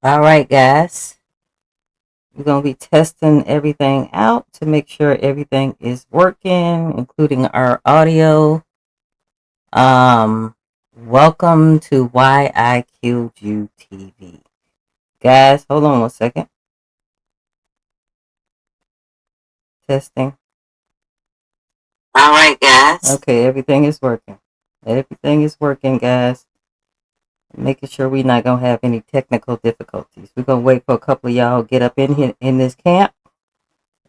All right, guys. We're going to be testing everything out to make sure everything is working, including our audio. Um, Welcome to Why I Killed You TV. Guys, hold on one second. Testing. All right, guys. Okay, everything is working. Everything is working, guys. Making sure we're not going to have any technical difficulties. We're going to wait for a couple of y'all to get up in here in this camp.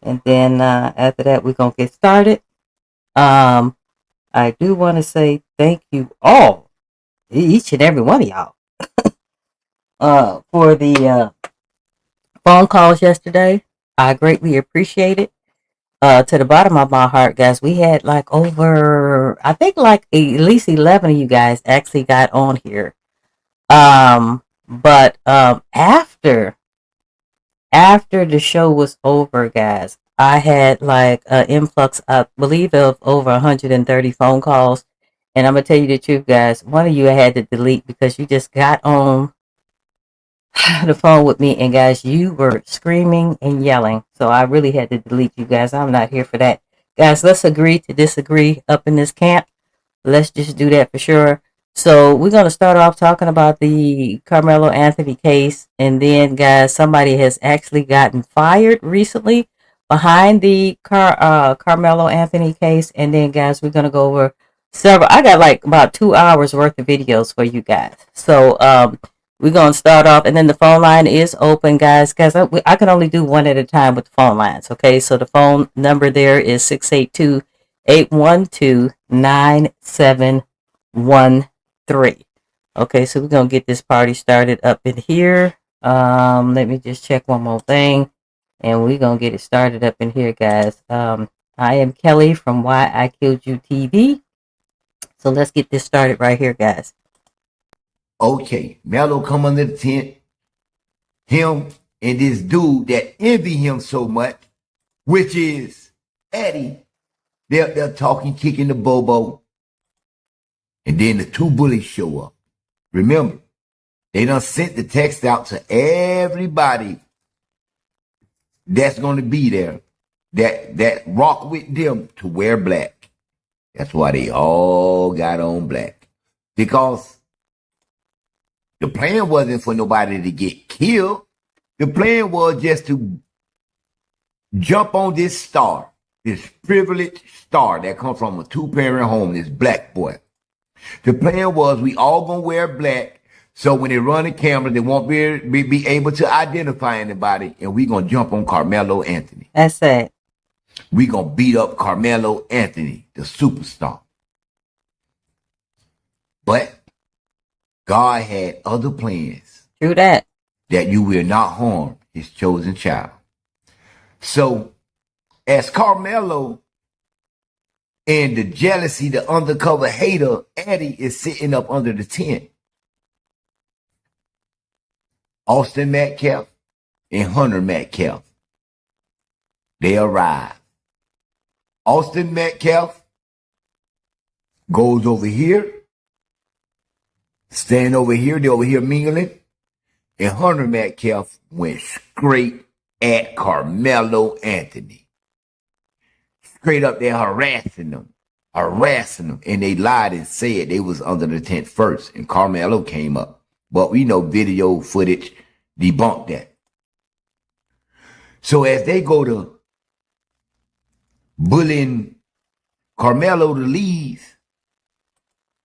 And then after that, we're going to get started. I do want to say thank you all, each and every one of y'all, for the phone calls yesterday. I greatly appreciate it. To the bottom of my heart, guys, we had like over, I think like at least 11 of you guys actually got on here. But after the show was over, guys, I had like an influx, I believe, of over 130 phone calls. And I'm going to tell you the truth, guys. One of you I had to delete because you just got on the phone with me. And, guys, you were screaming and yelling. So I really had to delete you guys. I'm not here for that. Guys, let's agree to disagree up in this camp. Let's just do that for sure. So we're going to start off talking about the Karmelo Anthony case. And then, guys, somebody has actually gotten fired recently behind the Karmelo Anthony case. And then, guys, we're going to go over several. I got like about 2 hours worth of videos for you guys. So we're going to start off. And then the phone line is open, guys. Guys, I can only do one at a time with the phone lines. Okay, so the phone number there is 682-812-9713. Okay, so we're gonna get this party started up in here. Let me just check one more thing, and we're gonna get it started up in here, guys. I am Kelly from Why I Killed You TV. So let's get this started right here, guys. Okay, Melo come under the tent. Him and this dude that envy him so much, which is Eddie. They're talking, kicking the bobo. And then the two bullies show up. Remember, they done sent the text out to everybody that's going to be there that rock with them to wear black. That's why they all got on black. Because the plan wasn't for nobody to get killed. The plan was just to jump on this star, this privileged star that comes from a two-parent home, this black boy. The plan was we all gonna wear black, so when they run the camera, they won't be able to identify anybody, and we gonna jump on Karmelo Anthony. That's it. We gonna beat up Karmelo Anthony, the superstar. But God had other plans. True that. That you will not harm his chosen child. So, as Karmelo and the jealousy, the undercover hater, Eddie is sitting up under the tent. Austin Metcalf and Hunter Metcalf. They arrive. Austin Metcalf goes over here, stand over here, they're over here mingling, and Hunter Metcalf went straight at Karmelo Anthony. Straight up there harassing them, and they lied and said they was under the tent first, and Karmelo came up. But we know video footage debunked that. So as they go to bullying Karmelo to leave,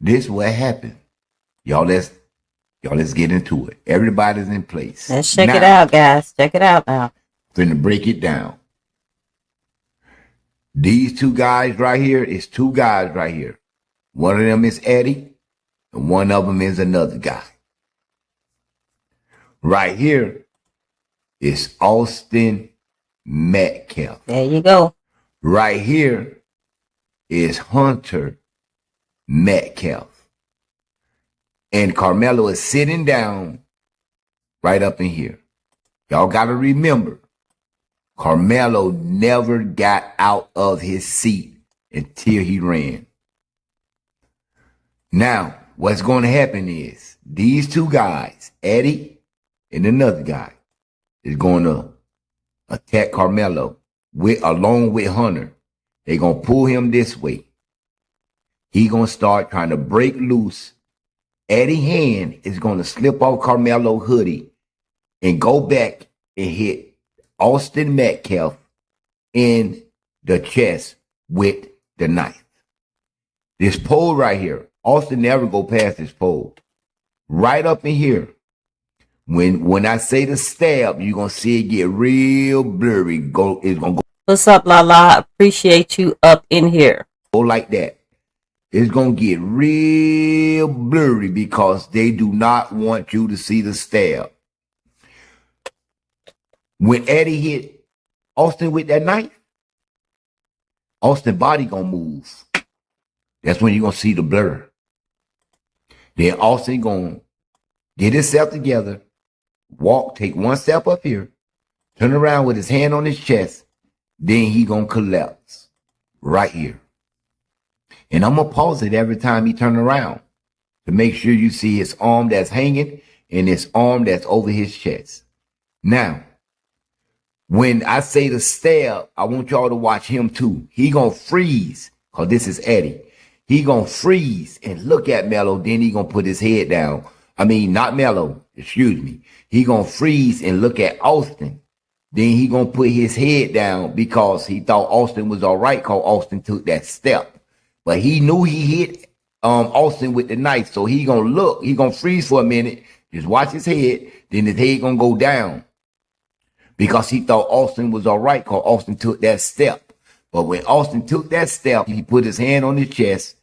this is what happened. Y'all let's get into it. Everybody's in place. Let's check it out, guys. Check it out now. Finna break it down. These two guys right here is two guys right here. One of them is Eddie, and one of them is another guy. Right here is Austin Metcalf. There you go. Right here is Hunter Metcalf. And Karmelo is sitting down right up in here. Y'all got to remember, Karmelo never got out of his seat until he ran. Now, what's going to happen is these two guys, Eddie and another guy is going to attack Karmelo along with Hunter. They're going to pull him this way. He going to start trying to break loose. Eddie's hand is going to slip off Karmelo's hoodie and go back and hit Austin Metcalf in the chest with the knife. This pole right here, Austin never go past this pole. Right up in here. When I say the stab, you're going to see it get real blurry. It's going to What's up, Lala? Appreciate you up in here. Go like that. It's going to get real blurry because they do not want you to see the stab. When Eddie hit Austin with that knife, Austin's body going to move. That's when you're going to see the blur. Then Austin going to get himself together, walk, take one step up here, turn around with his hand on his chest, then he going to collapse right here. And I'm going to pause it every time he turn around to make sure you see his arm that's hanging and his arm that's over his chest. Now, when I say the stab, I want y'all to watch him too. He going to freeze because this is Eddie. He going to freeze and look at Melo. Then he going to put his head down. I mean, not Melo. Excuse me. He going to freeze and look at Austin. Then he going to put his head down because he thought Austin was all right because Austin took that step. But he knew he hit Austin with the knife. So he going to look. He going to freeze for a minute. Just watch his head. Then his head going to go down. Because he thought Austin was all right because Austin took that step. But when Austin took that step, he put his hand on his chest.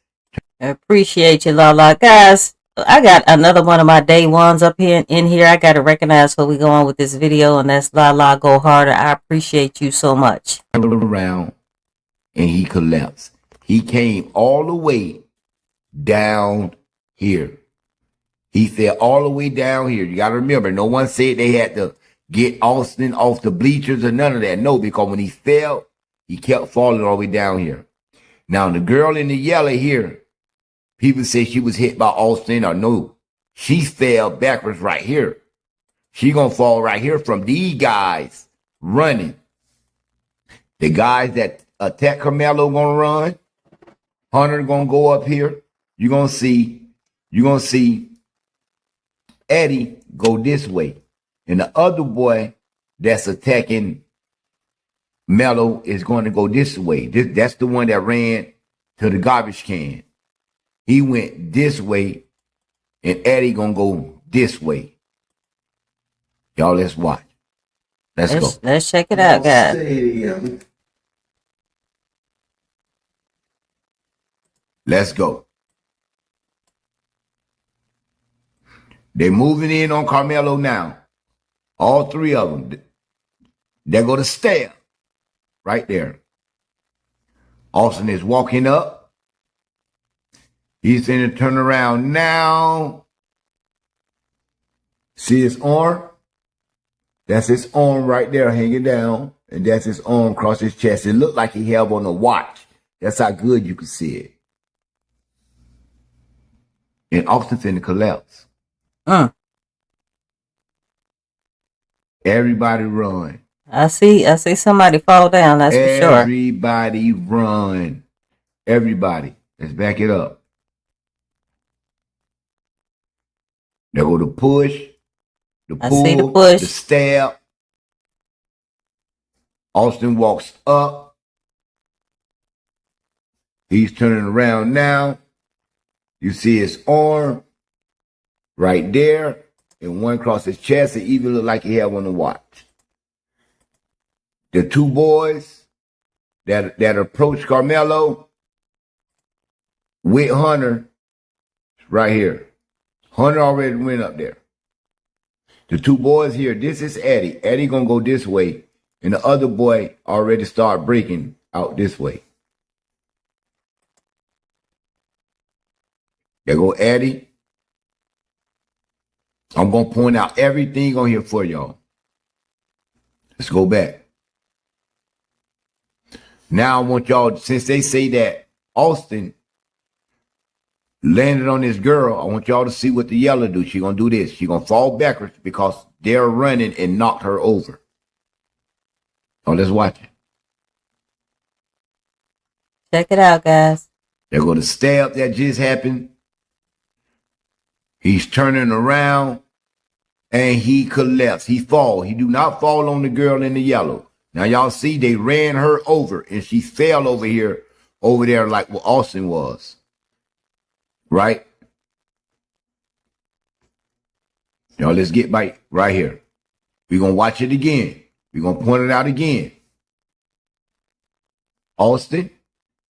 I appreciate you, Lala. Guys, I got another one of my day ones up here in here. I got to recognize where we go on with this video, and that's Lala Go Harder. I appreciate you so much. Around, and he collapsed. He came all the way down here. He fell all the way down here. You got to remember, no one said they had to get Austin off the bleachers or none of that. No, because when he fell, he kept falling all the way down here. Now, the girl in the yellow here, people say she was hit by Austin or no. She fell backwards right here. She gonna fall right here from these guys running. The guys that attack Karmelo gonna run. Hunter gonna go up here. You're gonna see Eddie go this way. And the other boy that's attacking Melo is going to go this way. That's the one that ran to the garbage can. He went this way, and Eddie gonna go this way. Y'all, let's watch. Let's go. Let's check it out, guys. Let's go. They're moving in on Karmelo now. All three of them. They're going to stab right there. Austin is walking up. He's going to turn around now. See his arm? That's his arm right there hanging down. And that's his arm across his chest. It looked like he held on a watch. That's how good you could see it. And Austin's in the collapse. Everybody run. I see somebody fall down, that's for sure. Everybody run. Everybody. Let's back it up. They go to push, the pull, I see the push, the stab. Austin walks up. He's turning around now. You see his arm right there. And one across his chest. It even looked like he had one to watch. The two boys that approached Karmelo with Hunter right here. Hunter already went up there. The two boys here, this is Eddie. Eddie gonna go this way. And the other boy already started breaking out this way. There go Eddie. I'm going to point out everything on here for y'all. Let's go back. Now I want y'all, since they say that Austin landed on this girl. I want y'all to see what the yellow do. She gonna do this. She gonna fall backwards because they're running and knocked her over. Oh, let's watch it. Check it out, guys. They're gonna stab that just happened. He's turning around and he collapsed. He fall. He do not fall on the girl in the yellow. Now y'all see they ran her over and she fell over there like what Austin was. Right? Now let's get back right here. We're going to watch it again. We're going to point it out again. Austin,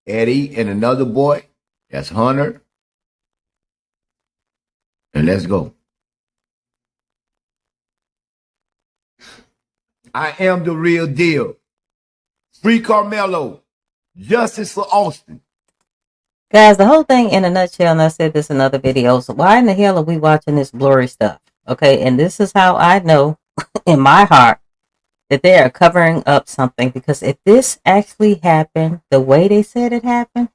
Eddie, and another boy. That's Hunter. And let's go. I am the real deal. Free Karmelo. Justice for Austin. Guys, the whole thing in a nutshell, and I said this in other videos, why in the hell are we watching this blurry stuff? Okay, and this is how I know in my heart that they are covering up something, because if this actually happened the way they said it happened,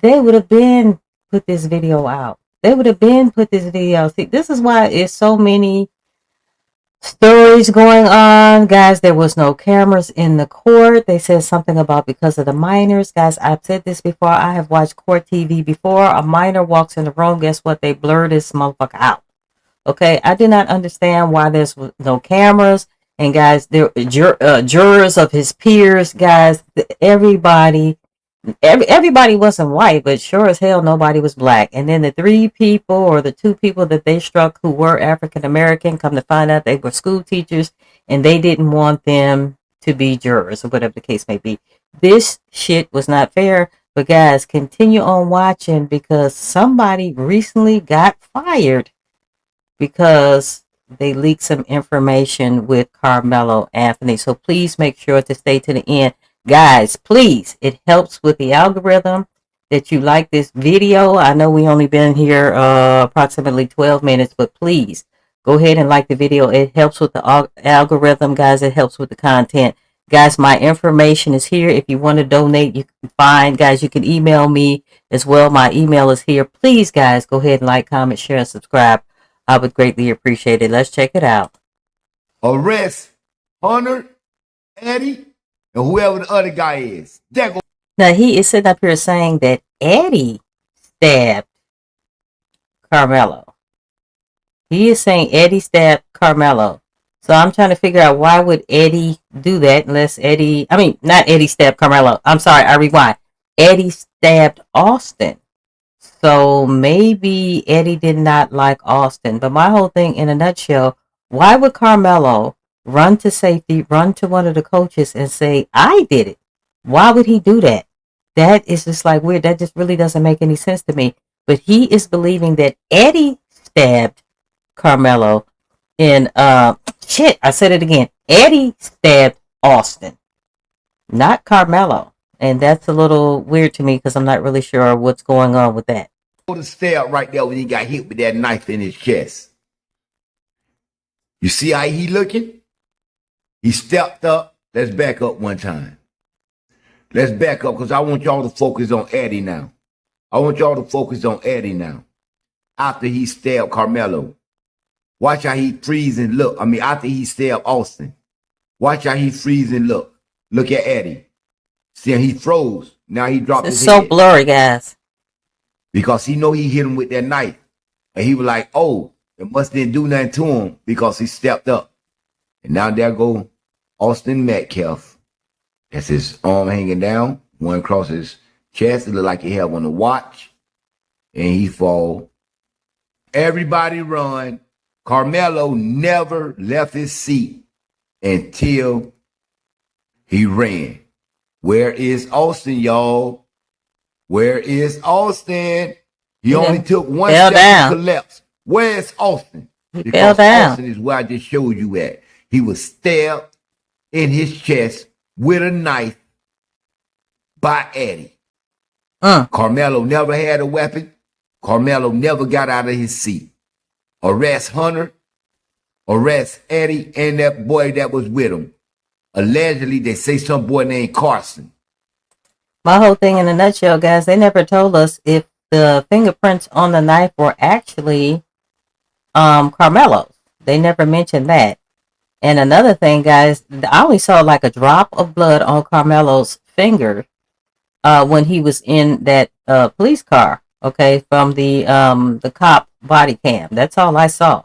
they would have been put this video out. They would have been put this video out. See, this is why it's so many stories going on, guys. There was no cameras in the court. They said something about because of the minors. Guys, I've said this before. I have watched court TV before. A minor walks in the room. Guess what? They blur this motherfucker out. Okay, I did not understand why there's no cameras. And guys, there jurors of his peers, guys, everybody wasn't white, but sure as hell nobody was black. And then the 3 people or the 2 people that they struck who were African American, come to find out they were school teachers and they didn't want them to be jurors or whatever the case may be. This shit was not fair. But guys, continue on watching, because somebody recently got fired because they leaked some information with Karmelo Anthony. So please make sure to stay to the end. Guys, please, it helps with the algorithm that you like this video. I know we only been here approximately 12 minutes, but please go ahead and like the video. It helps with the algorithm, guys. It helps with the content. Guys, my information is here. If you want to donate, you can find, guys, you can email me as well. My email is here. Please, guys, go ahead and like, comment, share, and subscribe. I would greatly appreciate it. Let's check it out. Arrest Hunter, Eddie, and whoever the other guy is. Now, he is sitting up here saying that Eddie stabbed Karmelo. He is saying Eddie stabbed Karmelo. So I'm trying to figure out, why would Eddie do that unless not Eddie stabbed Karmelo. I'm sorry, I rewind. Eddie stabbed Austin. So maybe Eddie did not like Austin. But my whole thing in a nutshell, why would Karmelo run to safety, run to one of the coaches and say, I did it? Why would he do that? That is just like weird. That just really doesn't make any sense to me. But he is believing that Eddie stabbed Karmelo. And I said it again. Eddie stabbed Austin, not Karmelo. And that's a little weird to me, because I'm not really sure what's going on with that. The stab right there when he got hit with that knife in his chest. You see how he looking? He stepped up. Let's back up one time. Let's back up, because I want y'all to focus on Eddie now. After he stabbed Karmelo. Watch how he freeze and look. After he stabbed Austin. Watch how he freeze and look. Look at Eddie. See, he froze. Now he dropped his head. It's so blurry, guys. Because he know he hit him with that knife. And he was like, oh, it must didn't do nothing to him because he stepped up. And now there go Austin Metcalf. That's his arm hanging down. One across his chest. It looked like he had on a watch. And he fall. Everybody run. Karmelo never left his seat until he ran. Where is Austin, y'all? Where is Austin? He only took 1 step to collapse. Where is Austin? Because Austin is where I just showed you at. He was stabbed in his chest with a knife by Eddie. Karmelo never had a weapon. Karmelo never got out of his seat. Arrest Hunter. Arrest Eddie and that boy that was with him. Allegedly, they say some boy named Carson. My whole thing in a nutshell, guys, they never told us if the fingerprints on the knife were actually Carmelo's. They never mentioned that. And another thing, guys, I only saw like a drop of blood on Carmelo's finger when he was in that police car. Okay, from the cop body cam. That's all I saw.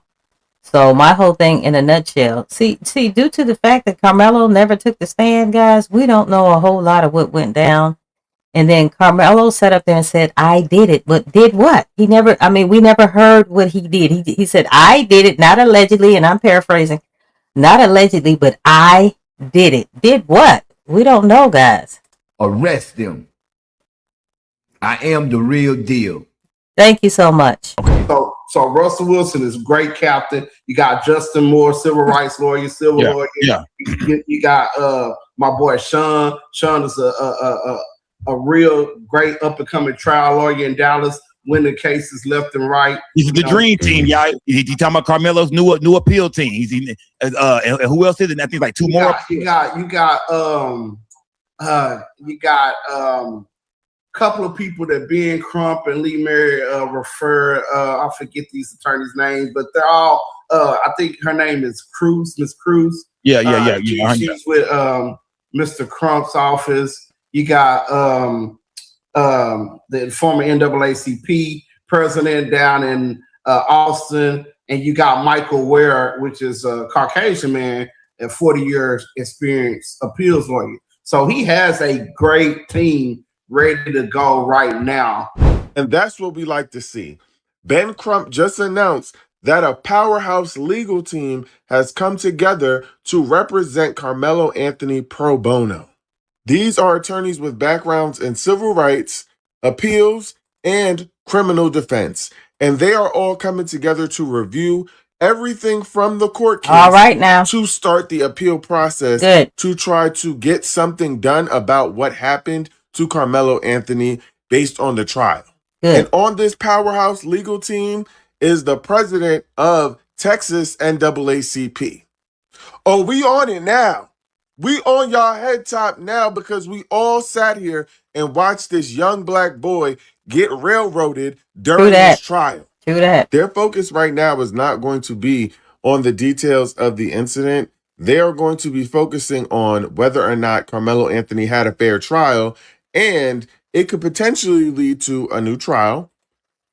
So my whole thing in a nutshell. See, due to the fact that Carmelo never took the stand, guys, we don't know a whole lot of what went down. And then Carmelo sat up there and said, "I did it," but did what? He never. I mean, we never heard what he did. He said, "I did it," not allegedly, and I'm paraphrasing, not allegedly, but I did it. Did what? We don't know, guys. Arrest them. I am the real deal. Thank you so much. Okay. So Russell Wilson is a great captain. You got Justin Moore, civil rights lawyer, lawyer. Yeah. You got my boy Sean. Sean is a real great up and coming trial lawyer in Dallas, winning cases left and right. He's the dream team, y'all. He talking about Carmelo's new appeal team. And who else is it? I think like two more. You got couple of people that Ben Crump and Lee Mary refer. I forget these attorneys' names, but they're all. I think her name is Cruz, Miss Cruz. Yeah. She's with Mr. Crump's office. You got the former NAACP president down in Austin, and you got Michael Ware, which is a Caucasian man and 40 years experience appeals lawyer. So he has a great team ready to go right now. And that's what we like to see. Ben Crump just announced that a powerhouse legal team has come together to represent Karmelo Anthony pro bono. These are attorneys with backgrounds in civil rights, appeals, and criminal defense. And they are all coming together to review everything from the court case All right now. to start the appeal process. Good. To try to get something done about what happened to Karmelo Anthony based on the trial. Good. And on this powerhouse legal team is the president of Texas NAACP. Oh, we on it now. We on y'all head top now because we all sat here and watched this young black boy get railroaded during this trial. True that. Their focus right now is not going to be on the details of the incident. They are going to be focusing on whether or not Karmelo Anthony had a fair trial, and it could potentially lead to a new trial,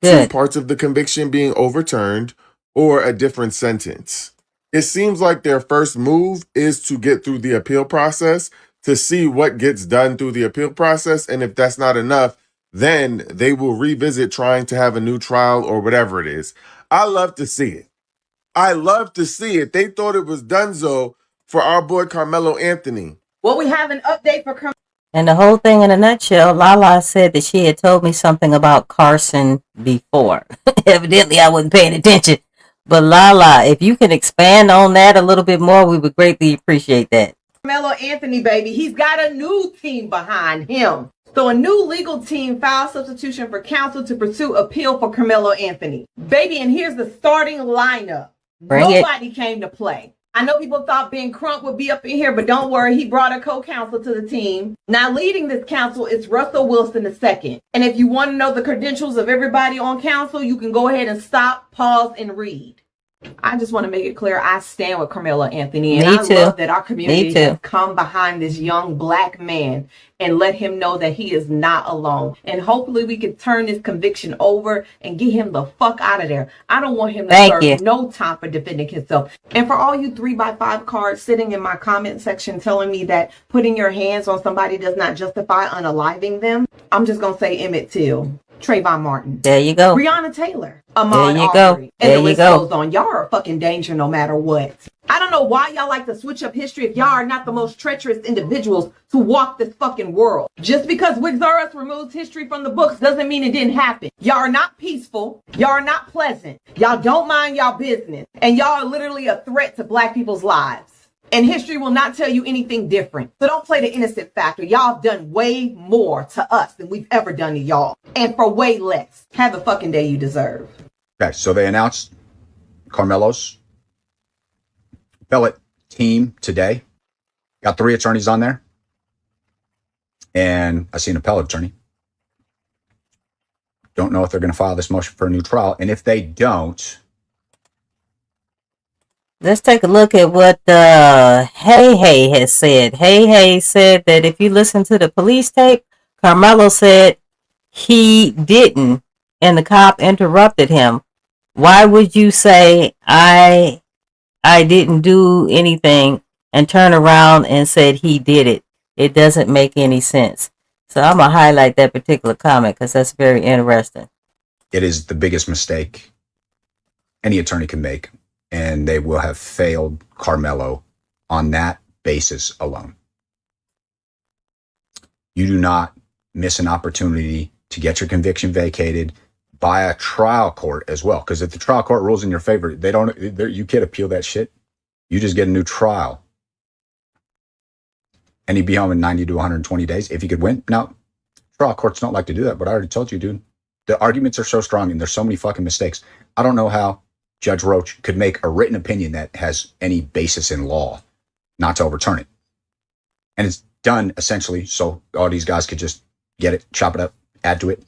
Good. to parts of the conviction being overturned, or a different sentence. It seems like their first move is to get through the appeal process, to see what gets done through the appeal process, and if that's not enough, then they will revisit trying to have a new trial or whatever it is. I love to see it. I love to see it. They thought it was donezo for our boy Karmelo Anthony. Well, we have an update for And the whole thing in a nutshell, Lala said that she had told me something about Carson before. Evidently, I wasn't paying attention. But Lala, if you can expand on that a little bit more, we would greatly appreciate that. Karmelo Anthony, baby. He's got a new team behind him. So a new legal team filed substitution for counsel to pursue appeal for Karmelo Anthony. Baby, and here's the starting lineup. Nobody came to play. I know people thought Ben Crump would be up in here, but don't worry, he brought a co-counsel to the team. Now leading this counsel is Russell Wilson II. And if you want to know the credentials of everybody on counsel, you can go ahead and stop, pause, and read. I just want to make it clear, I stand with Karmelo Anthony, and I love that our community has come behind this young black man and let him know that he is not alone. And hopefully we can turn this conviction over and get him the fuck out of there. I don't want him to serve no time for defending himself. And for all you 3x5 cards sitting in my comment section telling me that putting your hands on somebody does not justify unaliving them, I'm just going to say Emmett Till, Trayvon Martin. There you go. Breonna Taylor. Ahmaud There you Arbery. go. And There the you list go. goes on. Y'all are a fucking danger no matter what. I don't know why y'all like to switch up history if y'all are not the most treacherous individuals to walk this fucking world. Just because Wigs R Us removes history from the books doesn't mean it didn't happen. Y'all are not peaceful. Y'all are not pleasant. Y'all don't mind y'all business. And y'all are literally a threat to black people's lives. And history will not tell you anything different. So don't play the innocent factor. Y'all have done way more to us than we've ever done to y'all. And for way less. Have the fucking day you deserve. Okay, so they announced Carmelo's appellate team today. Got 3 attorneys on there. And I see an appellate attorney. Don't know if they're going to file this motion for a new trial. And if they don't, let's take a look at what Hey has said. Hey said that if you listen to the police tape, Karmelo said he didn't, and the cop interrupted him. Why would you say I didn't do anything and turn around and said he did it? It doesn't make any sense. So I'm gonna highlight that particular comment because that's very interesting. it is the biggest mistake any attorney can make, and they will have failed Karmelo on that basis alone. You do not miss an opportunity to get your conviction vacated by a trial court as well. Because if the trial court rules in your favor, you can't appeal that shit. You just get a new trial. And he'd be home in 90 to 120 days if he could win. Now, trial courts don't like to do that, but I already told you, dude. The arguments are so strong and there's so many fucking mistakes. I don't know how Judge Roach could make a written opinion that has any basis in law not to overturn it. And it's done essentially so all these guys could just get it, chop it up, add to it.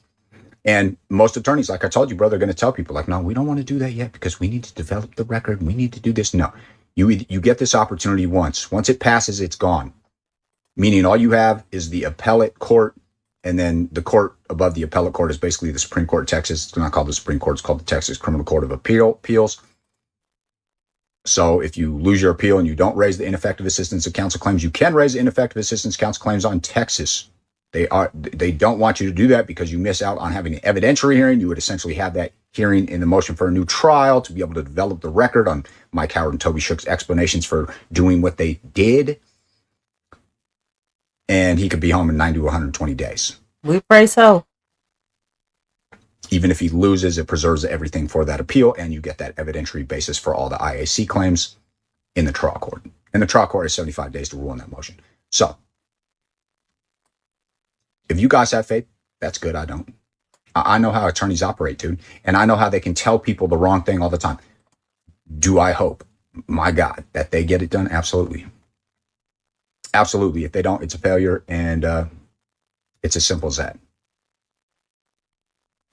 And most attorneys, like I told you, brother, are going to tell people like, no, we don't want to do that yet because we need to develop the record. We need to do this. No, you get this opportunity once. Once it passes, it's gone. Meaning all you have is the appellate court, and then the court above the appellate court is basically the Supreme Court of Texas. It's not called the Supreme Court. It's called the Texas Criminal Court of Appeals. So if you lose your appeal and you don't raise the ineffective assistance of counsel claims, you can raise the ineffective assistance of counsel claims on Texas. They don't want you to do that because you miss out on having an evidentiary hearing. You would essentially have that hearing in the motion for a new trial to be able to develop the record on Mike Howard and Toby Shook's explanations for doing what they did. And he could be home in 90 to 120 days. We pray so. Even if he loses, it preserves everything for that appeal, and you get that evidentiary basis for all the IAC claims in the trial court. And the trial court has 75 days to rule on that motion. So, if you guys have faith, that's good. I don't. I know how attorneys operate, dude. And I know how they can tell people the wrong thing all the time. Do I hope, my God, that they get it done? Absolutely. Absolutely. If they don't, it's a failure, and it's as simple as that.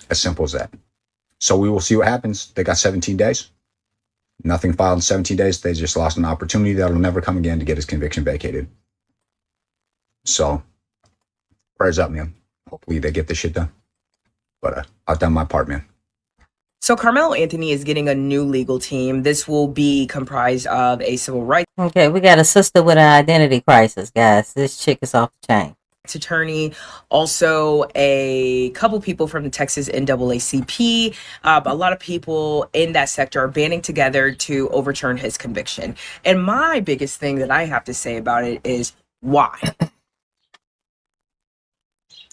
As simple as that. So we will see what happens. They got 17 days. Nothing filed in 17 days. They just lost an opportunity that'll never come again to get his conviction vacated. So, prayers up, man. Hopefully they get this shit done. But I've done my part, man. So Karmelo Anthony is getting a new legal team. This will be comprised of a civil rights Okay, we got a sister with an identity crisis, guys. This chick is off the chain. attorney, also a couple people from the Texas NAACP. A lot of people in that sector are banding together to overturn his conviction. And my biggest thing that I have to say about it is why?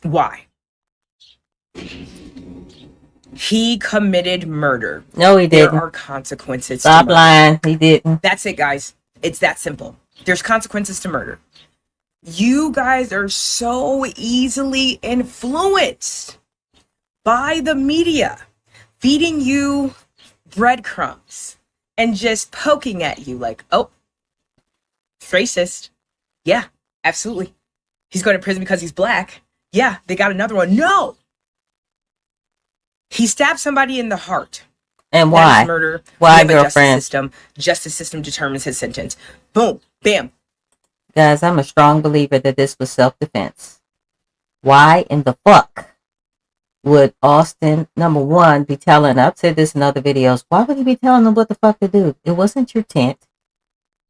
Why? He committed murder. No, he There didn't. are consequences. Stop to murder. lying. He didn't. That's it, guys. It's that simple. There's consequences to murder. You guys are so easily influenced by the media, feeding you breadcrumbs and just poking at you like, oh, racist. Yeah, absolutely. He's going to prison because he's black. Yeah, they got another one. No. He stabbed somebody in the heart. And That why? is murder. Why, We have a girlfriend? Justice system determines his sentence. Boom, bam. Guys, I'm a strong believer that this was self-defense. Why in the fuck would Austin, number one, be telling, I've said this in other videos, why would he be telling them what the fuck to do? It wasn't your tent.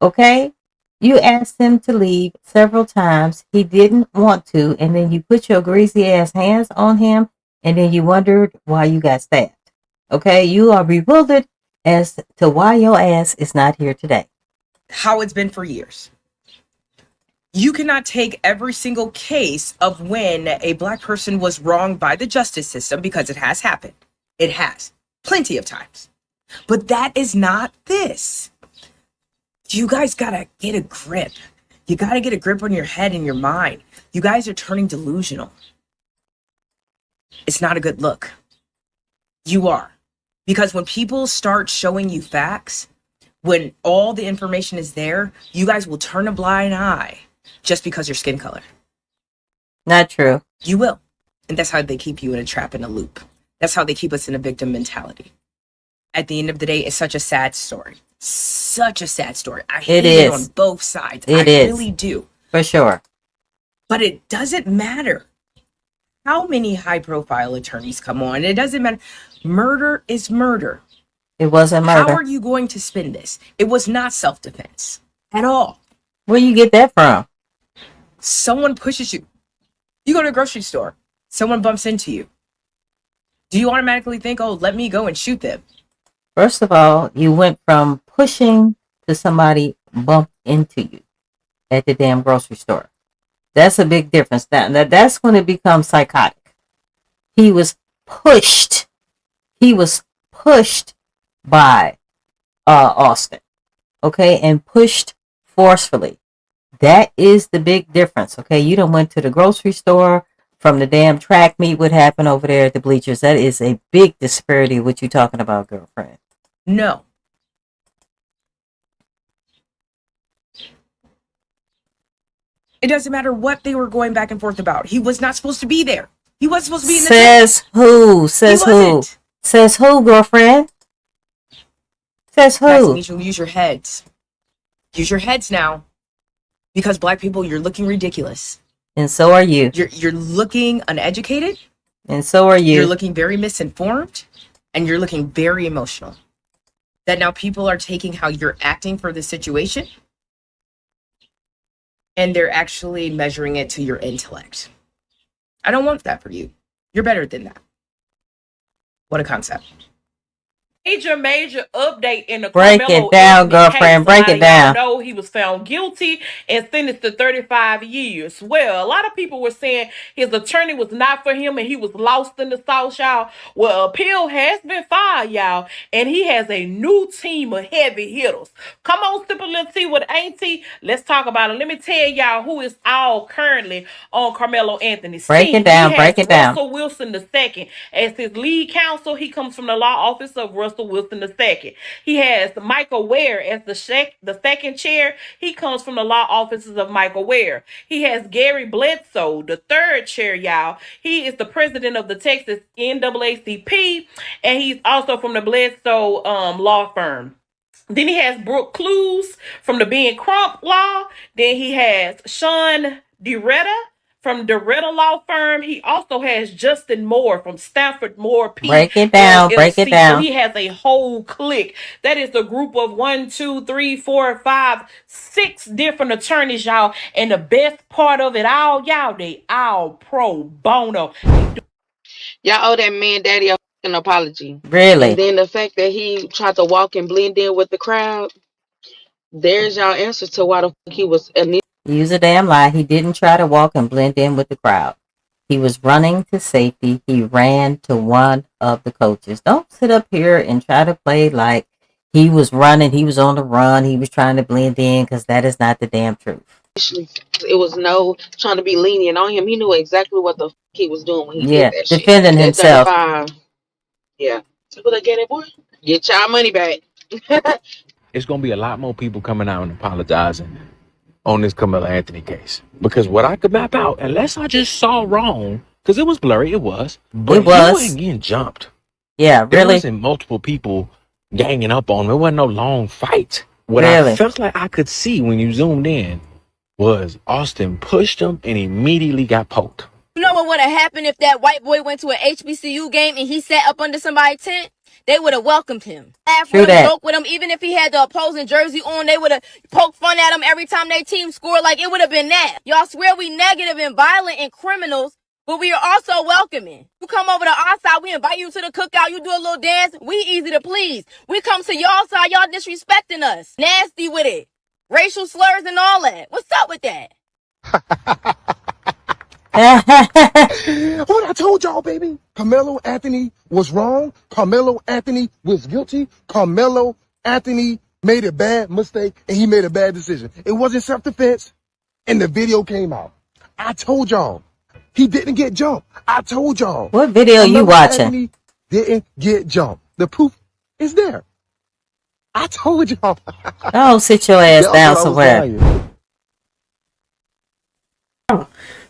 Okay? You asked him to leave several times. He didn't want to, and then you put your greasy ass hands on him, and then you wondered why you got stabbed. Okay? You are bewildered as to why your ass is not here today. How it's been for years. You cannot take every single case of when a black person was wronged by the justice system, because it has happened. It has. Plenty of times. But that is not this. You guys gotta get a grip. You gotta get a grip on your head and your mind. You guys are turning delusional. It's not a good look. You are. Because when people start showing you facts, when all the information is there, you guys will turn a blind eye just because your skin color. Not true. You will. And that's how they keep you in a trap, in a loop. That's how they keep us in a victim mentality. At the end of the day, it's such a sad story. Such a sad story. I hate it on both sides. I really do. For sure. But it doesn't matter how many high-profile attorneys come on. It doesn't matter. Murder is murder. It wasn't murder. How are you going to spin this? It was not self-defense at all. Where you get that from? Someone pushes you. You go to a grocery store. Someone bumps into you. Do you automatically think, oh, let me go and shoot them? First of all, you went from pushing to somebody bumped into you at the damn grocery store. That's a big difference. That's when it becomes psychotic. He was pushed. He was pushed by Austin. Okay, and pushed forcefully. That is the big difference. Okay, you done went to the grocery store from the damn track meet. What happened over there at the bleachers? That is a big disparity. What you talking about, girlfriend? No. It doesn't matter what they were going back and forth about. He was not supposed to be there. He wasn't supposed to be in the Says who? Says who? Says who, girlfriend? Says who? You should use your heads. Use your heads now. Because black people, you're looking ridiculous. And so are you. You're looking uneducated. And so are you. You're looking very misinformed. And you're looking very emotional. That now people are taking how you're acting for the situation. And they're actually measuring it to your intellect. I don't want that for you. You're better than that. What a concept. Major update in the break Karmelo it down, Anthony girlfriend. case. Break it down. No, he was found guilty and sentenced to 35 years. Well, a lot of people were saying his attorney was not for him and he was lost in the sauce, y'all. Well, appeal has been filed, y'all, and he has a new team of heavy hitters. Come on, sip a little tea with Auntie. Let's talk about it. Let me tell y'all who is all currently on Karmelo Anthony's team. Break it down. Break it down. Russell Wilson II as his lead counsel. He comes from the law office of Russell Wilson II. He has Michael Ware as the second chair. He comes from the law offices of Michael Ware. He has Gary Bledsoe, the third chair, y'all. He is the president of the Texas NAACP, and he's also from the Bledsoe law firm. Then he has Brooke Clues from the Ben Crump law. Then he has Sean DeRetta from the Retta Law Firm. He also has Justin Moore from Stanford Moore P. Break it down. LLC. Break it down. So he has a whole clique. That is a group of 1, 2, 3, 4, 5, 6 different attorneys, y'all. And the best part of it all, y'all, they all pro bono. Y'all owe that man daddy a fucking apology. Really? And then the fact that he tried to walk and blend in with the crowd, there's y'all answer to why the fuck he was Use a damn lie. He didn't try to walk and blend in with the crowd. He was running to safety. He ran to one of the coaches. Don't sit up here and try to play like he was running. He was on the run. He was trying to blend in, because that is not the damn truth. It was no trying to be lenient on him. He knew exactly what the fuck he was doing when he did that shit. Defending himself. Yeah. So what I get it, boy? Get y'all money back. It's going to be a lot more people coming out and apologizing on this Karmelo Anthony case, because what I could map out, unless I just saw wrong, because it was blurry, it was, but it was. You ain't getting jumped. Yeah, really. There wasn't multiple people ganging up on him. It wasn't no long fight. What really? I felt like I could see when you zoomed in was Austin pushed him and immediately got poked. You know what would have happened if that white boy went to an HBCU game and he sat up under somebody's tent? They would have welcomed him. Laugh with him, joke with him. Even if he had the opposing jersey on, they would have poked fun at him every time their team scored. Like, it would have been that. Y'all swear we negative and violent and criminals, but we are also welcoming. You come over to our side, we invite you to the cookout, you do a little dance. We easy to please. We come to y'all side, y'all disrespecting us. Nasty with it. Racial slurs and all that. What's up with that? What I told y'all, baby. Karmelo Anthony was wrong. Karmelo Anthony was guilty. Karmelo Anthony made a bad mistake and he made a bad decision. It wasn't self-defense, and the video came out. I told y'all. He didn't get jumped. I told y'all. What video you watching? Anthony didn't get jumped. The proof is there. I told y'all. Oh, sit your ass down somewhere.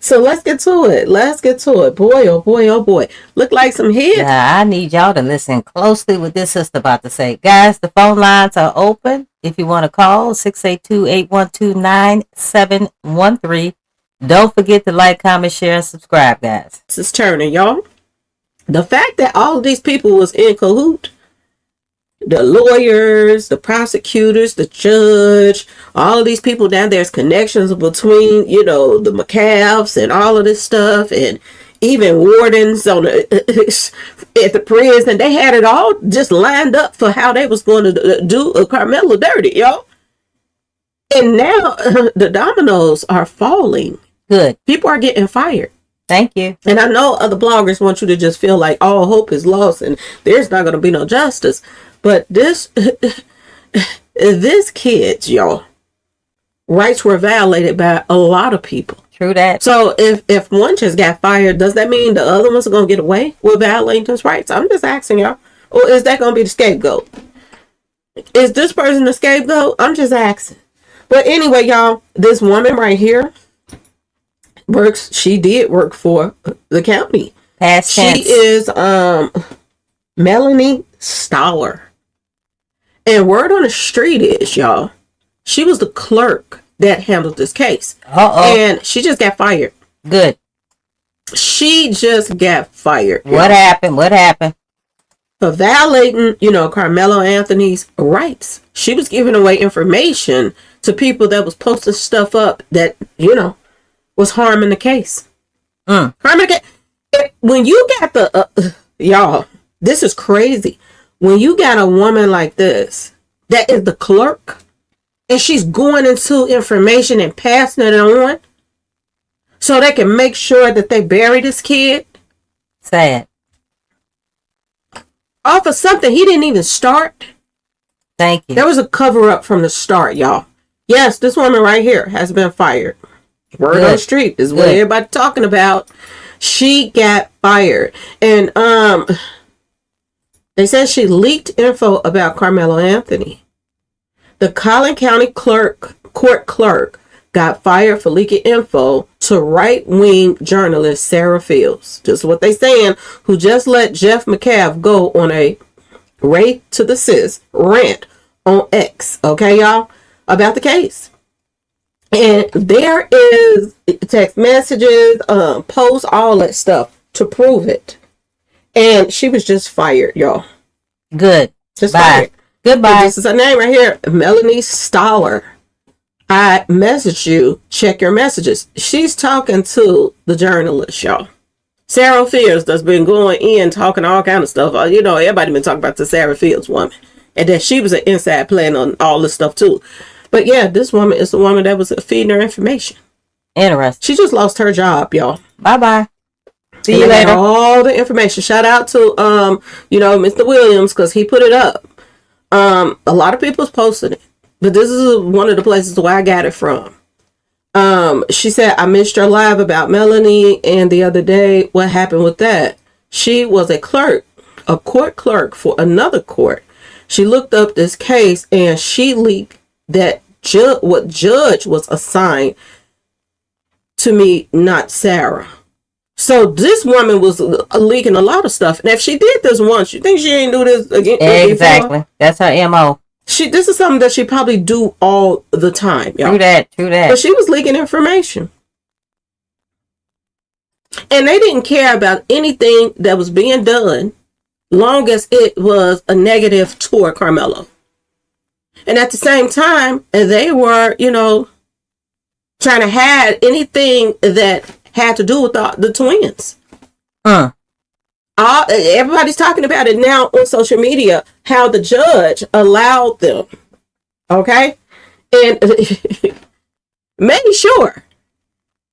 So let's get to it. Let's get to it. Boy, oh boy, oh boy. Look like some hits. Now, I need y'all to listen closely what this sister about to say. Guys, the phone lines are open. If you want to call, 682-812-9713. Don't forget to like, comment, share, and subscribe, guys. This is turning, y'all. The fact that all of these people was in cahoot, the lawyers, the prosecutors, the judge, all of these people down there's connections between, the McCaffs and all of this stuff, and even wardens on at the prison. They had it all just lined up for how they was going to do Karmelo dirty, y'all. And now the dominoes are falling. Good. People are getting fired. Thank you. And I know other bloggers want you to just feel like all hope is lost and there's not going to be no justice. But this kid's, y'all, rights were violated by a lot of people. True that. So if one just got fired, does that mean the other ones are going to get away with violating his rights? I'm just asking y'all. Or is that going to be the scapegoat? Is this person the scapegoat? I'm just asking. But anyway, y'all, this woman right here she did work for the county. Past tense. She is Melanie Stoller. And word on the street is, y'all, she was the clerk that handled this case. And she just got fired. Good. She just got fired. What happened? What happened? For violating, Karmelo Anthony's rights. She was giving away information to people that was posting stuff up that, was harming the case. Harming the case. When you got y'all, this is crazy. When you got a woman like this, that is the clerk, and she's going into information and passing it on so they can make sure that they bury this kid. Sad. Off of something he didn't even start. Thank you. There was a cover up from the start, y'all. Yes, this woman right here has been fired. Word on the street is what everybody talking about. She got fired. And they said she leaked info about Karmelo Anthony. The Collin County court clerk got fired for leaking info to right-wing journalist Sarah Fields. Just what they saying, who just let Jeff McCaff go on a Ray to the Sis rant on X. Okay, y'all? About the case. And there is text messages, posts, all that stuff to prove it. And she was just fired, y'all. Good. Just Bye. fired. Goodbye. And this is her name right here, Melanie Stoller. I messaged you. Check your messages. She's talking to the journalist, y'all. Sarah Fields that's been going in talking all kind of stuff. Everybody been talking about the Sarah Fields woman. And that she was an inside playing on all this stuff too. But yeah, this woman is the woman that was feeding her information. Interesting. She just lost her job, y'all. Bye-bye. See you later. All the information. Shout out to Mr. Williams, because he put it up. A lot of people's posted it. But this is one of the places where I got it from. She said, I missed your live about Melanie, and the other day, what happened with that? She was a court clerk for another court. She looked up this case and she leaked that what judge was assigned to me, not Sarah. So this woman was leaking a lot of stuff. And if she did this once, you think she ain't do this again? Exactly. That's her MO. This is something that she probably do all the time. Y'all. True that. But she was leaking information. And they didn't care about anything that was being done, long as it was a negative toward Karmelo. And at the same time, they were, trying to hide anything that had to do with the twins. Everybody's talking about it now on social media, how the judge allowed them. Okay? And made sure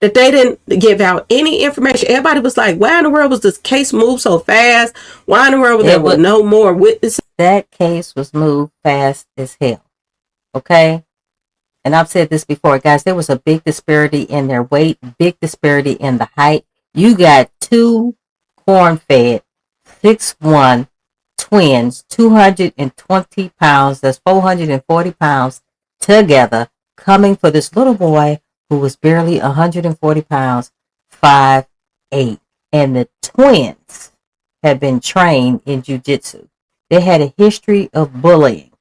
that they didn't give out any information. Everybody was like, why in the world was this case moved so fast? Why in the world there were no more witnesses? That case was moved fast as hell. Okay? And I've said this before, guys, there was a big disparity in their weight, big disparity in the height. You got two corn-fed, 6'1" twins, 220 pounds, that's 440 pounds together, coming for this little boy who was barely 140 pounds 5'8", and the twins had been trained in jujitsu. They had a history of bullying.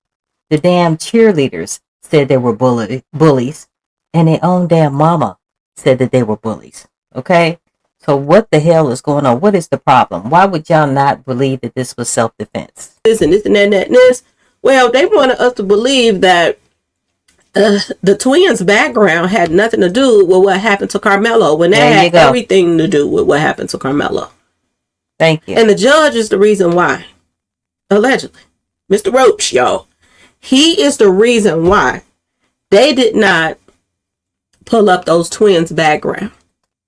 The damn cheerleaders said they were bullies, and their own damn mama said that they were bullies. Okay? So what the hell is going on? What is the problem? Why would y'all not believe that this was self-defense? This and this and that and that and this. Well, they wanted us to believe that the twins' background had nothing to do with what happened to Karmelo, when that had everything to do with what happened to Karmelo. Thank you. And the judge is the reason why. Allegedly. Mr. Roach, y'all. He is the reason why they did not pull up those twins' background.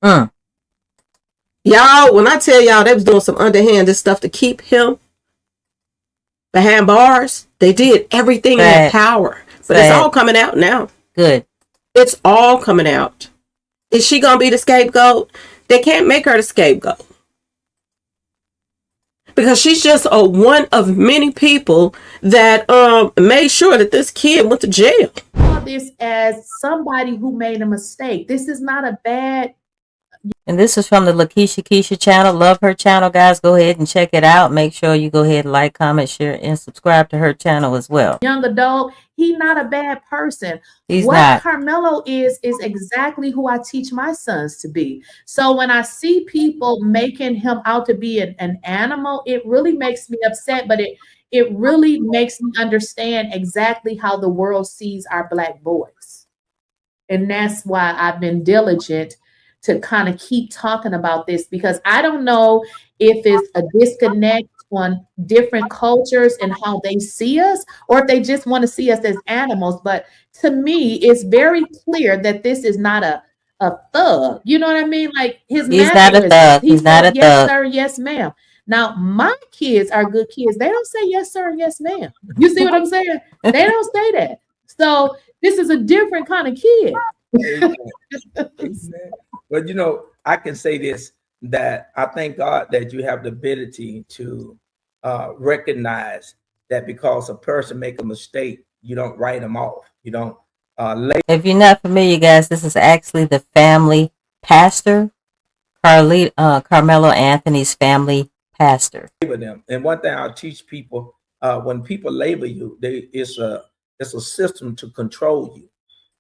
Y'all, when I tell y'all they was doing some underhanded stuff to keep him behind bars, they did everything in their power. But it's all coming out now. Good. It's all coming out. Is she going to be the scapegoat? They can't make her the scapegoat. Because she's just one of many people that made sure that this kid went to jail. This as somebody who made a mistake. This is not a bad. And this is from the Lakeisha Keisha channel. Love her channel, guys. Go ahead and check it out. Make sure you go ahead and like, comment, share, and subscribe to her channel as well. Young adult, he's not a bad person. He's what not. Karmelo is exactly who I teach my sons to be. So when I see people making him out to be an animal, it really makes me upset, but it really makes me understand exactly how the world sees our Black boys. And that's why I've been diligent to kind of keep talking about this, because I don't know if it's a disconnect on different cultures and how they see us, or if they just want to see us as animals. But to me, it's very clear that this is not a thug. You know what I mean? Like he's not a thug. He's not a yes, thug. sir, yes, ma'am. Now, my kids are good kids. They don't say yes, sir, yes, ma'am. You see what I'm saying? They don't say that. So this is a different kind of kid. But you know, I can say this, that I thank God that you have the ability to recognize that because a person make a mistake, you don't write them off. You don't If you're not familiar, guys, this is actually the family pastor, Karmelo Anthony's family pastor. label them. And one thing I'll teach people, when people label you, it's a system to control you.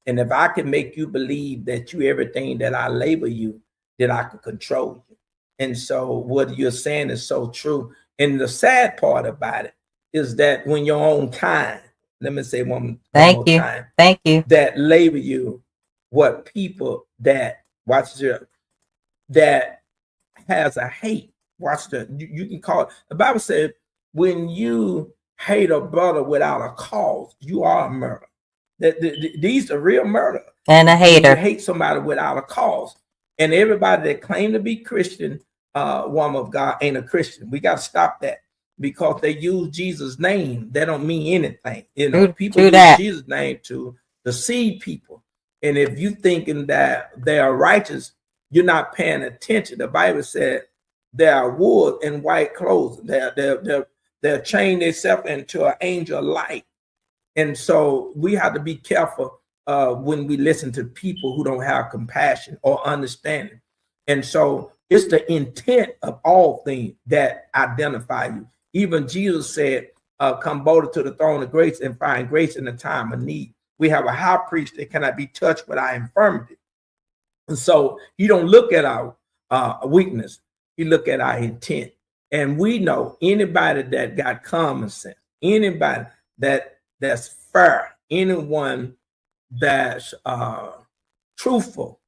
And if I can make you believe that you everything that I label you, then I can control you. And so what you're saying is so true. And the sad part about it is that when your own kind, let me say one more time, thank you, that label you what people that that has a hate. You can call it. The Bible said when you hate a brother without a cause, you are a murderer. These are real murder. And a hater. You hate somebody without a cause. And everybody that claim to be Christian, woman of God, ain't a Christian. We got to stop that, because they use Jesus' name. That don't mean anything. You know, people use Jesus' name to deceive people. And if you thinking that they are righteous, you're not paying attention. The Bible said they are wolves in white clothes. They're chained themselves into an angel of light. And so we have to be careful when we listen to people who don't have compassion or understanding. And so it's the intent of all things that identify you. Even Jesus said, come boldly to the throne of grace and find grace in the time of need. We have a high priest that cannot be touched with our infirmity. And so he don't look at our weakness. He look at our intent. And we know anybody that got common sense, anybody that's fair, anyone that's truthful,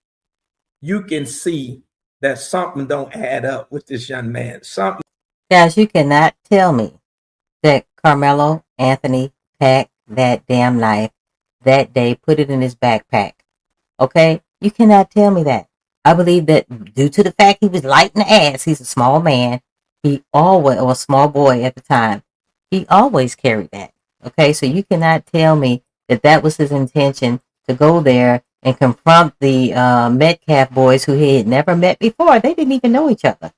you can see that something don't add up with this young man. Something. Guys, you cannot tell me that Karmelo Anthony packed that damn knife that day, put it in his backpack. Okay? You cannot tell me that. I believe that due to the fact he was light in the ass, he's a small man. He always, or a small boy at the time, he always carried that. Okay, so you cannot tell me that that was his intention, to go there and confront the Metcalf boys who he had never met before. They didn't even know each other,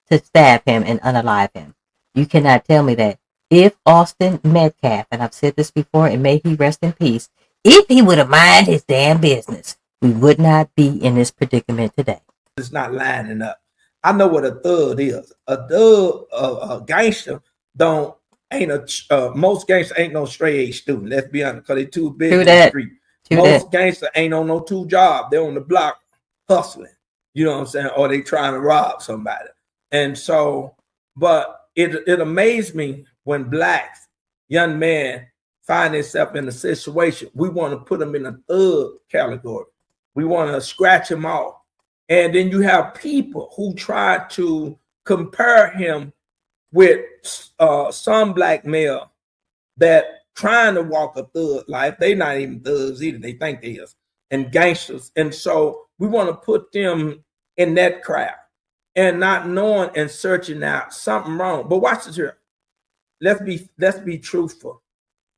to stab him and unalive him. You cannot tell me that. If Austin Metcalf, and I've said this before, and may he rest in peace, if he would have minded his damn business, we would not be in this predicament today. it's not lining up. I know what a thug is. A thug, a gangster most gangsters ain't no straight A student. Let's be honest, because they too big in the street. Most gangsters ain't on no 2 jobs. They're on the block hustling. You know what I'm saying? Or they trying to rob somebody. And so, but it amazed me when blacks, young men, find themselves in a situation. We want to put them in a thug category. We want to scratch them off. And then you have people who try to compare him with some black male that trying to walk a thug life. They not even thugs either. They think they is. And gangsters. And so we want to put them in that crowd and not knowing and searching out something wrong. But watch this here. Let's be truthful.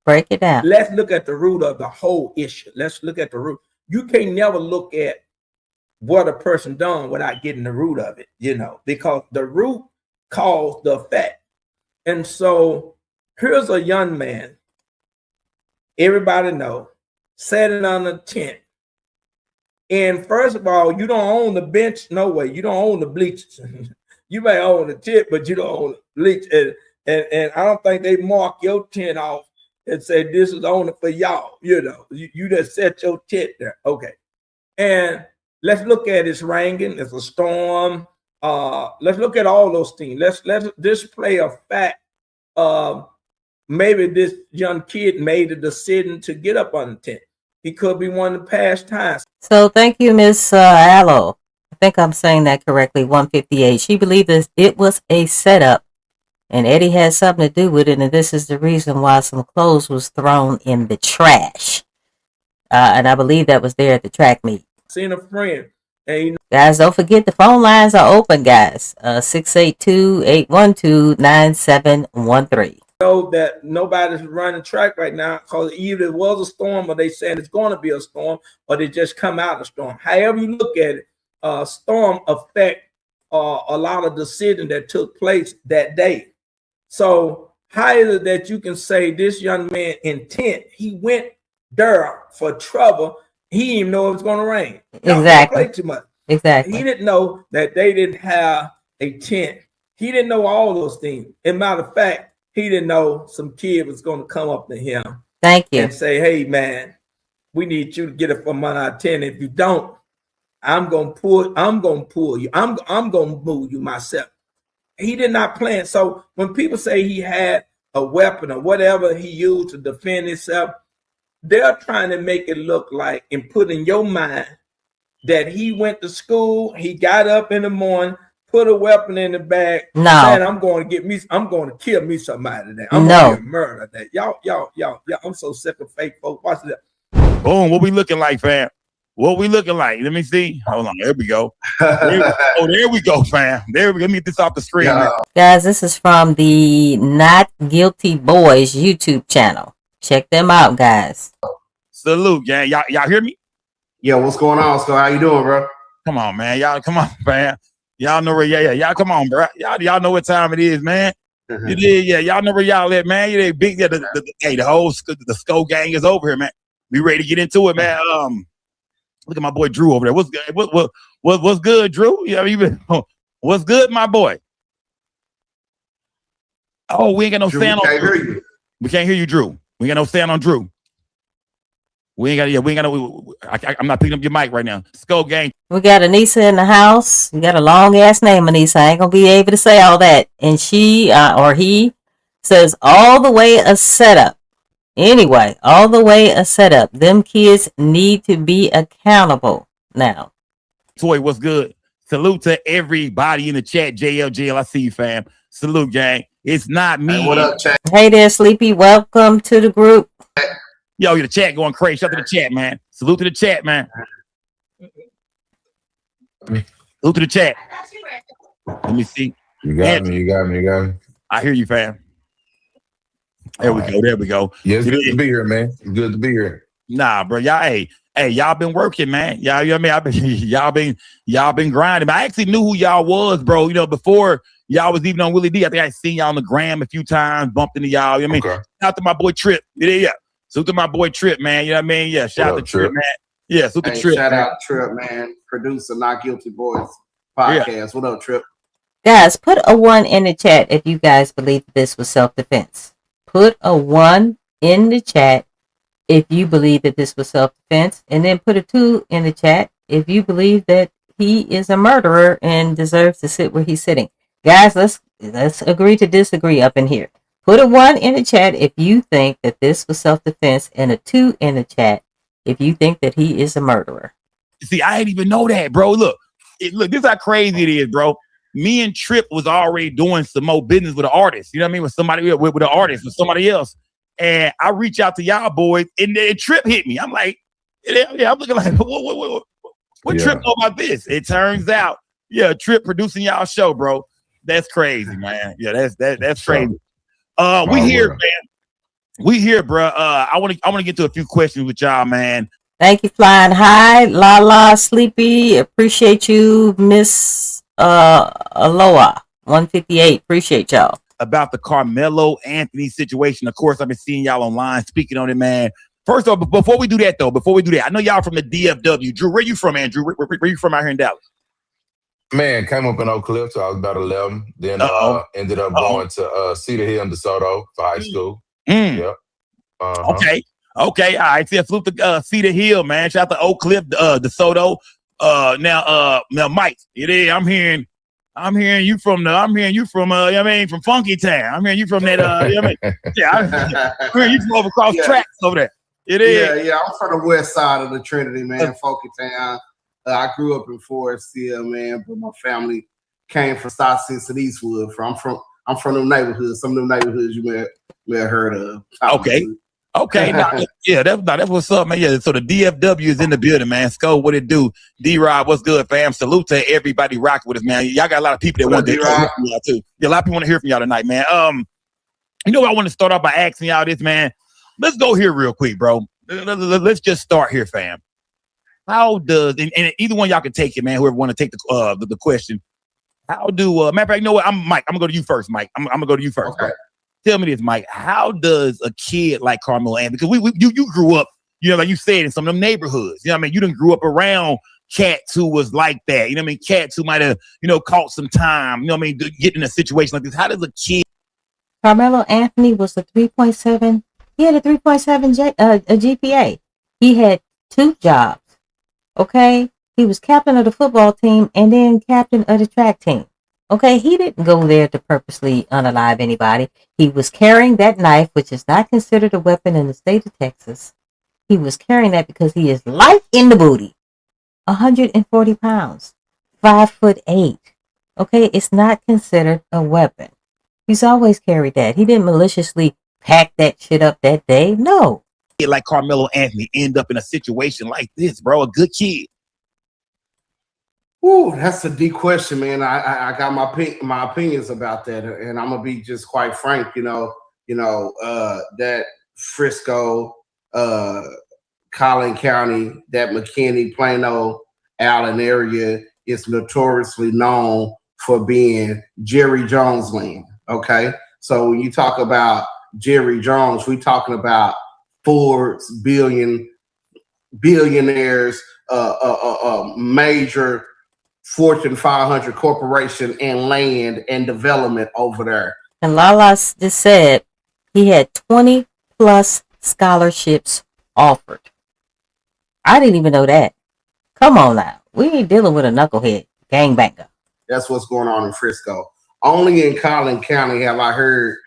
Break it down. Let's look at the root of the whole issue. Let's look at the root. You can't never look at what a person done without getting the root of it, because the root caused the effect. And so here's a young man, everybody know, sitting on a tent. And first of all, you don't own the bench, no way. You don't own the bleachers. You may own the tent, but you don't own the bleach. And I don't think they mark your tent off and say this is only for y'all. You just set your tent there. Okay. And let's look at it's raining, it's a storm. Let's look at all those things. Let's display a fact. Maybe this young kid made a decision to get up on the tent. He could be one of the past times. So thank you, Miss Allo. I think I'm saying that correctly. 158. She believed it was a setup, and Eddie had something to do with it, and this is the reason why some clothes was thrown in the trash. And I believe that was there at the track meet. Seen a friend. And guys, don't forget the phone lines are open, guys. 682-812-9713. Know that nobody's running track right now because either it was a storm or they saying it's going to be a storm or they just come out of a storm. However you look at it, storm affect a lot of decisions that took place that day. So how is it that you can say this young man intent, he went there for trouble, he didn't even know it was going to rain. Exactly. Play too much. Exactly. He didn't know that they didn't have a tent. He didn't know all those things. As a matter of fact, he didn't know some kid was going to come up to him. Thank you. And say, hey, man, we need you to get it from on our tent. If you don't, I'm going to pull you. I'm going to move you myself. He did not plan. So when people say he had a weapon or whatever he used to defend himself, they're trying to make it look like and put in your mind that he went to school, he got up in the morning, put a weapon in the bag. No. Saying, I'm going to kill me somebody today. I'm going to murder that. Y'all, I'm so sick of fake folks. Watch that. Boom, what we looking like, fam? What we looking like? Let me see. Hold on, there we go. There we go, fam. There we go. Let me get this off the screen. Yeah. Guys, this is from the Not Guilty Boys YouTube channel. Check them out, guys. Salute, gang. Y'all hear me? Yeah, what's going on, Scott? How you doing, bro? Come on, man. Y'all, come on, man. Y'all know where, y'all come on, bro. Y'all know what time it is, man. It is, y'all know where y'all at, man. You big, the whole Skull gang is over here, man. We ready to get into it, man. Look at my boy Drew over there. What's good? What's good, Drew? What's good, my boy? Oh, we ain't got no Drew, stand on Drew. Drew. We can't hear you, Drew. We ain't got no stand on Drew. We ain't got no. I'm not picking up your mic right now. Skull gang. We got Anissa in the house. We got a long ass name, Anissa. I ain't gonna be able to say all that. And she or he says all the way a setup. Anyway, all the way a setup. Them kids need to be accountable now. Toy, what's good? Salute to everybody in the chat. JL, I see you, fam. Salute, gang. It's not me. Hey, what up, chat? Hey there, Sleepy. Welcome to the group. Yo, the chat going crazy. Shout out to the chat, man. Salute to the chat, man. Salute to the chat. Let me see. You got me. I hear you, fam. There we go. Yeah, it's good to be here, man. It's good to be here. Nah, bro. Y'all, hey, y'all been working, man. Y'all, you know what I mean? y'all been grinding. I actually knew who y'all was, bro. Before y'all was even on Willie D. I think I seen y'all on the gram a few times, bumped into y'all. You know what I mean? Shout out to my boy Trip. Yeah. Salute to my boy Trip, man. You know what I mean? Yeah, shout out to Trip, man. Yeah, salute to Trip. Shout out Trip, man. Producer, Not Guilty Boys. podcast. Yeah. What up, Trip? Guys, put a 1 in the chat if you guys believe this was self-defense. Put a 1 in the chat if you believe that this was self-defense, and then put a 2 in the chat if you believe that he is a murderer and deserves to sit where he's sitting. Guys, let's agree to disagree up in here. Put a 1 in the chat if you think that this was self-defense, and a 2 in the chat if you think that he is a murderer. See, I didn't even know that, bro. Look, this is how crazy it is, bro. Me and Trip was already doing some more business with an artist. You know what I mean? With somebody, with an artist, with somebody else. And I reach out to y'all boys, and then Trip hit me. I'm like, yeah, I'm looking like, what Trip know about this? It turns out, yeah, Trip producing y'all show, bro. That's crazy, man. Yeah, that's crazy. We here, man. We here, bro. I want to get to a few questions with y'all, man. Thank you, Flying High, Lala, Sleepy. Appreciate you, Miss Aloha 158. Appreciate y'all. About the Karmelo Anthony situation. Of course, I've been seeing y'all online speaking on it, man. First off, before we do that, I know y'all from the DFW. Drew, where you from, Andrew? Where you from out here in Dallas? Man, came up in Oak Cliff, so I was about 11. Then ended up going to Cedar Hill and DeSoto for high school. Yep. Okay. All right. See, I flew to Cedar Hill, man. Shout out to Oak Cliff, DeSoto. Now, Mike, I'm hearing you from you know what I mean, from Funky Town. I'm hearing you from that, you know what I mean? Yeah, I'm hearing you from over across tracks over there. It is. Yeah, I'm from the west side of the Trinity, man, Funky Town. I grew up in Forest Hill, man, but my family came from South Six and Eastwood. I'm from them neighborhoods. Some of them neighborhoods you may have heard of. Okay. That's what's up, man. Yeah, so the DFW is in the building, man. Sco, what it do? D-Rob, what's good, fam? Salute to everybody rocking with us, man. Y'all got a lot of people that want to hear from y'all, too. Yeah, a lot of people want to hear from y'all tonight, man. You know what I want to start off by asking y'all this, man? Let's go here real quick, bro. Let's just start here, fam. How does, and either one y'all can take it, man, whoever want to take the question. How do, matter of fact, you know what? Mike, I'm going to go to you first, Mike. I'm going to go to you first, okay. Bro. Tell me this, Mike. How does a kid like Karmelo Anthony, because you grew up, you know, like you said, in some of them neighborhoods. You know what I mean? You done grew up around cats who was like that. You know what I mean? Cats who might have, you know, caught some time. You know what I mean? Getting in a situation like this. How does a kid? Karmelo Anthony was a 3.7. He had a 3.7 GPA. He had 2 jobs. Okay? He was captain of the football team and then captain of the track team. Okay, he didn't go there to purposely unalive anybody. He was carrying that knife, which is not considered a weapon in the state of Texas. He was carrying that because he is light in the booty. 140 pounds. 5'8". Okay, it's not considered a weapon. He's always carried that. He didn't maliciously pack that shit up that day. No. Like Karmelo Anthony end up in a situation like this, bro. A good kid. Ooh, that's a deep question, man. I got my opinions about that, and I'm gonna be just quite frank. That Frisco, Collin County, that McKinney, Plano, Allen area is notoriously known for being Jerry Jones land. Okay, so when you talk about Jerry Jones, we talking about Forbes, billionaires, major Fortune 500 corporation and land and development over there. And Lala just said he had 20 plus scholarships offered. I didn't even know that. Come on now. We ain't dealing with a knucklehead gangbanger. That's what's going on in Frisco. Only in Collin County have I heard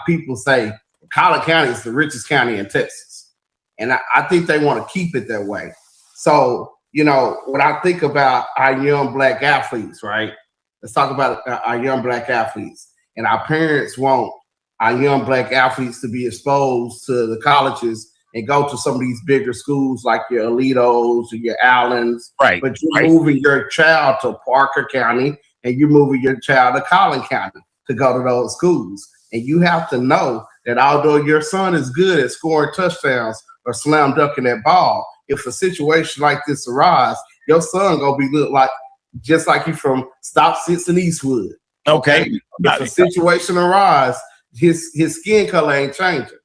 people say Collin County is the richest county in Texas. And I think they want to keep it that way. So, when I think about our young black athletes, right? Let's talk about our young black athletes. And our parents want our young black athletes to be exposed to the colleges and go to some of these bigger schools like your Alitos or your Allens. Right. But you're moving your child to Parker County and you're moving your child to Collin County to go to those schools. And you have to know that although your son is good at scoring touchdowns or slam dunking that ball, if a situation like this arises, your son gonna be look like just like you from Stop Sits in Eastwood. Okay. If a situation arises, his skin color ain't changing.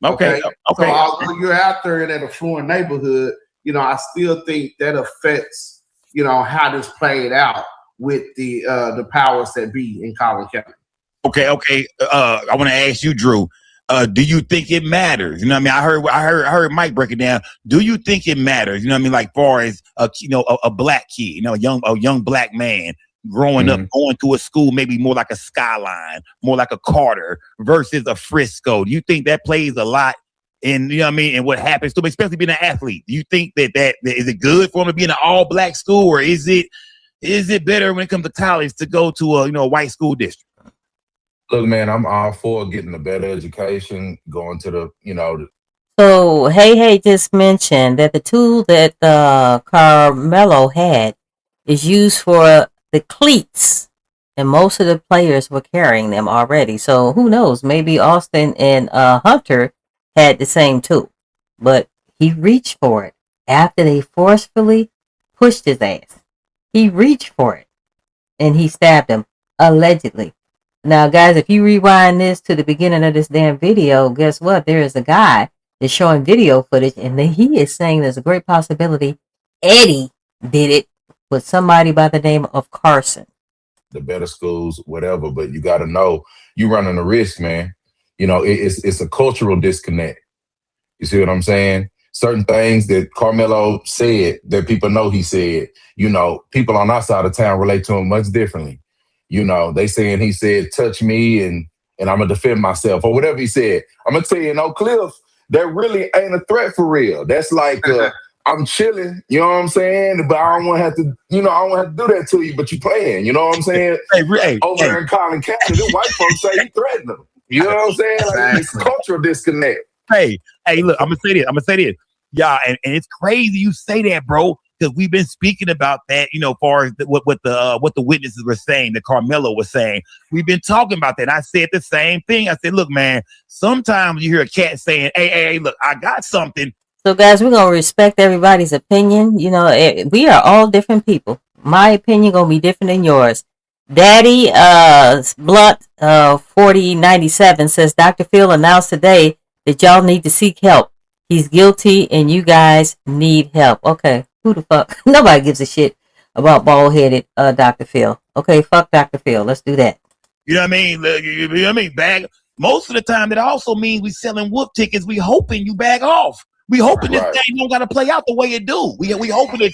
Okay. So although you're out there in that affluent neighborhood, I still think that affects, how this played out with the powers that be in Collin County. Okay. I want to ask you, Drew. Do you think it matters? You know what I mean? I heard Mike break it down. Do you think it matters? You know what I mean? Like far as a black kid, a young black man growing up, going to a school maybe more like a Skyline, more like a Carter versus a Frisco. Do you think that plays a lot in, you know what I mean, and what happens to him, especially being an athlete? Do you think that is it good for him to be in an all black school, or is it better when it comes to college to go to a white school district? Look, man, I'm all for getting a better education, going to the. So, hey, just mentioned that the tool that Karmelo had is used for the cleats, and most of the players were carrying them already. So, who knows? Maybe Austin and Hunter had the same tool, but he reached for it after they forcefully pushed his ass. He reached for it, and he stabbed him, allegedly. Now, guys, if you rewind this to the beginning of this damn video, guess what? There is a guy that's showing video footage, and he is saying there's a great possibility Eddie did it with somebody by the name of Carson. The better schools, whatever, but you got to know you're running a risk, man. It's a cultural disconnect. You see what I'm saying? Certain things that Karmelo said that people know he said, people on our side of town relate to him much differently. They saying he said, touch me and I'm going to defend myself or whatever he said. I'm going to tell you, in Oak Cliff, that really ain't a threat for real. That's like, I'm chilling, you know what I'm saying? But I don't want to have to, I don't want to have to do that to you, but you playing, you know what I'm saying? Over in Collin County, the white folks say you threaten them. You know what I'm saying? Like, it's a cultural disconnect. Hey, look, I'm going to say this. Yeah, and it's crazy you say that, bro. Because we've been speaking about that, as far as what the witnesses were saying, that Karmelo was saying. We've been talking about that. I said the same thing. I said, look, man, sometimes you hear a cat saying, hey, look, I got something. So, guys, we're going to respect everybody's opinion. We are all different people. My opinion going to be different than yours. Daddy Blunt 4097 says, Dr. Phil announced today that y'all need to seek help. He's guilty and you guys need help. Okay. Who the fuck? Nobody gives a shit about bald-headed Dr. Phil. Okay, fuck Dr. Phil. Let's do that. You know what I mean? You know what I mean? Most of the time, that also means we selling whoop tickets. We hoping you back off. We hoping this thing don't got to play out the way it do. We hoping that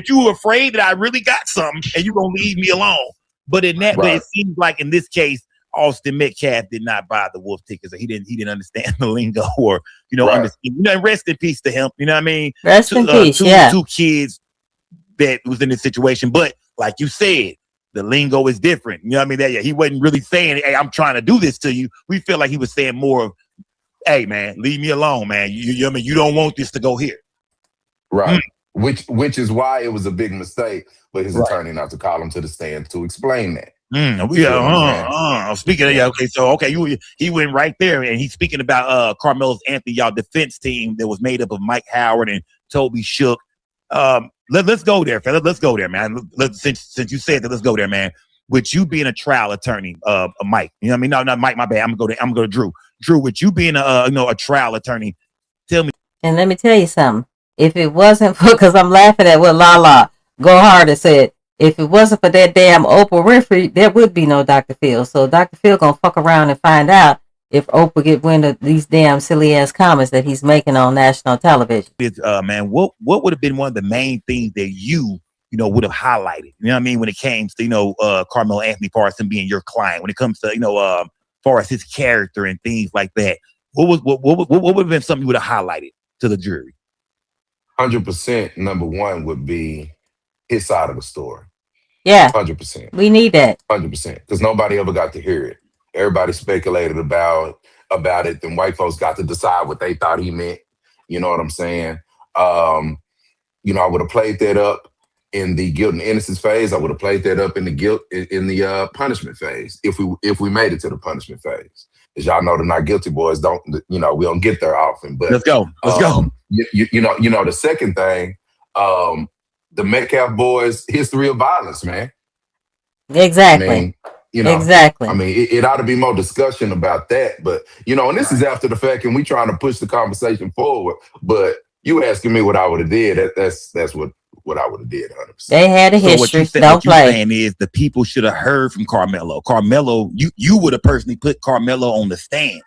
you afraid that I really got something and you gonna leave me alone. But in that way, it seems like in this case, Austin Metcalf did not buy the wolf tickets. Or he didn't understand the lingo, or understand. Rest in peace to him. You know what I mean? Rest in peace. Two kids that was in this situation, but like you said, the lingo is different. You know what I mean? He wasn't really saying, "Hey, I'm trying to do this to you." We feel like he was saying more of, "Hey, man, leave me alone, man. You don't want this to go here." Right. Which is why it was a big mistake for his attorney not to call him to the stand to explain that. Speaking of he went right there, and he's speaking about Karmelo Anthony, y'all defense team that was made up of Mike Howard and Toby Shook. Let's go there, fella. Let's go there, man. Since you said that, let's go there, man. With you being a trial attorney, Mike, you know what I mean? No, not Mike. My bad. I'm gonna go to Drew. Drew, with you being a trial attorney, tell me. And let me tell you something. If it wasn't for, because I'm laughing at what Lala Go Harder said. If it wasn't for that damn Oprah Winfrey, there would be no Dr. Phil. So Dr. Phil gonna fuck around and find out if Oprah get wind of these damn silly ass comments that he's making on national television. Man, what would have been one of the main things that you would have highlighted? You know what I mean? When it came to Karmelo Anthony, far as him being your client, when it comes to far as his character and things like that, what would have been something you would have highlighted to the jury? 100%. Number one would be his side of the story. Yeah, 100%. We need that. 100%, because nobody ever got to hear it. Everybody speculated about it. Then white folks got to decide what they thought he meant. You know what I'm saying? I would have played that up in the guilt and innocence phase. I would have played that up in the punishment phase if we made it to the punishment phase. As y'all know, the not guilty boys we don't get there often. But let's go. The second thing, the Metcalf boys' history of violence, man. Exactly. Exactly. I mean, it ought to be more discussion about that. But and this is after the fact, and we trying to push the conversation forward. But you asking me what I would have did, that's what what I would have did 100%. They had a So history. what Don't you play. saying is the people should have heard from Karmelo. Karmelo, you would have personally put Karmelo on the stand.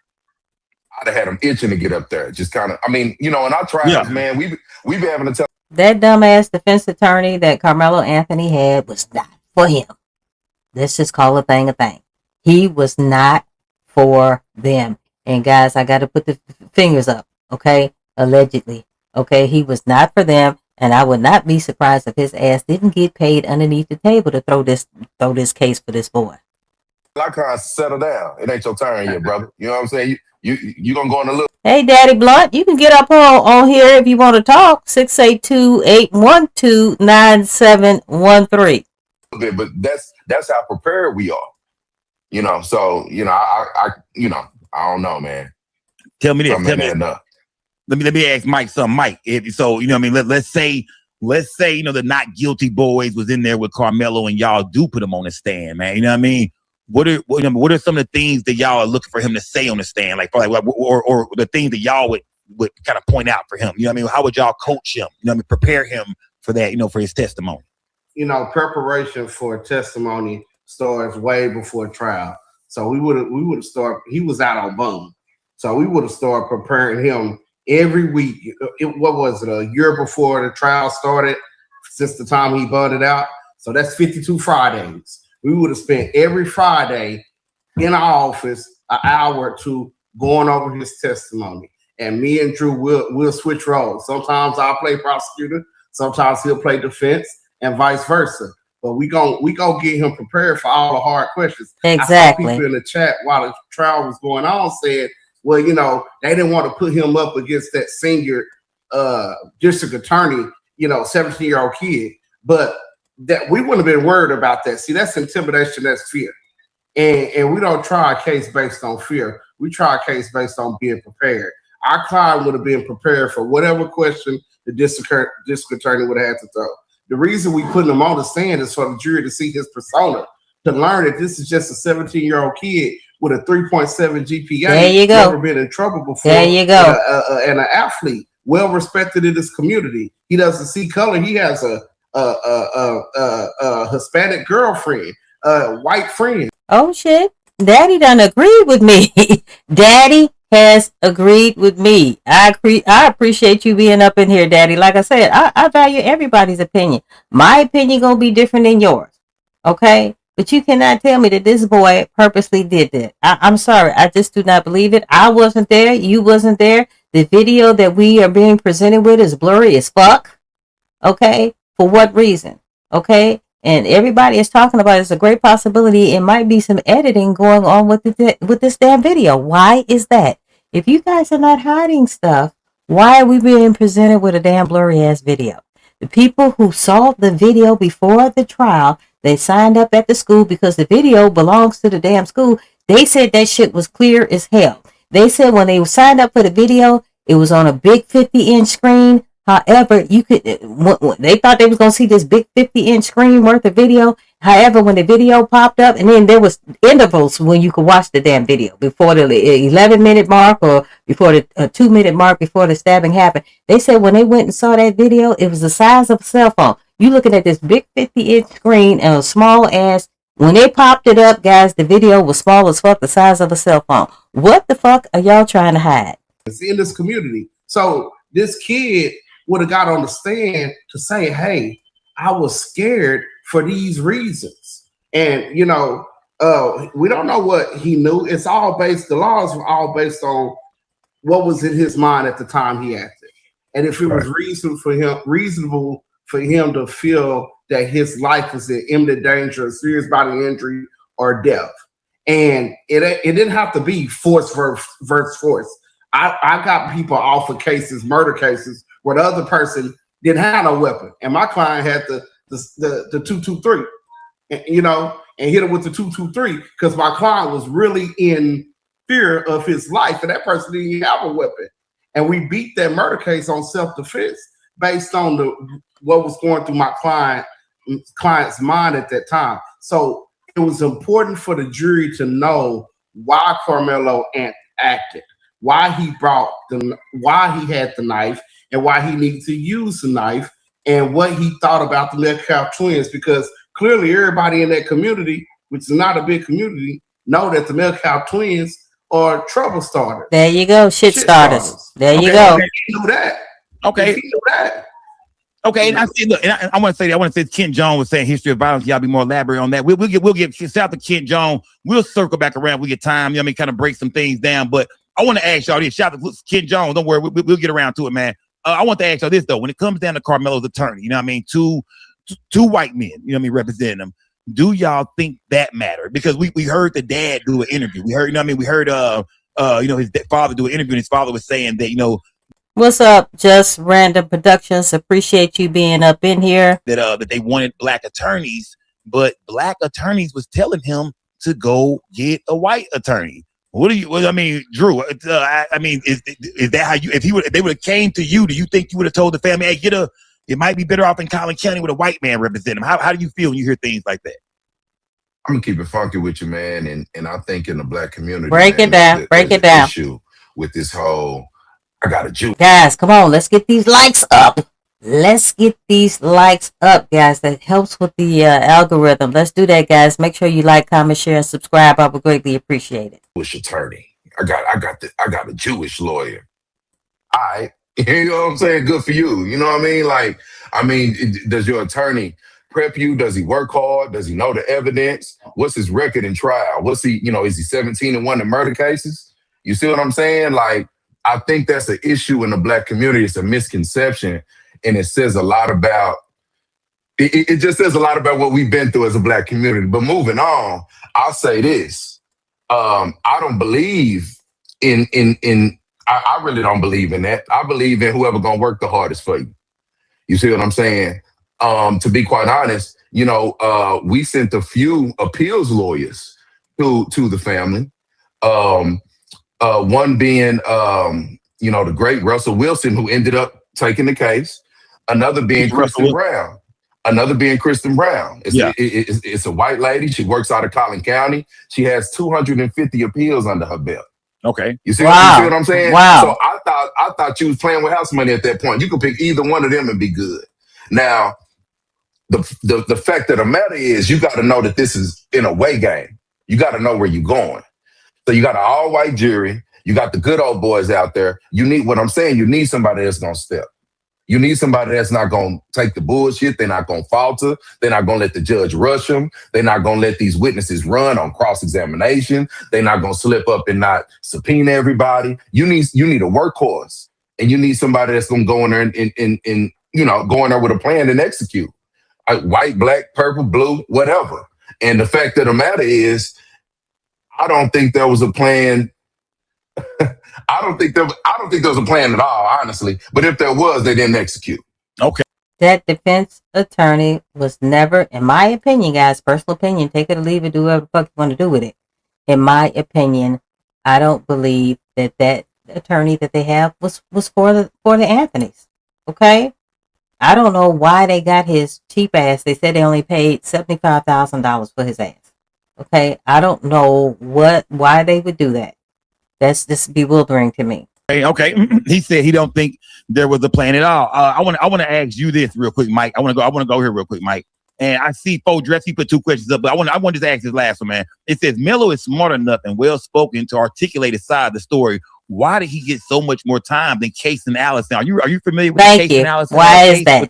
I'd have had him itching to get up there. Just kind of, I mean, in our trials, man, we've been having to tell That dumbass defense attorney that Karmelo Anthony had was not for him. Let's just call a thing a thing. He was not for them. And guys, I got to put the fingers up, okay? Allegedly, okay? He was not for them, and I would not be surprised if his ass didn't get paid underneath the table to throw this case for this boy. I can't settle down. It ain't your turn yet, brother. You know what I'm saying? You gonna go in a little. Hey, Daddy Blunt, you can get up on here if you want to talk. 682-812-9713. Bit, but that's how prepared we are. So I don't know, man. Tell me this. Let me ask Mike something. Mike, let's say the not guilty boys was in there with Karmelo and y'all do put him on the stand, man. You know what I mean? What are some of the things that y'all are looking for him to say on the stand, like or the things that y'all would kind of point out for him? You know what I mean? How would y'all coach him? You know what I mean? Prepare him for that, for his testimony. Preparation for testimony starts way before trial. So we would have started. He was out on bond, so we would have started preparing him every week. What was it? A year before the trial started, since the time he bonded out. So that's 52 Fridays. We would have spent every Friday in our office an hour or two going over his testimony. And me and Drew will switch roles. Sometimes I'll play prosecutor, sometimes he'll play defense, and vice versa. But we gonna get him prepared for all the hard questions. Exactly. I saw people in the chat while the trial was going on said, well, they didn't want to put him up against that senior district attorney, 17-year-old kid. But that we wouldn't have been worried about that. See, that's intimidation, that's fear. And we don't try a case based on fear. We try a case based on being prepared. Our client would have been prepared for whatever question the district attorney would have had to throw. The reason we put him on the stand is for the jury to see his persona, to learn that this is just a 17-year-old kid with a 3.7 GPA. There you go. Never been in trouble before. There you go. And an athlete, well respected in his community. He doesn't see color. He has a Hispanic girlfriend, white friend. Oh shit! Daddy done agreed with me. Daddy has agreed with me. I appreciate you being up in here, Daddy. Like I said, I value everybody's opinion. My opinion gonna be different than yours, okay? But you cannot tell me that this boy purposely did that. I'm sorry. I just do not believe it. I wasn't there. You wasn't there. The video that we are being presented with is blurry as fuck. Okay? For what reason? Okay? And everybody is talking about it's a great possibility it might be some editing going on with this damn video. Why is that? If you guys are not hiding stuff, why are we being presented with a damn blurry ass video? The people who saw the video before the trial, they signed up at the school because the video belongs to the damn school. They said that shit was clear as hell. They said when they signed up for the video, it was on a big 50-inch screen. However, you could. They thought they was gonna see this big 50-inch screen worth of video. However, when the video popped up, and then there was intervals when you could watch the damn video before the 11-minute mark or before the 2-minute mark before the stabbing happened. They said when they went and saw that video, it was the size of a cell phone. You looking at this big 50-inch screen and a small ass. When they popped it up, guys, the video was small as fuck, the size of a cell phone. What the fuck are y'all trying to hide? It's in this community. So this kid would have got on the stand to say, hey, I was scared for these reasons. And, we don't know what he knew. It's all based, the laws were all based on what was in his mind at the time he acted. And if it was reasonable for him to feel that his life was in imminent danger of serious bodily injury or death. And it didn't have to be force versus force. I got people off of cases, murder cases, where the other person didn't have no weapon, and my client had the 223, and hit him with the 223 because my client was really in fear of his life, and that person didn't even have a weapon. And we beat that murder case on self-defense based on what was going through my client's mind at that time. So it was important for the jury to know why Karmelo acted, why he had the knife, and why he needed to use the knife, and what he thought about the Metcalf twins, because clearly everybody in that community, which is not a big community, know that the Metcalf twins are trouble starters. There you go, shit starters. There you go. If he knew that. Okay. If he knew that. Okay, and I see. Look, and I want to say Kent Jones was saying history of violence. Y'all be more elaborate on that. We'll get shout out to Kent Jones. We'll circle back around. We get time. You know what I mean? Kind of break some things down. But I want to ask y'all this. Shout out to Kent Jones. Don't worry, we'll get around to it, man. I want to ask y'all this though. When it comes down to Karmelo's attorney, you know what I mean? Two white men, you know what I mean, representing them. Do y'all think that matter? Because we heard the dad do an interview. We heard, you know what I mean? We heard his father do an interview, and his father was saying that, you know. What's up, Just Random Productions? Appreciate you being up in here. That they wanted black attorneys, but black attorneys was telling him to go get a white attorney. I mean, Drew? I mean, is that how you? If they would have came to you, do you think you would have told the family, "Hey, it might be better off in Collin County with a white man representing him"? How do you feel when you hear things like that? I'm gonna keep it funky with you, man, and I think in the black community, break it down. Issue with this whole. I got a Jew. Guys, come on. Let's get these likes up. Let's get these likes up, guys. That helps with the algorithm. Let's do that, guys. Make sure you like, comment, share, and subscribe. I would greatly appreciate it. Jewish attorney. I got a Jewish lawyer. All right. You know what I'm saying? Good for you. You know what I mean? Like, does your attorney prep you? Does he work hard? Does he know the evidence? What's his record in trial? What's he, is he 17-1 in murder cases? You see what I'm saying? Like, I think that's an issue in the black community. It's a misconception, and it says a lot about. It just says a lot about what we've been through as a black community. But moving on, I'll say this: I don't believe in. I really don't believe in that. I believe in whoever gonna work the hardest for you. You see what I'm saying? To be quite honest, we sent a few appeals lawyers to the family. One being, the great Russell Wilson, who ended up taking the case. Another being Kristen Brown. It's a white lady. She works out of Collin County. She has 250 appeals under her belt. Okay. You see what I'm saying? Wow. So I thought you was playing with house money at that point. You could pick either one of them and be good. Now, the fact of the matter is you got to know that this is in a way game. You got to know where you're going. So you got an all-white jury. You got the good old boys out there. You need somebody that's going to step. You need somebody that's not going to take the bullshit. They're not going to falter. They're not going to let the judge rush them. They're not going to let these witnesses run on cross-examination. They're not going to slip up and not subpoena everybody. You need a workhorse. And you need somebody that's going to go in there and go in there with a plan and execute. White, black, purple, blue, whatever. And the fact of the matter is, I don't think there was a plan. I don't think there was a plan at all, honestly. But if there was, they didn't execute. Okay. That defense attorney was never, in my opinion, guys, personal opinion, take it or leave it, do whatever the fuck you want to do with it. In my opinion, I don't believe that attorney that they have was for the Anthonys. Okay? I don't know why they got his cheap ass. They said they only paid $75,000 for his ass. Okay, I don't know why they would do that. That's just bewildering to me. Okay. He said he don't think there was a plan at all. I want to ask you this real quick, Mike. I want to go here real quick, Mike. And I see Fo Dress. He put two questions up, but I want to just ask this last one, man. It says Melo is smart enough and well spoken to articulate his side of the story. Why did he get so much more time than Case and Allison? Are you familiar with Case and Allison? Why is that?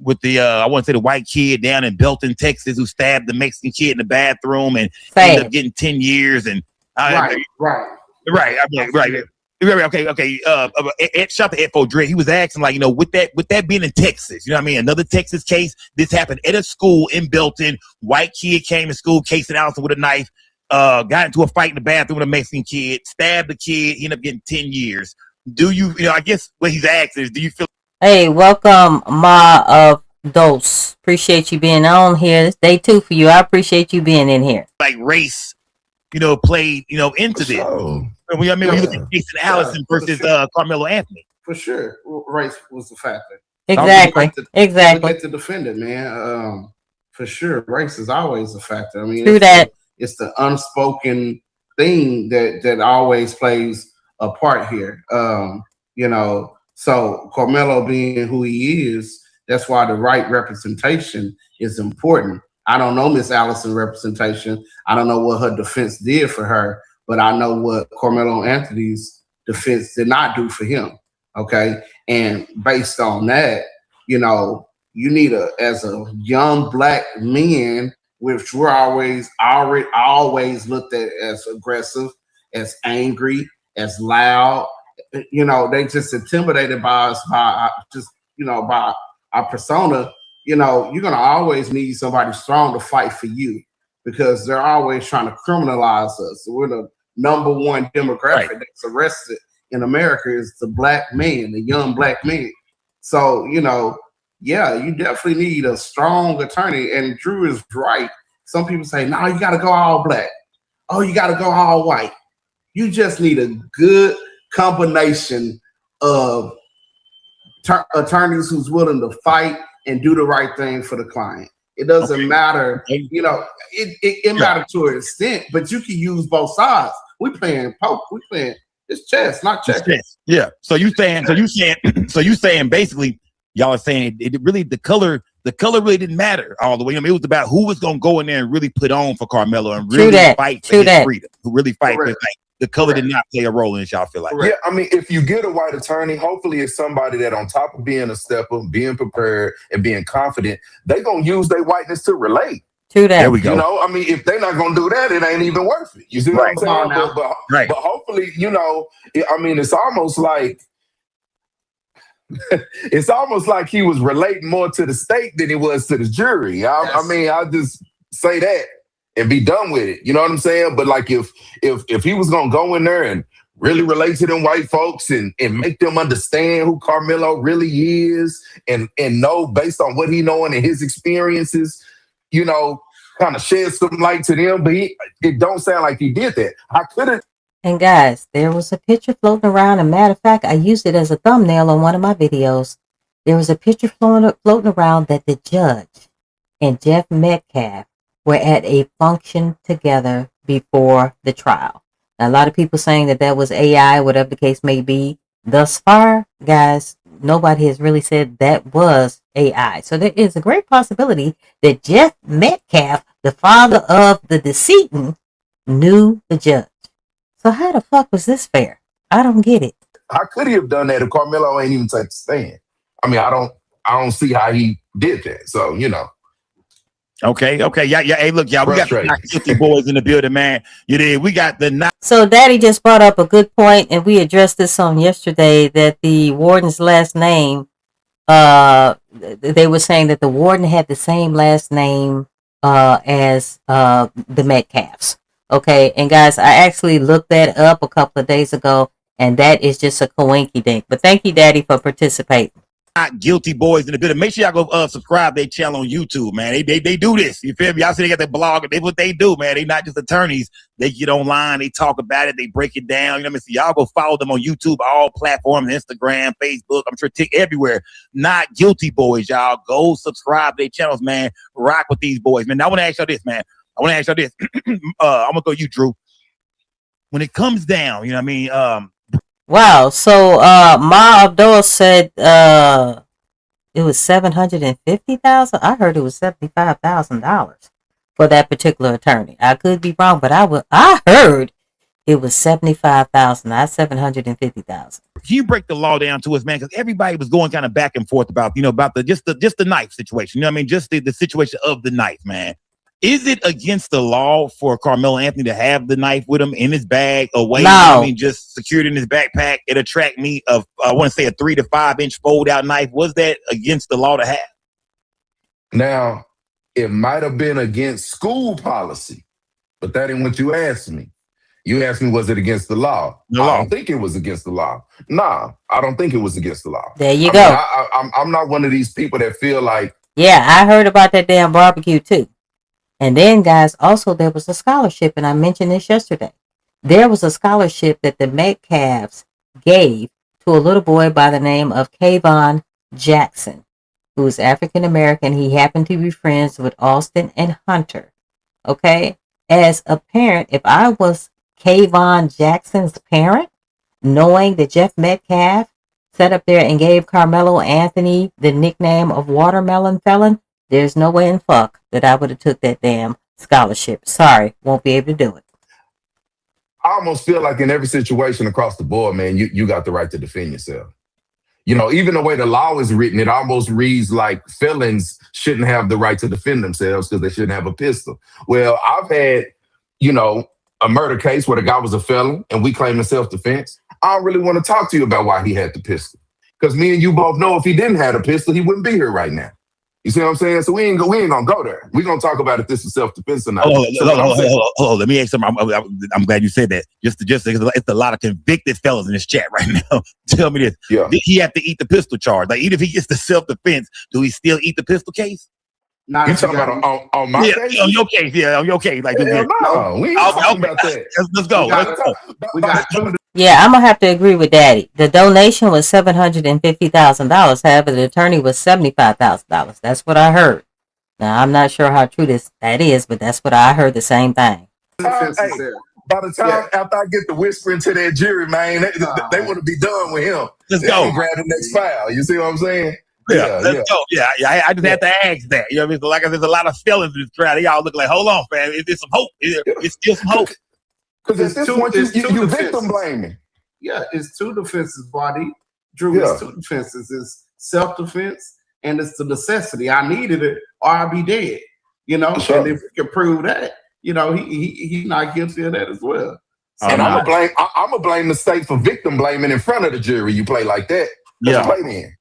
With the I want to say the white kid down in Belton, Texas, who stabbed the Mexican kid in the bathroom and ended up getting 10 years. And Right. Okay. Shout to Ed Fo Dre. He was asking, like, with that being in Texas, you know what I mean? Another Texas case. This happened at a school in Belton. White kid came to school, Case and Allison with a knife, got into a fight in the bathroom with a Mexican kid, stabbed the kid, he ended up getting 10 years. Do you, I guess what he's asking is, do you feel? Hey, welcome, Ma of Dose. Appreciate you being on here. It's day 2 for you. I appreciate you being in here. Like race, played, into this. When you look at Jason Allison versus Karmelo Anthony. For sure, race was the factor. Exactly. Look at the defendant, man. For sure, race is always a factor. I mean, it's the unspoken thing that always plays a part here. So Karmelo being who he is, That's why the right representation is important. I don't know Miss Allison's representation. I don't know what her defense did for her, but I know what Karmelo Anthony's defense did not do for him. Okay. And based on that, you know, you need as a young black man, which we're always looked at as aggressive, as angry, as loud. You know, they just intimidated by us, by our persona. You know, you're gonna always need somebody strong to fight for you because they're always trying to criminalize us. We're the number one demographic that's arrested in America is the black man, the young black man. So, you know, yeah, you definitely need a strong attorney. And Drew is right. Some people say, no, you got to go all black. Oh, you got to go all white. You just need a good combination of attorneys who's willing to fight and do the right thing for the client. It doesn't matter, you know, it matters to an extent, but you can use both sides. We playing poke, we playing it's chess, not checkers. Yeah. So you saying basically y'all are saying it really the color really didn't matter all the way. I mean, it was about who was gonna go in there and really put on for Karmelo and really fight for his freedom. Who really fight for his thing. The color did not play a role in this, y'all feel like. Yeah, I mean, if you get a white attorney, hopefully it's somebody that on top of being a stepper, being prepared, and being confident, they going to use their whiteness to relate. True that. There we go. You know, I mean, if they're not going to do that, it ain't even worth it. You see what I'm saying? But hopefully, you know, I mean, it's almost like he was relating more to the state than he was to the jury. I mean, I'll just say that and be done with it. You know what I'm saying? But like if he was gonna go in there and really relate to them white folks and make them understand who Karmelo really is and know based on what he knowing and his experiences, you know, kind of shed some light to them. But it don't sound like he did that. I couldn't. And guys, there was a picture floating around. And matter of fact, I used it as a thumbnail on one of my videos. There was a picture floating around that the judge and Jeff Metcalf were at a function together before the trial. Now, a lot of people saying that was AI, whatever the case may be. Thus far, guys, nobody has really said that was AI. So there is a great possibility that Jeff Metcalf, the father of the decedent, knew the judge. So how the fuck was this fair? I don't get it. How could he have done that if Karmelo ain't even take the stand? I mean, I don't see how he did that. So, you know. Okay. Yeah. Hey, look, y'all, we got the Not Guilty boys in the building, man. You did. We got the So Daddy just brought up a good point, and we addressed this on yesterday, that the warden's last name, they were saying that the warden had the same last name as the Metcalfs. Okay, and guys, I actually looked that up a couple of days ago, and that is just a coinky-dink. But thank you, Daddy, for participating. Not Guilty boys in the building. Make sure y'all go subscribe their channel on YouTube, man. They do this. You feel me? Y'all see they got their blog. They what they do, man. They not just attorneys. They get online. They talk about it. They break it down. You know what I mean? So y'all go follow them on YouTube, all platforms, Instagram, Facebook. I'm sure everywhere. Not Guilty boys, y'all. Go subscribe their channels, man. Rock with these boys, man. Now I want to ask y'all this, man. I'm gonna go you, Drew. When it comes down, you know what I mean? Wow. So Ma Abdul said it was $750,000. I heard it was $75,000 for that particular attorney. I could be wrong, but I heard it was $75,000, not $750,000. Can you break the law down to us, man? Because everybody was going kind of back and forth about the knife situation. You know what I mean? Just the situation of the knife, man. Is it against the law for Karmelo Anthony to have the knife with him in his bag away? No. I mean, just secured in his backpack. It attract me of, I want to say, a 3 to 5 inch fold out knife. Was that against the law to have? Now, it might have been against school policy, but that ain't what you asked me. You asked me, was it against the law? I don't think it was against the law. Nah, I don't think it was against the law. There you go. I'm not one of these people that feel like. Yeah, I heard about that damn barbecue too. And then, guys, also there was a scholarship, and I mentioned this yesterday. There was a scholarship that the Metcalfs gave to a little boy by the name of Kayvon Jackson, who is African American. He happened to be friends with Austin and Hunter. Okay? As a parent, if I was Kayvon Jackson's parent, knowing that Jeff Metcalf sat up there and gave Karmelo Anthony the nickname of Watermelon Felon, there's no way in fuck that I would have took that damn scholarship. Sorry, won't be able to do it. I almost feel like in every situation across the board, man, you got the right to defend yourself. You know, even the way the law is written, it almost reads like felons shouldn't have the right to defend themselves because they shouldn't have a pistol. Well, I've had, you know, a murder case where the guy was a felon and we claim self-defense. I don't really want to talk to you about why he had the pistol. Because me and you both know if he didn't have a pistol, he wouldn't be here right now. You see what I'm saying? So we ain't gonna go there. We're gonna talk about if this is self-defense or not. Hold on. Let me ask something. I'm glad you said that. Just because it's a lot of convicted fellas in this chat right now. Tell me this. Yeah. Did he have to eat the pistol charge? Like, even if he gets the self-defense, do he still eat the pistol case? Not you talking about on my case? On your case, on your case. Like, no, we ain't talking about that. Let's go. We got two. Yeah, I'm gonna have to agree with Daddy. The donation was $750,000. However, the attorney was $75,000. That's what I heard. Now, I'm not sure how true that is, but that's what I heard. The same thing. By the time after I get the whispering to that jury, man, they want to be done with him. Let's go. Grab the next file. You see what I'm saying? Let's go. Yeah. I just had to ask that. You know what I mean? So, like, there's a lot of felons in this crowd. They all look like, hold on, fam. Is there some hope? It's still some hope. Because at this point, you victim blaming. Yeah, it's two defenses, buddy. Drew, it's two defenses. It's self-defense and it's the necessity. I needed it or I'll be dead. You know, and if we can prove that, you know, he's not guilty of that as well. So and I'm gonna blame the state for victim blaming in front of the jury. You play like that. Yeah. Play then.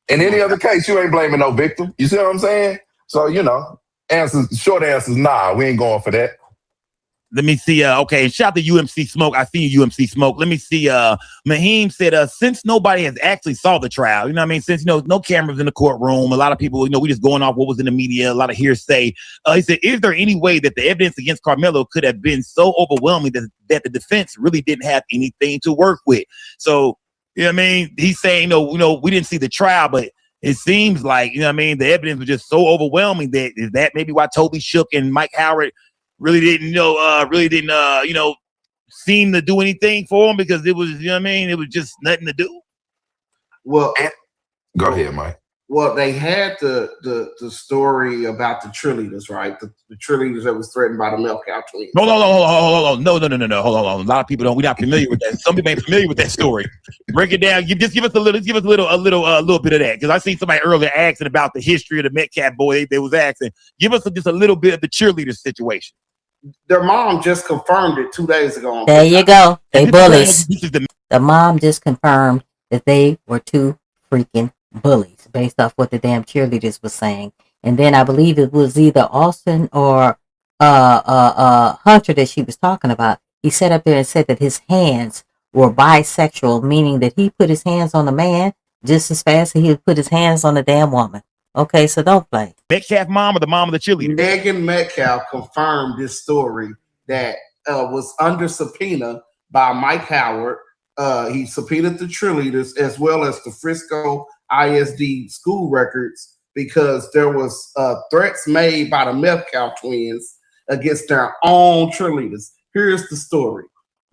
In any other case, you ain't blaming no victim. You see what I'm saying? So, you know, short answer is nah, we ain't going for that. Let me see. Okay, shout out to UMC Smoke. I see you, UMC Smoke. Let me see. Mahim said, since nobody has actually saw the trial, you know what I mean? Since, you know, no cameras in the courtroom, a lot of people, you know, we just going off what was in the media, a lot of hearsay. He said, is there any way that the evidence against Karmelo could have been so overwhelming that the defense really didn't have anything to work with? So, you know what I mean? He's saying, you know, we didn't see the trial, but it seems like, you know what I mean, the evidence was just so overwhelming that is that maybe why Toby Shook and Mike Howard really didn't, you know, seem to do anything for him because it was, you know what I mean, it was just nothing to do. Well, go ahead, Mike. Well, they had the story about the cheerleaders, right? The cheerleaders that was threatened by the Melkow twins. Hold on. No. Hold on. A lot of people don't. We're not familiar with that. Some people ain't familiar with that story. Break it down. Just give us a little bit of that, because I seen somebody earlier asking about the history of the Metcalf boy. They was asking. Give us just a little bit of the cheerleader situation. Their mom just confirmed it 2 days ago. There you go. They bullies. The mom just confirmed that they were two freaking bullies based off what the damn cheerleaders was saying. And then I believe it was either Austin or Hunter that she was talking about. He sat up there and said that his hands were bisexual, meaning that he put his hands on a man just as fast as he would put his hands on a damn woman. Okay, so don't play. Metcalf mom or the mom of the cheerleader? Megan Metcalf confirmed this story that was under subpoena by Mike Howard. He subpoenaed the cheerleaders as well as the Frisco ISD school records because there was threats made by the Metcalf twins against their own cheerleaders. Here's the story.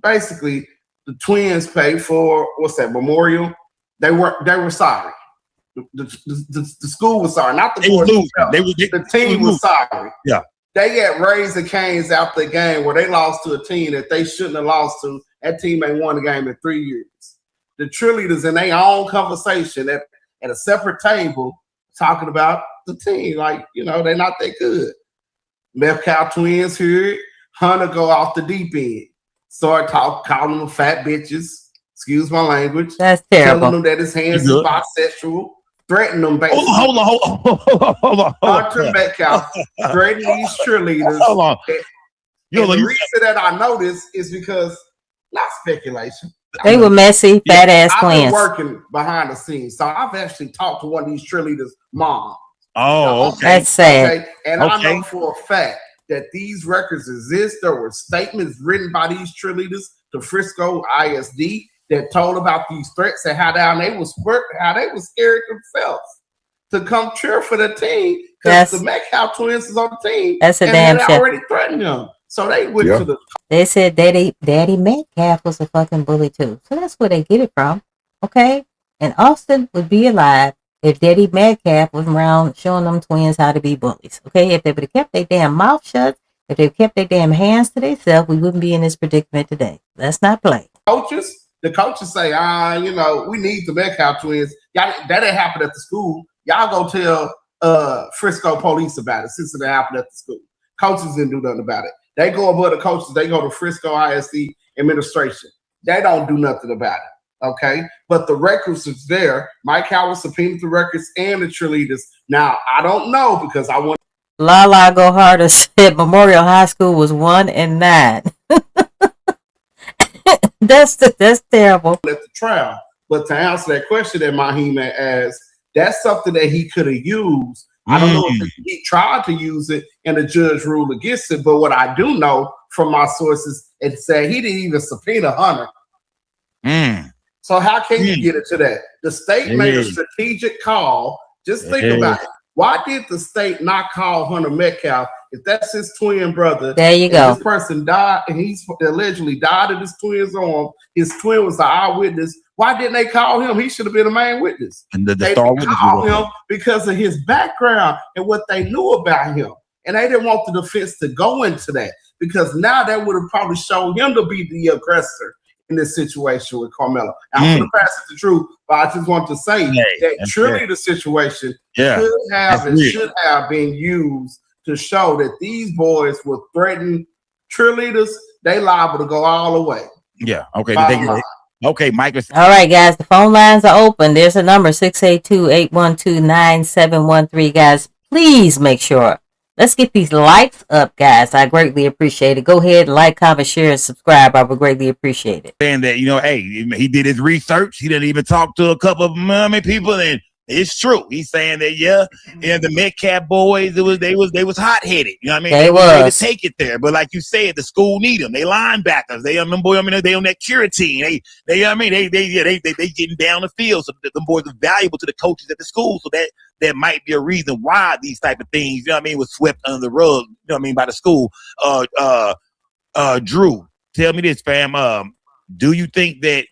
Basically, the twins paid for memorial. They were sorry. The school was sorry, not the boys. The team was sorry. Yeah. They got raising canes after the game where they lost to a team that they shouldn't have lost to. That team ain't won the game in 3 years. The cheerleaders in their own conversation at a separate table talking about the team, like, you know, they're not that good. Metcalf twins here, Hunter go off the deep end. Start calling them fat bitches. Excuse my language. That's terrible. Telling them that his hands is bisexual. Threaten them basically. Hold on. Hunter Metcalf threatening these cheerleaders. Hold on. The reason that I know this is because, not speculation. They were messy, fat ass twins. I've been working behind the scenes, so I've actually talked to one of these cheerleaders' mom. Oh, okay. That's sad. Okay? And I know for a fact that these records exist. There were statements written by these cheerleaders to Frisco ISD that told about these threats and how they was scared themselves to come cheer for the team because the Metcalf twins is on the team. That's a damn shit. They already threatened them, so they went to the. They said Daddy Metcalf was a fucking bully too, so that's where they get it from. Okay, And Austin would be alive if Daddy Metcalf was around showing them twins how to be bullies. Okay, if they would have kept their damn mouth shut, if they kept their damn hands to themselves, we wouldn't be in this predicament today. Let's not play. The coaches say, we need the Metcalf twins. Y'all, that didn't happen at the school. Y'all go tell Frisco police about it since it happened at the school. Coaches didn't do nothing about it. They go above the coaches. They go to Frisco ISD administration. They don't do nothing about it. Okay, but the records is there. Mike Howard subpoenaed the records and the cheerleaders. Now I don't know because I want. Lala Go Harder said Memorial High School was 1-9. That's terrible. At the trial, but to answer that question that Mahima asked, that's something that he could have used. I don't know if he tried to use it and the judge ruled against it, but what I do know from my sources, it said he didn't even subpoena Hunter. So how can you get it to that? The state made a strategic call. Just think about it. Why did the state not call Hunter Metcalf if that's his twin brother? There you go. This person died, and he's allegedly died of his twin's arm. His twin was the eyewitness. Why didn't they call him? He should have been a main witness. And they didn't call him because of his background and what they knew about him. And they didn't want the defense to go into that because now that would have probably shown him to be the aggressor in this situation with Karmelo. I'm going to pass it the truth, but I just want to say that truly the situation could have and should have been used to show that these boys will threaten cheerleaders. They liable to go all the way. Yeah. Okay. Okay, Mike. All right, guys. The phone lines are open. There's a number 682-812-9713. Guys, please make sure. Let's get these likes up, guys. I greatly appreciate it. Go ahead, like, comment, share, and subscribe. I would greatly appreciate it. Saying that, hey, he did his research. He didn't even talk to a couple of mommy people, and it's true. He's saying that, the Metcalf boys, they was hot headed. You know what I mean? They was ready to take it there, but like you said, the school need them. They linebackers. They on them boy. They on that cure team. They getting down the field. So them boys are valuable to the coaches at the school. So that might be a reason why these type of things, was swept under the rug, by the school. Drew, tell me this, fam. Do you think that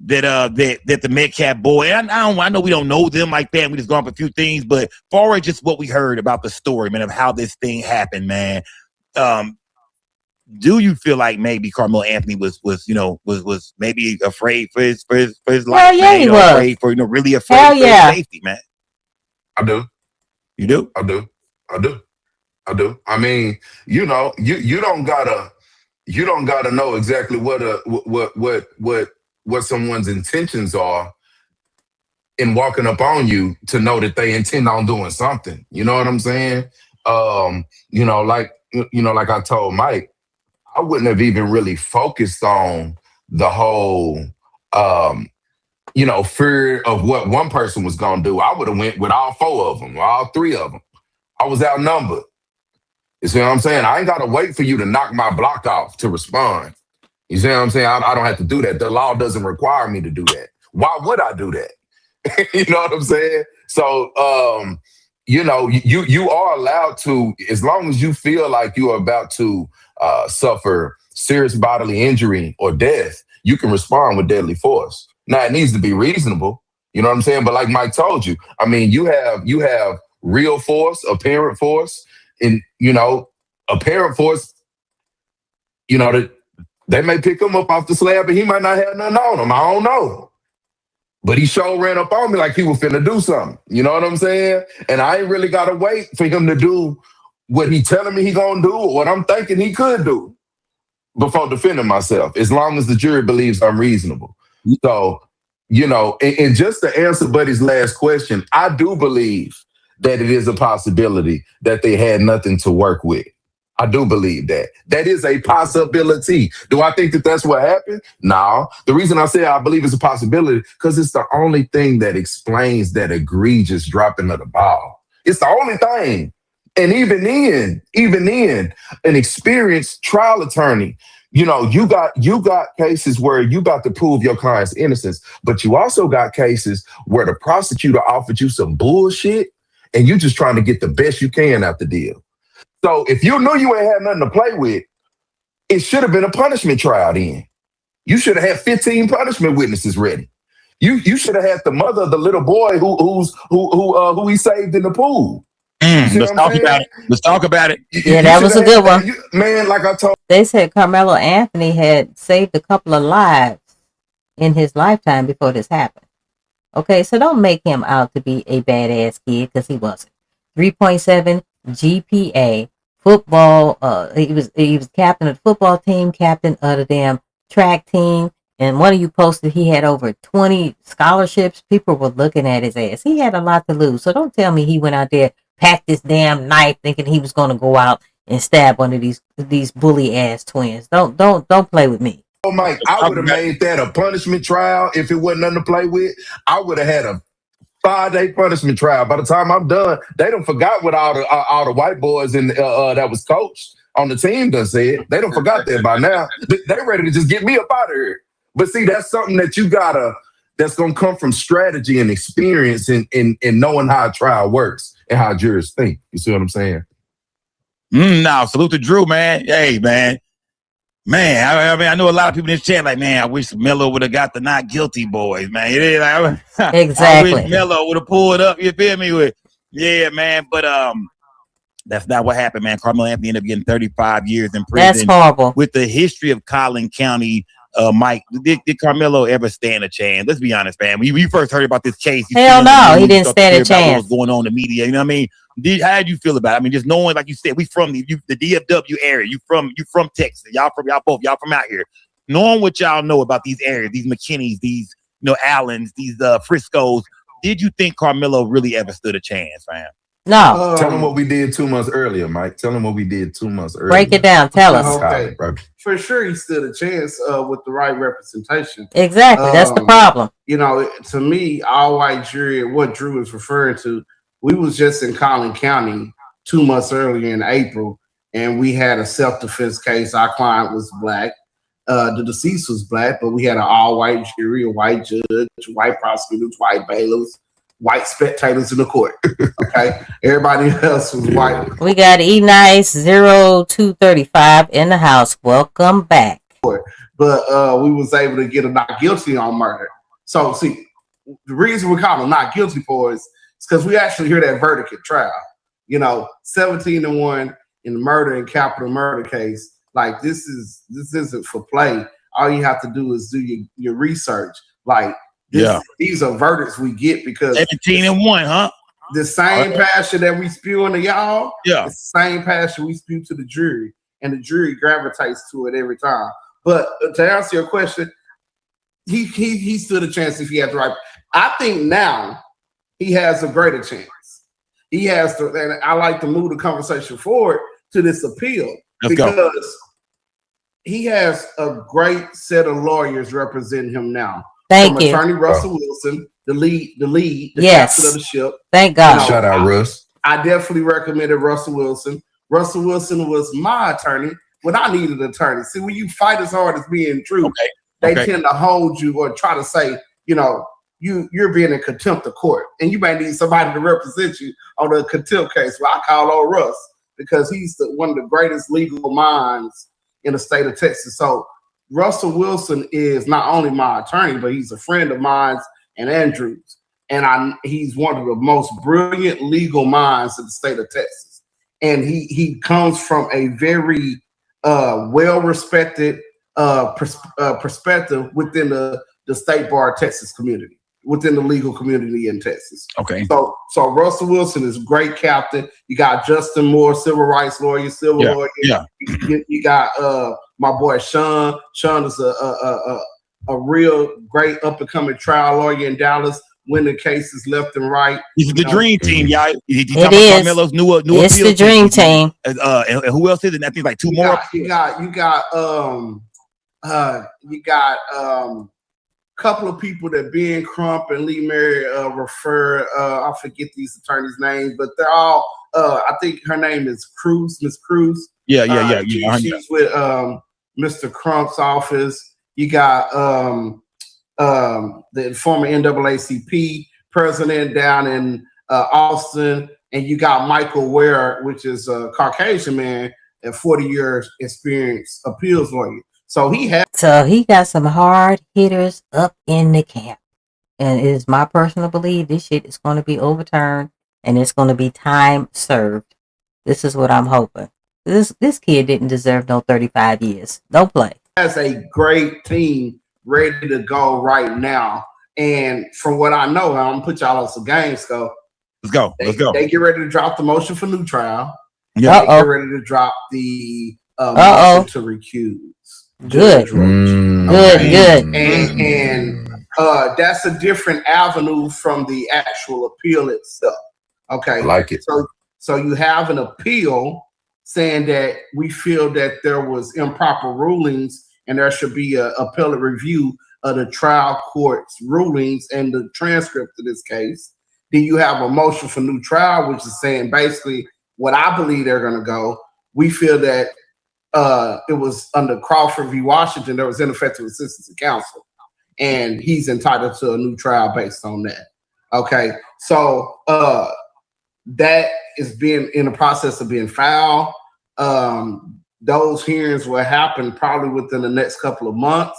the Metcalf boy, I know we don't know them like that. We just gone up a few things, but far as just what we heard about the story, man, of how this thing happened, man. Do you feel like maybe Karmelo Anthony was maybe afraid for his life? Hell yeah, man, he was. Afraid for really afraid Hell for yeah. his safety, man. I do. You do? I do. I mean, you don't gotta know exactly what someone's intentions are in walking up on you to know that they intend on doing something. You know what I'm saying? Like I told Mike, I wouldn't have even really focused on the whole fear of what one person was gonna do. I would have went with all four of them, all three of them. I was outnumbered. You see what I'm saying? I ain't gotta wait for you to knock my block off to respond. You see what I'm saying? I don't have to do that. The law doesn't require me to do that. Why would I do that? You know what I'm saying? So, you are allowed to, as long as you feel like you are about to suffer serious bodily injury or death, you can respond with deadly force. Now, it needs to be reasonable. You know what I'm saying? But like Mike told you, I mean, you have real force, apparent force, and, apparent force, that they may pick him up off the slab and he might not have nothing on him. I don't know. But he sure ran up on me like he was finna do something. You know what I'm saying? And I ain't really got to wait for him to do what he telling me he gonna do or what I'm thinking he could do before defending myself, as long as the jury believes I'm reasonable. So, and just to answer Buddy's last question, I do believe that it is a possibility that they had nothing to work with. I do believe that. That is a possibility. Do I think that that's what happened? No. The reason I say I believe it's a possibility, because it's the only thing that explains that egregious dropping of the ball. It's the only thing. And even then, an experienced trial attorney, you got cases where you got to prove your client's innocence, but you also got cases where the prosecutor offered you some bullshit and you just trying to get the best you can out the deal. So if you knew you ain't had nothing to play with, it should have been a punishment trial then. You should have had 15 punishment witnesses ready. You should have had the mother of the little boy who he saved in the pool. Let's talk about it. Let's talk about it. Yeah, that was a good one. Man, like I told. They said Karmelo Anthony had saved a couple of lives in his lifetime before this happened. Okay, so don't make him out to be a badass kid, because he wasn't. 3.7 GPA, football. He was captain of the football team, captain of the damn track team. And one of you posted he had over 20 scholarships. People were looking at his ass. He had a lot to lose. So don't tell me he went out there, packed this damn knife, thinking he was going to go out and stab one of these bully ass twins. Don't play with me. Oh, Mike, I would have made that a punishment trial if it wasn't nothing to play with. I would have had a 5-day punishment trial. By the time I'm done, they done forgot what all the white boys in that was coached on the team done said. They done forgot that by now. They ready to just get me up out of here. But see, that's something that that's gonna come from strategy and experience and knowing how a trial works and how jurors think. You see what I'm saying? Now, salute to Drew, man. Hey, man. Man, I mean, I know a lot of people in this chat like, man, I wish Melo would have got the not guilty boys, man. It is like, exactly. I wish Melo would have pulled up. You feel me? Yeah, man. But that's not what happened, man. Karmelo Anthony ended up getting 35 years in prison. That's horrible. With the history of Collin County, Mike, did Karmelo ever stand a chance? Let's be honest, man. When you first heard about this case, hell no, he didn't stand a chance. What was going on in the media? You know what I mean? How did you feel about it? I mean, just knowing, like you said, we from the DFW area. You from Texas. Y'all from out here. Knowing what y'all know about these areas, these McKinneys, these Allens, these Friscos. Did you think Karmelo really ever stood a chance, man? No. Tell him what we did 2 months earlier, Mike. Tell him what we did 2 months earlier. Break it down. Tell us. Okay. For sure, he stood a chance with the right representation. Exactly. That's the problem. You know, to me, all white jury, what Drew is referring to, we was just in Collin County 2 months earlier in April, and we had a self-defense case. Our client was black. The deceased was black, but we had an all-white jury, a white judge, white prosecutors, white bailiffs, white spectators in the court. Okay, everybody else was white. We got E-Nice 0235 in the house. Welcome back. But we was able to get a not guilty on murder. So see, the reason we call them not guilty for is because we actually hear that verdict at trial. 17-1 in the murder and capital murder case. Like this isn't for play. All you have to do is do your research. Like these are verdicts we get because 17-1, huh? The same passion that we spew into y'all, the same passion we spew to the jury, and the jury gravitates to it every time. But to answer your question, he stood a chance if he had the right. I think now he has a greater chance. He has to, and I like to move the conversation forward to this appeal because he has a great set of lawyers representing him now. Thank you. Attorney Russell Wilson, the yes. captain of the ship. Thank God. Shout out, Russ. I definitely recommended Russell Wilson. Russell Wilson was my attorney when I needed an attorney. See, when you fight as hard as being true, they tend to hold you or try to say, you're being in contempt of court, and you may need somebody to represent you on a contempt case. Well, I call on Russ because he's one of the greatest legal minds in the state of Texas. So Russell Wilson is not only my attorney, but he's a friend of mine and Andrew's. And he's one of the most brilliant legal minds in the state of Texas. And he comes from a very well-respected perspective within the state bar Texas community, within the legal community in Texas. Okay. So Russell Wilson is a great captain. You got Justin Moore, civil rights lawyer, lawyer. Yeah. You got my boy Sean. Sean is a real great up-and-coming trial lawyer in Dallas, winning cases left and right. He's the dream team, y'all. It is. Carmelo's new it's the dream team. And who else is it? I think like two more. You got couple of people that Ben Crump and Lee Mary refer. I forget these attorneys' names, but they're all. I think her name is Cruz, Miss Cruz. Yeah. She's with Mr. Crump's office. You got the former NAACP president down in Austin, and you got Michael Ware, which is a Caucasian man and 40 years experience appeals lawyer. So he got some hard hitters up in the camp. and it is my personal belief this shit is going to be overturned and it's going to be time served. This is what I'm hoping. This kid didn't deserve no 35 years. Don't play. Has a great team ready to go right now. And from what I know, I'm gonna put y'all on some games. So let's go. They get ready to drop the motion for new trial. Yeah. They get ready to drop the motion to recuse. Good. Good. And that's a different avenue from the actual appeal itself. Okay. I like it. So you have an appeal saying that we feel that there was improper rulings and there should be an appellate review of the trial court's rulings and the transcript of this case. Then you have a motion for new trial, which is saying basically what I believe they're going to go. We feel that it was under Crawford v. Washington, there was ineffective assistance of counsel, and he's entitled to a new trial based on that. Okay, so that is being in the process of being filed. Those hearings will happen probably within the next couple of months,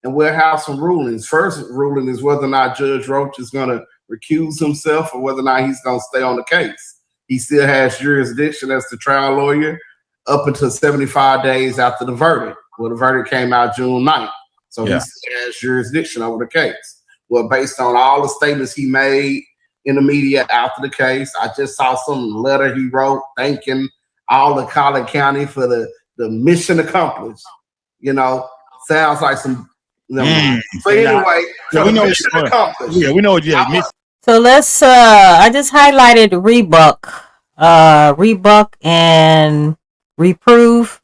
and we'll have some rulings. First ruling is whether or not Judge Roach is going to recuse himself or whether or not he's going to stay on the case. He still has jurisdiction as the trial lawyer up until 75 days after the verdict. Well, the verdict came out June 9th, so he still has jurisdiction over the case. Well, based on all the statements he made in the media after the case, I just saw some letter he wrote thanking all of Collin County for the mission accomplished. You know, sounds like some. But anyway, we know mission accomplished. Yeah, we know what you missed. So let's I just highlighted Rebuck and Reprove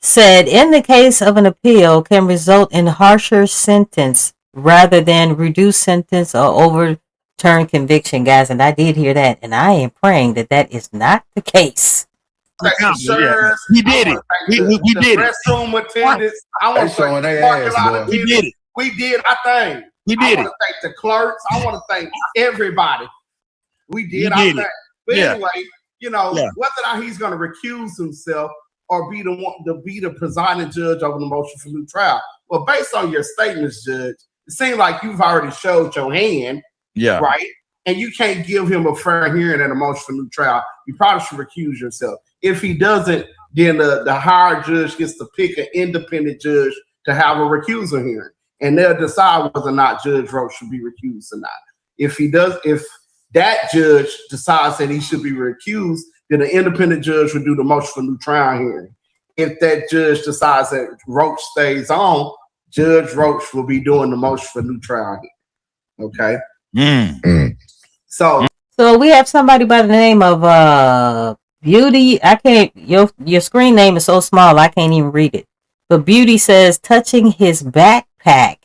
said in the case of an appeal can result in harsher sentence rather than reduced sentence or overturn conviction, guys. And I did hear that, and I am praying that that is not the case. He did it. We did it. Restroom attendants. I want to thank the parking lot He did it. We did our thing. He did I want to thank the clerks. I want to thank everybody. We did our thing. But anyway, you know, whether or not he's going to recuse himself or be the one to be the presiding judge over the motion for new trial. Well, based on your statements, Judge, it seems like you've already showed your hand. Yeah. Right. And you can't give him a fair hearing at a motion for new trial. You probably should recuse yourself. If he doesn't, then the higher judge gets to pick an independent judge to have a recusal hearing. And they'll decide whether or not Judge Roach should be recused or not. If that judge decides that he should be recused, then the independent judge will do the motion for new trial hearing. If that judge decides that Roach stays on, Judge Roach will be doing the motion for new trial hearing. Okay. So we have somebody by the name of Beauty. I can't. Your screen name is so small I can't even read it. But Beauty says touching his backpack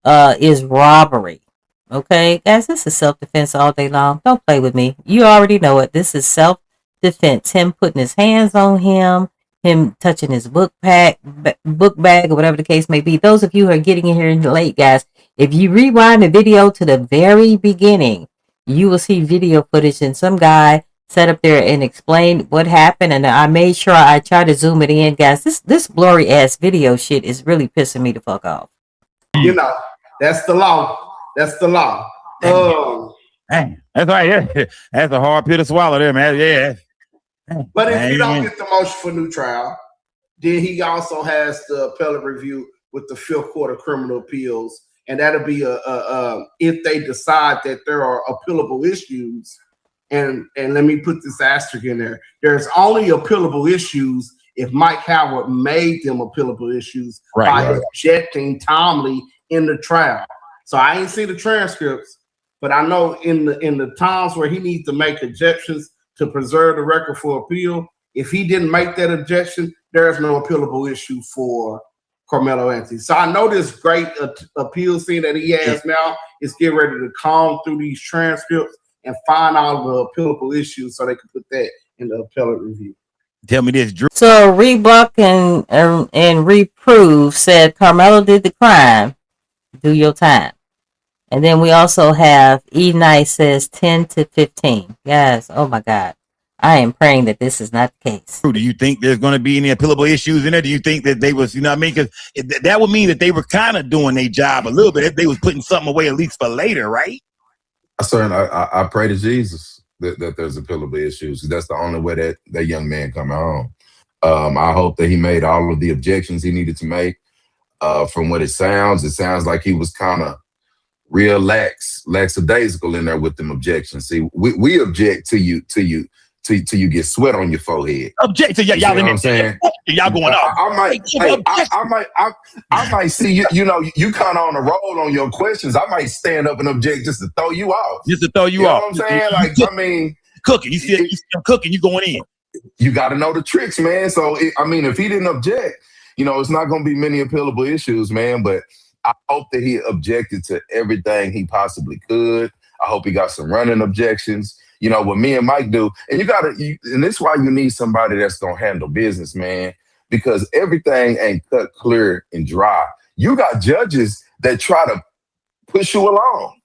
is robbery. Okay, guys, this is self-defense all day long. Don't play with me. You already know it. This is self-defense. Him putting his hands on him, him touching his book bag, or whatever the case may be. Those of you who are getting in here late, guys, if you rewind the video to the very beginning, you will see video footage and some guy sat up there and explained what happened. And I made sure I tried to zoom it in, guys. This blurry ass video shit is really pissing me the fuck off. You know, that's the law. That's the law. Dang, that's right. That's a hard pill to swallow there, man. Yeah. But if you don't get the motion for new trial, then he also has the appellate review with the Fifth Court of Criminal Appeals. And that'll be if they decide that there are appealable issues. And let me put this asterisk in there. There's only appealable issues if Mike Howard made them appealable issues by objecting timely in the trial. So I ain't seen the transcripts, but I know in the times where he needs to make objections to preserve the record for appeal, if he didn't make that objection, there's no appealable issue for Karmelo Anthony. So I know this great appeal scene that he has now is getting ready to comb through these transcripts and find all the appealable issues so they can put that in the appellate review. Tell me this, Drew. So Rebuck and Reprove said Karmelo did the crime. Do your time. And then we also have E Nice says 10 to 15. Guys, oh my God. I am praying that this is not the case. Do you think there's going to be any appealable issues in there? Do you think that they was, you know what I mean? Because that would mean that they were kind of doing their job a little bit if they was putting something away at least for later, right? I pray to Jesus that there's appealable issues. That's the only way that young man coming home. I hope that he made all of the objections he needed to make. From what it sounds like he was kind of real lackadaisical in there with them objections. See, we object to you get sweat on your forehead. Object to y'all. You know what I'm saying? Y'all going off. I might see you. You know, you kind of on a roll on your questions. I might stand up and object just to throw you off. Just to throw you know off. What I'm saying, like, I mean, cooking. You see cooking. You going in. You got to know the tricks, man. So I mean, if he didn't object, you know, it's not going to be many appealable issues, man. But I hope that he objected to everything he possibly could. I hope he got some running objections. You know, what me and Mike do, and and this is why you need somebody that's going to handle business, man, because everything ain't cut clear and dry. You got judges that try to push you along.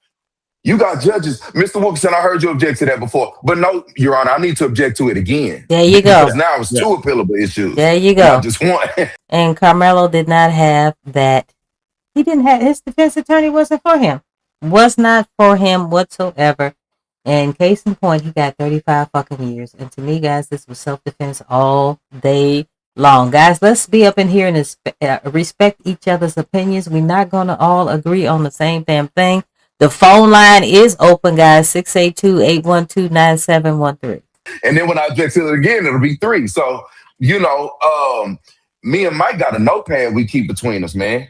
You got judges. Mr. Wilkinson, I heard you object to that before, but no, Your Honor, I need to object to it again. There you go. Because now it's two appealable issues. There you go. Not just one. And Karmelo did not have that. He didn't have, his defense attorney wasn't for him. Was not for him whatsoever. And case in point, he got 35 fucking years. And to me, guys, this was self-defense all day long. Guys, let's be up in here and respect each other's opinions. We're not going to all agree on the same damn thing. The phone line is open, guys, 682-812-9713. And then when I object to it again, it'll be 3. So, you know, me and Mike got a notepad we keep between us, man.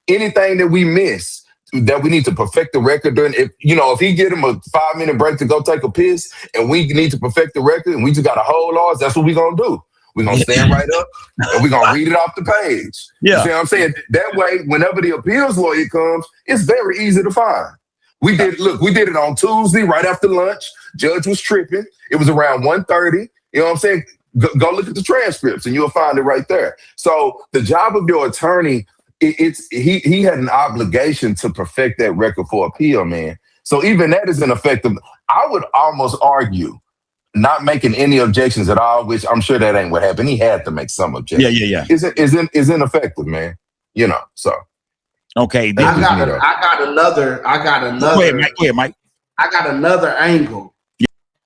Anything that we miss, that we need to perfect the record during, if he get him a 5-minute break to go take a piss and we need to perfect the record and we just got a hold ours, that's what we're going to do. We're going to stand right up and we're going to read it off the page. Yeah. You see what I'm saying? That way, whenever the appeals lawyer comes, it's very easy to find. We did it on Tuesday right after lunch. Judge was tripping. It was around 1:30. You know what I'm saying? Go look at the transcripts and you'll find it right there. So the job of your attorney, he had an obligation to perfect that record for appeal, man. So even that is ineffective. I would almost argue not making any objections at all, which I'm sure that ain't what happened. He had to make some objections. Yeah. Is ineffective, man. You know, so. Okay. I got another. Go ahead, Mike. I got another angle.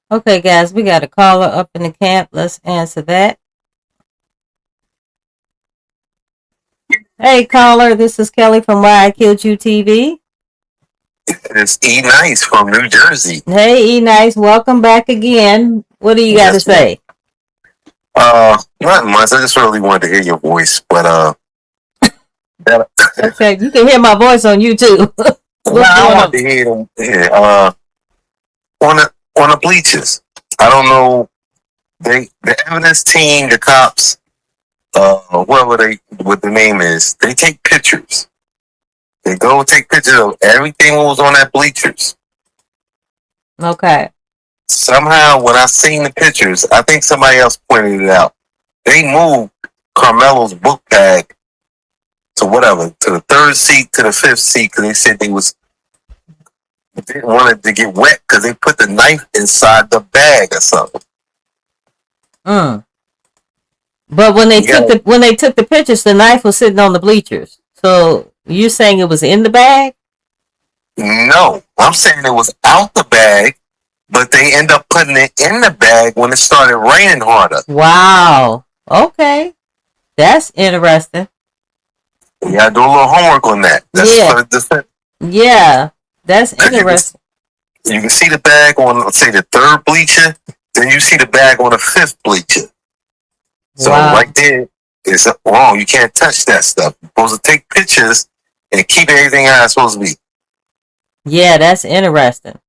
Okay, guys, we got a caller up in the camp. Let's answer that. Hey, caller, this is Kelly from Why I Killed You TV. It's E Nice from New Jersey. Hey, E Nice, welcome back again. What do you got to say? Not much. I just really wanted to hear your voice, but okay, you can hear my voice on YouTube. I wanted to hear them. Yeah, on the bleachers. I don't know. The evidence team, the cops, what the name is, they take pictures. They go take pictures of everything that was on that bleachers. Okay. Somehow, when I seen the pictures, I think somebody else pointed it out. They moved Karmelo's book bag to the 3rd seat to the 5th seat because they said they didn't want it to get wet because they put the knife inside the bag or something. But when they took the pictures, the knife was sitting on the bleachers. So you're saying it was in the bag? No, I'm saying it was out the bag, but they end up putting it in the bag when it started raining harder. Wow. Okay. That's interesting. You gotta do a little homework on that. Yeah, that's interesting. You can see the bag on, let's say, the 3rd bleacher, then you see the bag on the 5th bleacher. So right there, it's wrong. You can't touch that stuff. You're supposed to take pictures and keep everything how it's supposed to be. Yeah, that's interesting.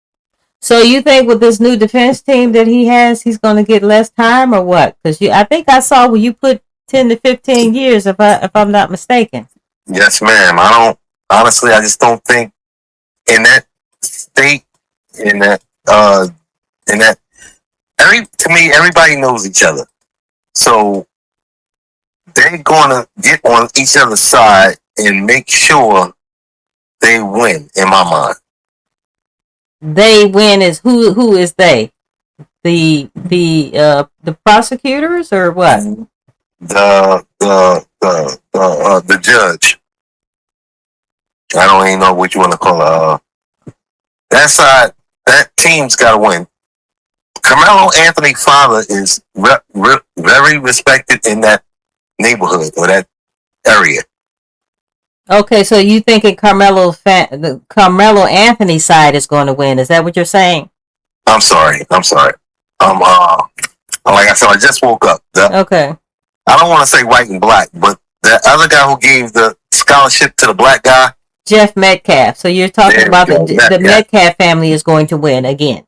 So you think with this new defense team that he has, he's going to get less time or what? Because I think I saw where you put 10 to 15 years, if I'm not mistaken. Yes, ma'am. I just don't think in that state, to me, everybody knows each other. So they're going to get on each other's side and make sure they win, in my mind. They win is who is they? The prosecutors or what? The judge. I don't even know what you want to call it. That side, that team's got to win. Karmelo Anthony's father is very respected in that neighborhood or that area. Okay, so you thinking the Karmelo Anthony side is going to win? Is that what you're saying? I'm sorry. Like I said, I just woke up. Okay. I don't want to say white and black, but the other guy who gave the scholarship to the black guy, Jeff Metcalf. So you're talking about the Metcalf family is going to win again.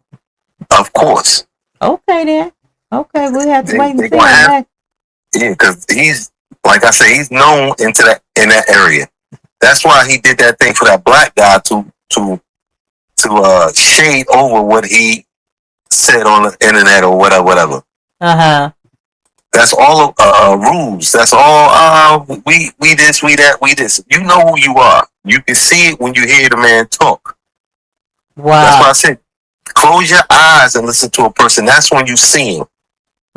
Of course. Okay then. Okay, we have to wait and see on that. Yeah, because he's, like I said, he's known in that area. That's why he did that thing for that black guy to shade over what he said on the internet or whatever. Uh-huh. That's all rules. That's all. We this, we that, we this. You know who you are. You can see it when you hear the man talk. Wow. That's why I said, close your eyes and listen to a person. That's when you see him.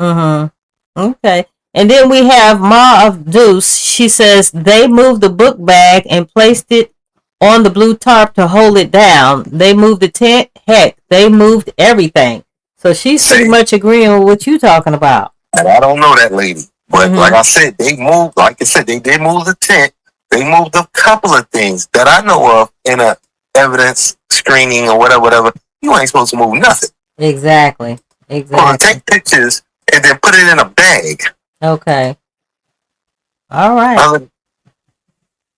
Mm-hmm. Okay. And then we have Ma of Deuce. She says they moved the book bag and placed it on the blue tarp to hold it down. They moved the tent. Heck, they moved everything. So she's pretty much agreeing with what you're talking about. And I don't know that lady. But like I said, they moved, like I said, they moved the tent. They moved a couple of things that I know of in a evidence screening or whatever. You ain't supposed to move nothing. Exactly. Well, take pictures and then put it in a bag. Okay. All right.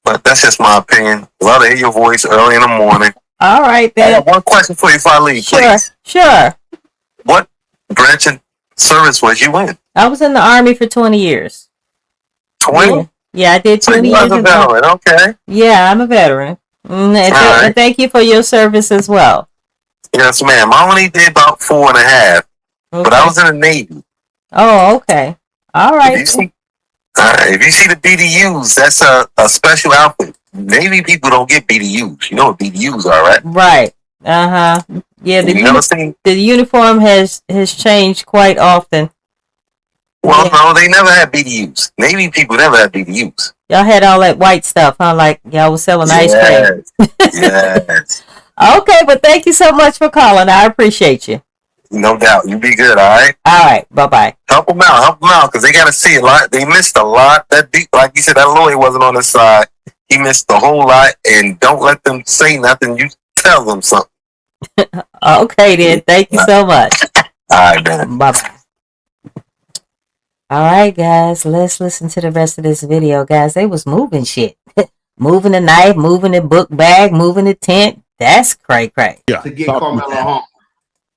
But that's just my opinion. Love to hear your voice early in the morning. All right, then. I have one question for you before I leave, please. Sure. What branch of service was you in? I was in the Army for 20 years. 20? Yeah, I did 20 years. You was a veteran, okay. Yeah, I'm a veteran. And thank you for your service as well. Yes, ma'am. I only did about 4.5, but I was in the Navy. Oh, okay. All right. If you see the BDUs, that's a special outfit. Navy people don't get BDUs. You know what BDUs are, right? Right. Uh-huh. Yeah, the uniform has changed quite often. Well, no, they never had BDUs. Navy people never had BDUs. Y'all had all that white stuff, huh? Like y'all was selling ice cream. Yes. Okay, but thank you so much for calling. I appreciate you. No doubt. You be good, all right? All right. Bye-bye. Help them out, because they got to see a lot. They missed a lot. Like you said, that lawyer wasn't on his side. He missed a whole lot, and don't let them say nothing. You tell them something. Okay, then. Thank you so much. All right, man. Bye-bye. All right, guys. Let's listen to the rest of this video, guys. They was moving shit. Moving the knife, moving the book bag, moving the tent. That's cray-cray. Yeah. To get Karmelo home.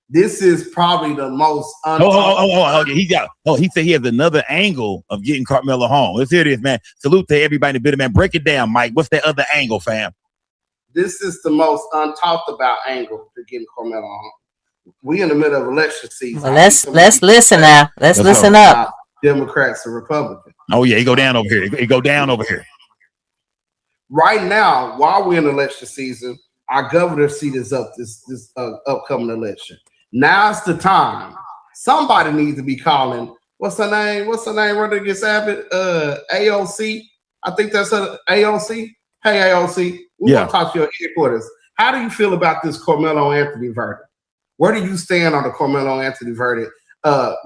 This is probably the most. He said he has another angle of getting Karmelo home. Let's hear this, man. Salute to everybody in the building, man. Break it down, Mike. What's that other angle, fam? This is the most untalked about angle to getting Karmelo home. We in the middle of election season. Well, let's listen now. Let's listen up. Democrats and Republicans. Oh yeah, he go down over here. He go down over here. Right now, while we're in election season, our governor's seat is up this upcoming election. Now's the time. Somebody needs to be calling. What's her name? Running against Abbott? AOC. I think that's her AOC. Hey AOC, we want to talk to your headquarters. How do you feel about this Karmelo Anthony verdict? Where do you stand on the Karmelo Anthony verdict,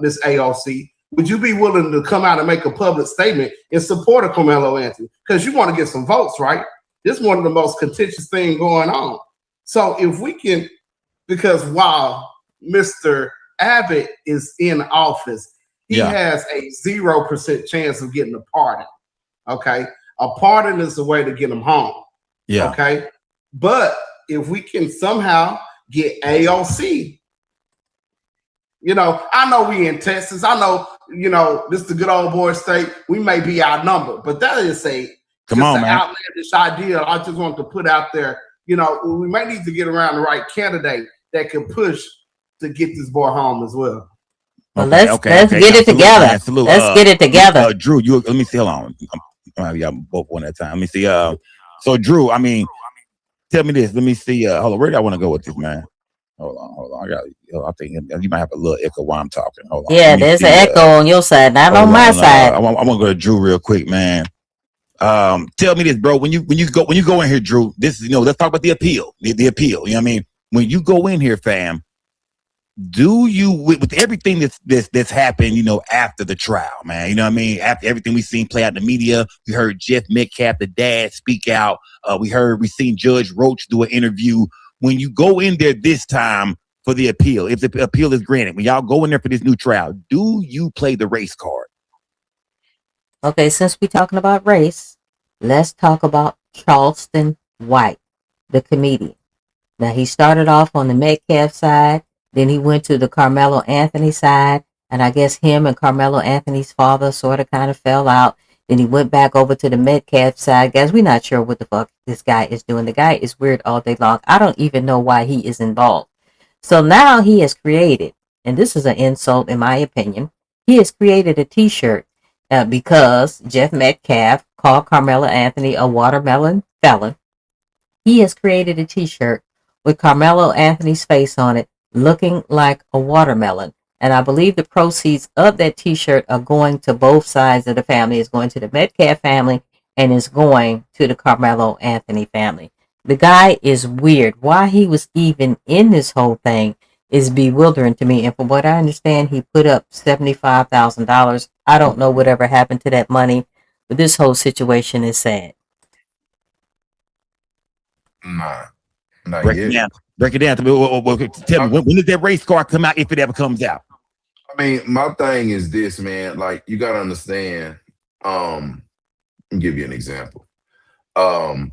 Miss AOC? Would you be willing to come out and make a public statement in support of Karmelo Anthony? Because you want to get some votes, right? This is one of the most contentious things going on. So if we can, because while Mr. Abbott is in office, he has a 0% chance of getting a pardon. Okay. A pardon is the way to get him home. Yeah. Okay. But if we can somehow get AOC, I know we in Texas. I know, this is the good old boy state. We may be outnumbered, but that is an outlandish idea. I just want to put out there, we may need to get around the right candidate that can push to get this boy home as well. Well, let's get it together. Let's get it together. Drew, let me see. Hold on. I'm have y'all both one at a time. Let me see. So Drew, tell me this. Let me see. Hold on. Where do I want to go with this, man? Hold on. I think you might have a little echo while I'm talking. Hold on. Yeah, there's an echo on your side, not on my side. I want to go to Drew real quick, man. Tell me this, bro. When you go in here, Drew, this is, let's talk about the appeal. The appeal. You know what I mean? When you go in here, fam, do you with everything that's happened, after the trial, man? You know what I mean? After everything we've seen play out in the media, we heard Jeff Metcalf, the dad, speak out. We seen Judge Roach do an interview. When you go in there this time for the appeal, if the appeal is granted, when y'all go in there for this new trial, do you play the race card? Okay, since we're talking about race, let's talk about Charleston White, the comedian. Now, he started off on the Metcalf side, then he went to the Karmelo Anthony side, and I guess him and Karmelo Anthony's father sort of kind of fell out. Then he went back over to the Metcalf side. Guys, we're not sure what the fuck this guy is doing. The guy is weird all day long. I don't even know why he is involved. So now he has created, and this is an insult in my opinion, he has created a t-shirt because Jeff Metcalf called Karmelo Anthony a watermelon felon. He has created a t-shirt with Karmelo Anthony's face on it, looking like a watermelon. And I believe the proceeds of that t-shirt are going to both sides of the family. It's going to the Metcalf family and it's going to the Karmelo Anthony family. The guy is weird. Why he was even in this whole thing is bewildering to me. And from what I understand, he put up $75,000. I don't know whatever happened to that money, but this whole situation is sad. Not Break yet. it down. Break it down. Tell me, when does that race car come out, if it ever comes out? I mean, my thing is this, man. Like, you gotta understand. I'll give you an example. I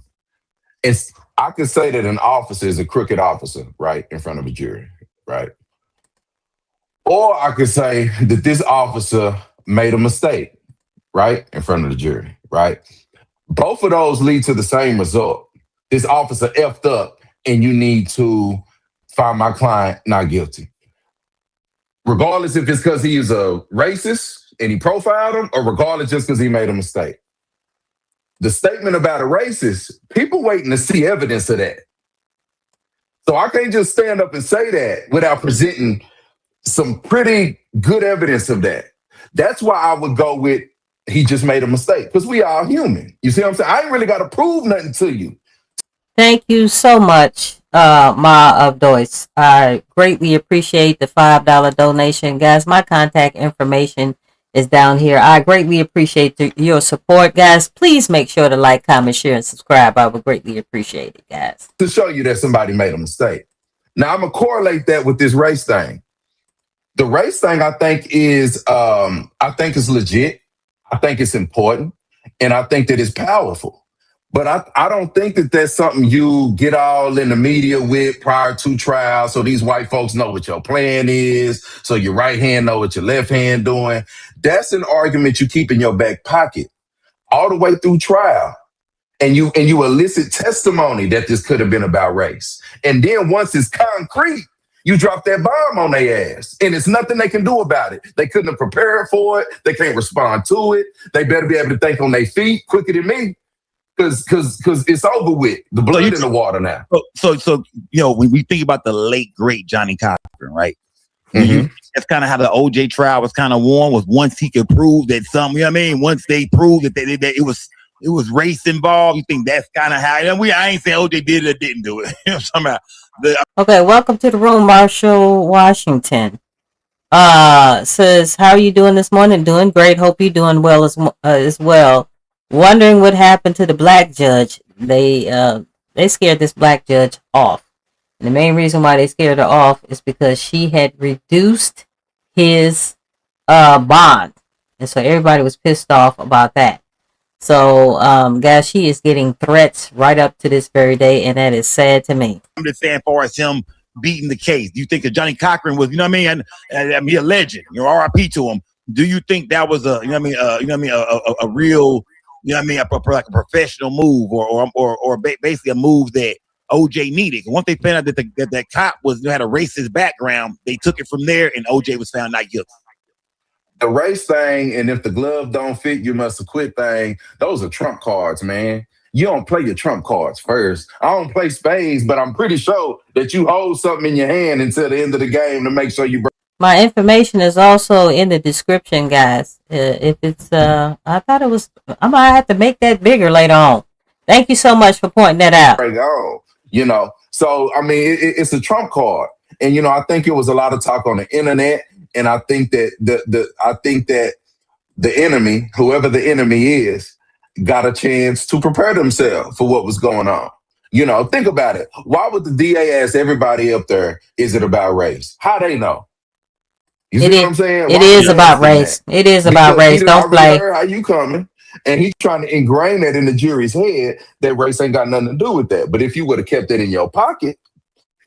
could say that an officer is a crooked officer, right, in front of a jury, right? Or I could say that this officer made a mistake, right, in front of the jury, right? Both of those lead to the same result. This officer effed up, and you need to find my client not guilty. Regardless if it's because he is a racist and he profiled him, or regardless just because he made a mistake. The statement about a racist, people waiting to see evidence of that. So I can't just stand up and say that without presenting some pretty good evidence of that. That's why I would go with he just made a mistake, because we all human. You see what I'm saying? I ain't really got to prove nothing to you. Thank you so much, Ma of Doyce. I greatly appreciate the $5 donation. Guys, my contact information is down here. I greatly appreciate your support, guys. Please make sure to like, comment, share, and subscribe. I would greatly appreciate it, guys. To show you that somebody made a mistake. Now, I'm going to correlate that with this race thing. The race thing, I think is legit. I think it's important. And I think that it's powerful. But I don't think that that's something you get all in the media with prior to trial, so these white folks know what your plan is, so your right hand know what your left hand doing. That's an argument you keep in your back pocket all the way through trial. And you elicit testimony that this could have been about race. And then once it's concrete, you drop that bomb on their ass. And it's nothing they can do about it. They couldn't have prepared for it. They can't respond to it. They better be able to think on their feet quicker than me. Because it's over with. The blood in the water now. So when we think about the late great Johnny Cochran, right? Mm-hmm. That's kind of how the OJ trial was kind of won. Was once he could prove that something. You know what I mean? Once they proved that it was race involved. You think that's kind of how? I ain't saying OJ did it or didn't do it. You know what I'm talking about? Okay, welcome to the room, Marshall Washington. Says, how are you doing this morning? Doing great. Hope you're doing well as well. Wondering what happened to the black judge. They scared this black judge off. And the main reason why they scared her off is because she had reduced his bond. And so everybody was pissed off about that. So, guys, she is getting threats right up to this very day, and that is sad to me. I'm just saying, far as him beating the case, do you think that Johnny Cochran was, I mean, a legend, RIP to him. Do you think that was a real, like a professional move or basically a move that OJ needed? Once they found out that cop had a racist background, they took it from there, and OJ was found not guilty. The race thing, and if the glove don't fit, you must have quit thing, those are trump cards, man. you don't play your trump cards first. I don't play spades, but I'm pretty sure that you hold something in your hand until the end of the game to make sure you break. My information is also in the description, guys. If it's, I thought it was, I might have to make that bigger later on. Thank you so much for pointing that out. You know, so I mean, it's a trump card, and you know, I think it was a lot of talk on the internet, and I think that the enemy, whoever the enemy is, got a chance to prepare themselves for what was going on. You know, think about it. Why would the DA ask everybody up there, is it about race? How they know? You see what I'm saying? It is about race. It is about race. Don't play. How you coming? And he's trying to ingrain that in the jury's head that race ain't got nothing to do with that. But if you would have kept that in your pocket,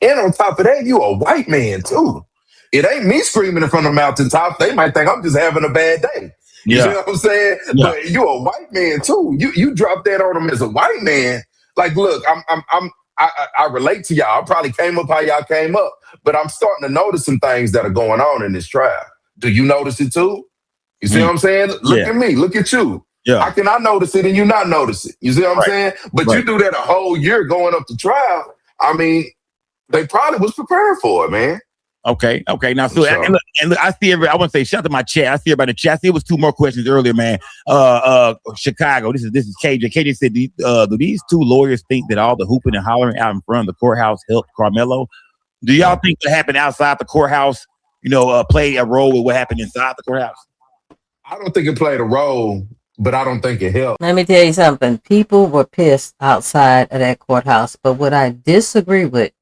and on top of that, you a white man too. It ain't me screaming in front of the mountaintop. They might think I'm just having a bad day. You see what I'm saying? Yeah. But you a white man too. You drop that on them as a white man. Like, look, I relate to y'all. I probably came up how y'all came up, but I'm starting to notice some things that are going on in this trial. Do you notice it too? You see what I'm saying? Look at me. Look at you. Yeah. How can I notice it and you not notice it? You see what I'm saying? But you do that a whole year going up to trial. I mean, they probably was prepared for it, man. Okay. Now, so and look, I see I want to say shout out to my chat. I see everybody in the chat. I see it was 2 more questions earlier, man. Chicago. This is KJ. KJ said, do these 2 lawyers think that all the hooping and hollering out in front of the courthouse helped Karmelo? Do y'all think what happened outside the courthouse, played a role with what happened inside the courthouse? I don't think it played a role, but I don't think it helped. Let me tell you something. People were pissed outside of that courthouse, but what I disagree with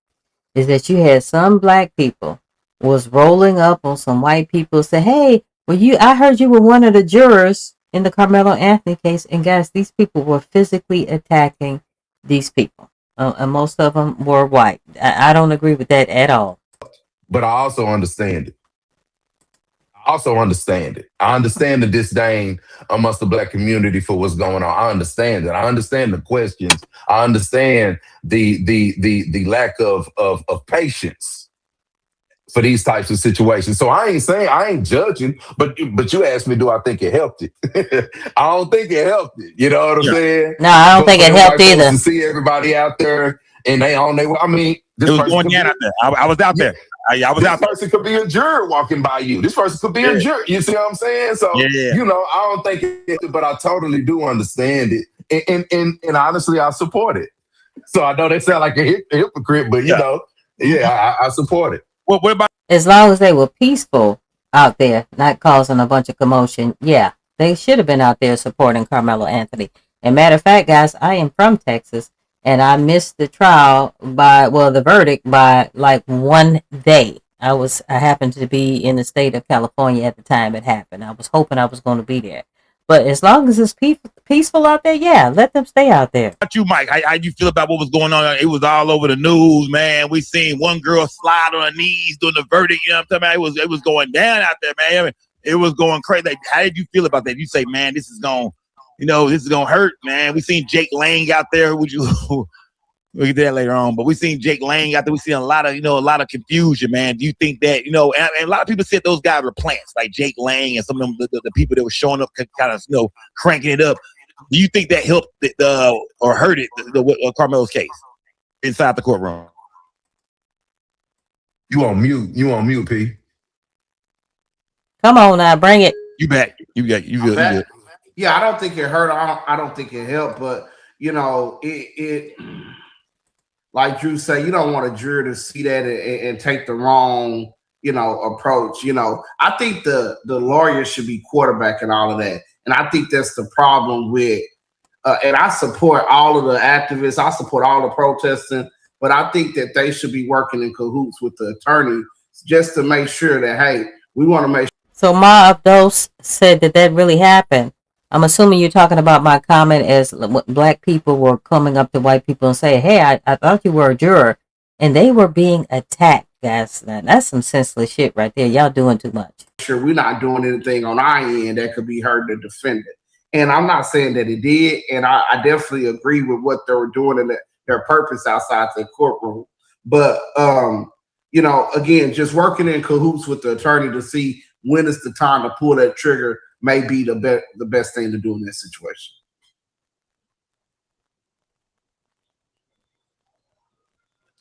is that you had some black people was rolling up on some white people, say, hey, I heard you were one of the jurors in the Karmelo Anthony case, and guys, these people were physically attacking these people, and most of them were white. I don't agree with that at all. But I also understand it. I understand the disdain amongst the black community for what's going on. I understand that. I understand the questions. I understand the lack of patience for these types of situations. So I ain't judging, but you asked me, do I think it helped it? I don't think it helped it. You know what I'm saying? No, I don't think it helped either. To see everybody out there and they on their way. I mean, this was going down out there. I was out there. I was out there. This person could be a juror walking by you. This person could be a juror. You see what I'm saying? So, I don't think it, but I totally do understand it. And honestly, I support it. So I know they sound like a hypocrite, but I support it. What about? As long as they were peaceful out there, not causing a bunch of commotion, they should have been out there supporting Karmelo Anthony. And matter of fact, guys, I am from Texas. And I missed the trial the verdict by like 1 day. I happened to be in the state of California at the time it happened. I was hoping I was going to be there. But as long as it's peaceful out there, let them stay out there. How about you, Mike? How you feel about what was going on? It was all over the news, man. We seen one girl slide on her knees during the verdict. You know what I'm talking about? It was going down out there, man. I mean, it was going crazy. Like, how did you feel about that? You say, man, this is going this is gonna hurt, man. We seen Jake Lang out there. We'll get that later on, but we seen Jake Lang out there. We seen a lot of confusion, man. Do you think that and a lot of people said those guys were plants, like Jake Lang and some of them, the people that were showing up, kind of cranking it up. Do you think that helped or hurt it Karmelo's case inside the courtroom? You on mute, P. Come on now, bring it. You back? You good? Yeah, I don't think it hurt. I don't think it helped, but it like Drew said, you don't want a juror to see that and take the wrong, approach. I think the lawyer should be quarterbacking all of that, and I think that's the problem with. And I support all of the activists. I support all the protesting, but I think that they should be working in cahoots with the attorney just to make sure that we want to make sure. So Ma Abdos said that really happened. I'm assuming you're talking about my comment as black people were coming up to white people and saying, hey, I thought you were a juror. And they were being attacked, guys. That's some senseless shit right there. Y'all doing too much. Sure, we're not doing anything on our end that could be heard to defend it. And I'm not saying that it did. And I definitely agree with what they were doing and their purpose outside the courtroom. But, again, just working in cahoots with the attorney to see when is the time to pull that trigger may be the best thing to do in this situation.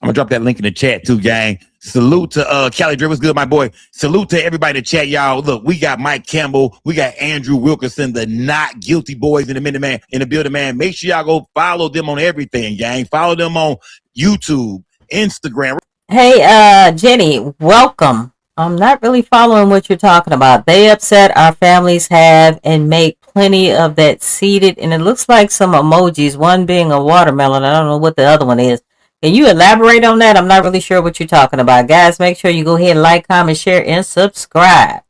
I'm gonna drop that link in the chat too, gang. Salute to Cali Dre. What's good, my boy? Salute to everybody in the chat, y'all. Look, we got Mike Campbell, we got Andrew Wilkerson, the Not Guilty Boys in the minute, man, in the building, man. Make sure y'all go follow them on everything, gang. Follow them on YouTube, Instagram. Hey, Jenny, welcome. I'm not really following what you're talking about. They upset our families have and make plenty of that seated, and it looks like some emojis, one being a watermelon. I don't know what the other one is. Can you elaborate on that? I'm not really sure what you're talking about. Guys, make sure you go ahead and like, comment, share, and subscribe.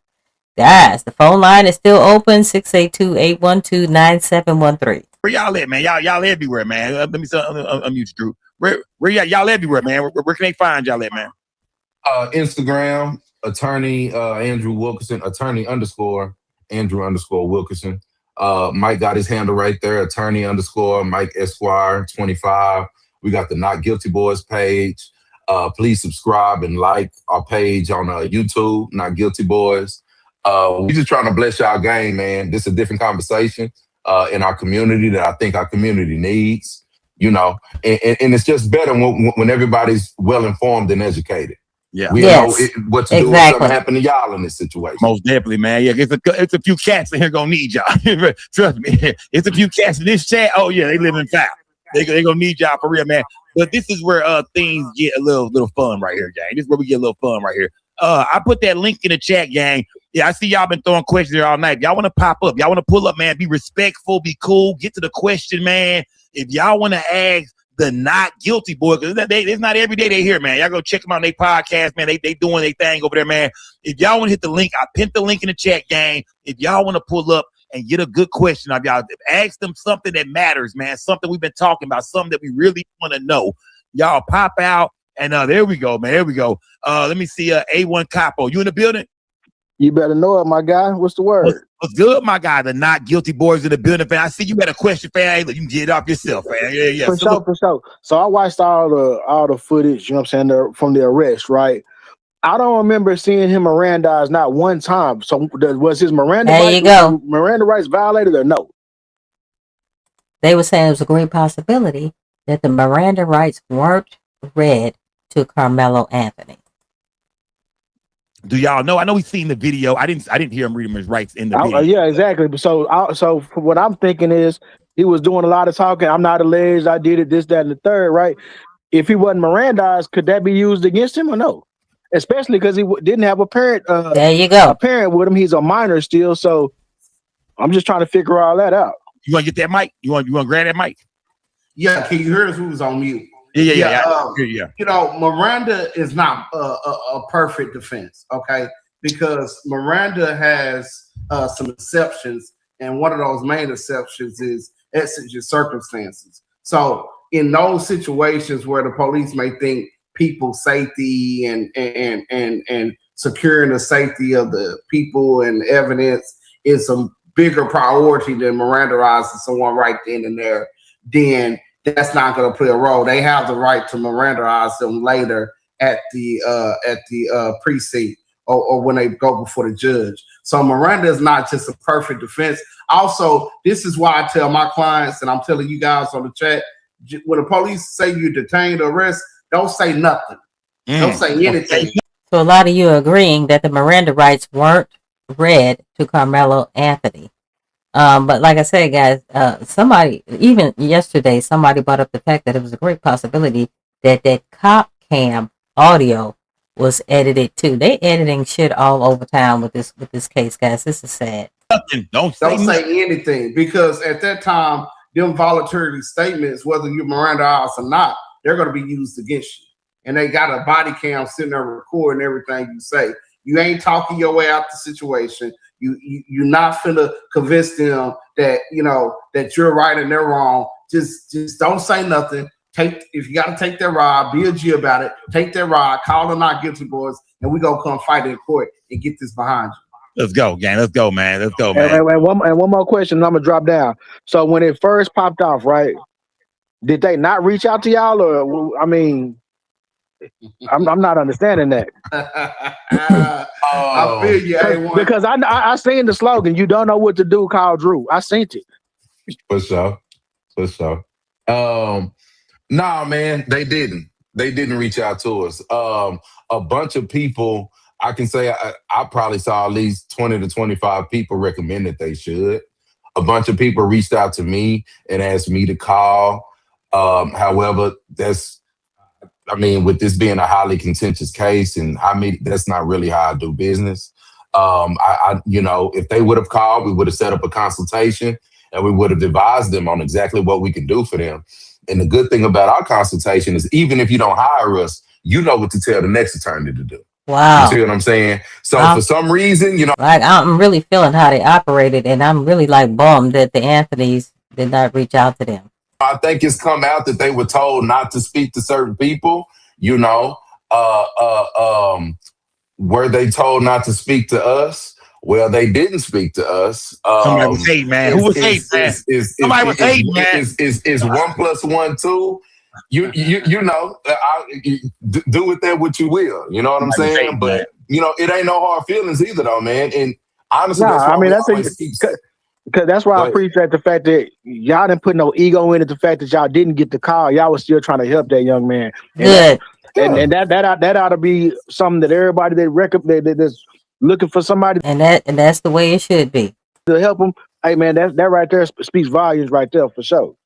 Guys, the phone line is still open, 682-812-9713. Where y'all at, man? Y'all everywhere, man. Let me unmute Drew. Where y'all everywhere, man? Where can they find y'all at, man? Instagram, attorney Andrew Wilkerson, attorney_Andrew_Wilkerson. Mike got his handle right there, attorney_Mike Esquire 25. We got the Not Guilty Boys page. Please subscribe and like our page on YouTube, Not Guilty Boys. We just trying to bless y'all game, man. This is a different conversation in our community that I think our community needs, you know, and it's just better when everybody's well informed and educated. Yeah, we know what to do if something happened to y'all in this situation. Most definitely, man. Yeah, it's a few cats in here gonna need y'all. Trust me, it's a few cats in this chat. Oh yeah, they live in foul. They gonna need y'all for real, man. But this is where things get a little fun right here, gang. This is where we get a little fun right here. I put that link in the chat, gang. Yeah, I see y'all been throwing questions here all night. Y'all want to pop up. Y'all want to pull up, man. Be respectful. Be cool. Get to the question, man. If y'all want to ask the Not Guilty Boy, because it's not every day they here, man. Y'all go check them out on their podcast, man. They doing their thing over there, man. If y'all want to hit the link, I pinned the link in the chat, gang. If y'all want to pull up and get a good question of y'all, ask them something that matters, man. Something we've been talking about, something that we really want to know. Y'all pop out. And there we go, man. There we go. Let me see. A1 Capo, you in the building? You better know it, my guy. What's the word? What's good, my guy? The Not Guilty Boys in the building, fan. I see you had a question, fan. Hey, look, you can get it off yourself, fan. Yeah. For sure. So I watched all the footage, you know what I'm saying, from the arrest, right? I don't remember seeing him Mirandize not one time. So was his Miranda rights violated or no? They were saying it was a great possibility that the Miranda rights weren't read to Karmelo Anthony. Do y'all know? I know we've seen the video. I didn't hear him reading his rights in the video. Yeah, exactly. So what I'm thinking is he was doing a lot of talking. I'm not alleged. I did it, this, that, and the third, right? If he wasn't Mirandized, could that be used against him or no? Especially because he didn't have a parent. There you go. A parent with him. He's a minor still. So I'm just trying to figure all that out. You want to get that mic? You want to grab that mic? Yeah. Can you hear us? Who's on mute? Yeah. You know, Miranda is not a perfect defense, okay? Because Miranda has some exceptions, and one of those main exceptions is exigent circumstances. So in those situations where the police may think people's safety and securing the safety of the people and evidence is a bigger priority than Mirandaizing someone right then and there, then that's not going to play a role. They have the right to Mirandaize them later at the precinct or when they go before the judge. So Miranda is not just a perfect defense. Also, this is why I tell my clients, and I'm telling you guys on the chat, when the police say you detained or arrest, don't say nothing. Don't say anything. So a lot of you are agreeing that the Miranda rights weren't read to Karmelo Anthony. But like I said, guys, somebody, even yesterday, somebody brought up the fact that it was a great possibility that cop cam audio was edited too. They editing shit all over town with this case, guys. This is sad. Don't say anything, because at that time, them voluntary statements, whether you're Mirandaize or not, they're going to be used against you. And they got a body cam sitting there recording everything you say. You ain't talking your way out the situation. You're not finna convince them that that you're right and they're wrong. Just don't say nothing. If you gotta take that ride, be a G about it. Take that ride, call the Not Guilty Boys, and we gonna come fight in court and get this behind you. Let's go, gang. Let's go, man. Let's go, man. And one more question, and I'm gonna drop down. So when it first popped off, right? Did they not reach out to y'all, or I mean? I'm not understanding that. I feel you, because I seen the slogan, "You don't know what to do, call Drew." I seen it. For sure. Nah, man, they didn't. They didn't reach out to us. A bunch of people, I can say I probably saw at least 20 to 25 people recommend that they should. A bunch of people reached out to me and asked me to call. However, with this being a highly contentious case, and that's not really how I do business. If they would have called, we would have set up a consultation and we would have advised them on exactly what we can do for them. And the good thing about our consultation is even if you don't hire us, you know what to tell the next attorney to do. Wow. You see what I'm saying? So for some reason, like I'm really feeling how they operated, and I'm really like bummed that the Anthonys did not reach out to them. I think it's come out that they were told not to speak to certain people, were they told not to speak to us? Well, they didn't speak to us. Somebody was hating, man. Who was hating, man? Somebody was hating, man. Is 1 + 1 2? Do with that what you will. You know what I'm saying? Hating, but it ain't no hard feelings either, though, man. And honestly, because that's why I appreciate the fact that y'all didn't put no ego in it. The fact that y'all didn't get the call, y'all was still trying to help that young man. Good. And that ought to be something that everybody that's looking for somebody, and that's the way it should be, to help them. Hey man, that right there speaks volumes right there for sure.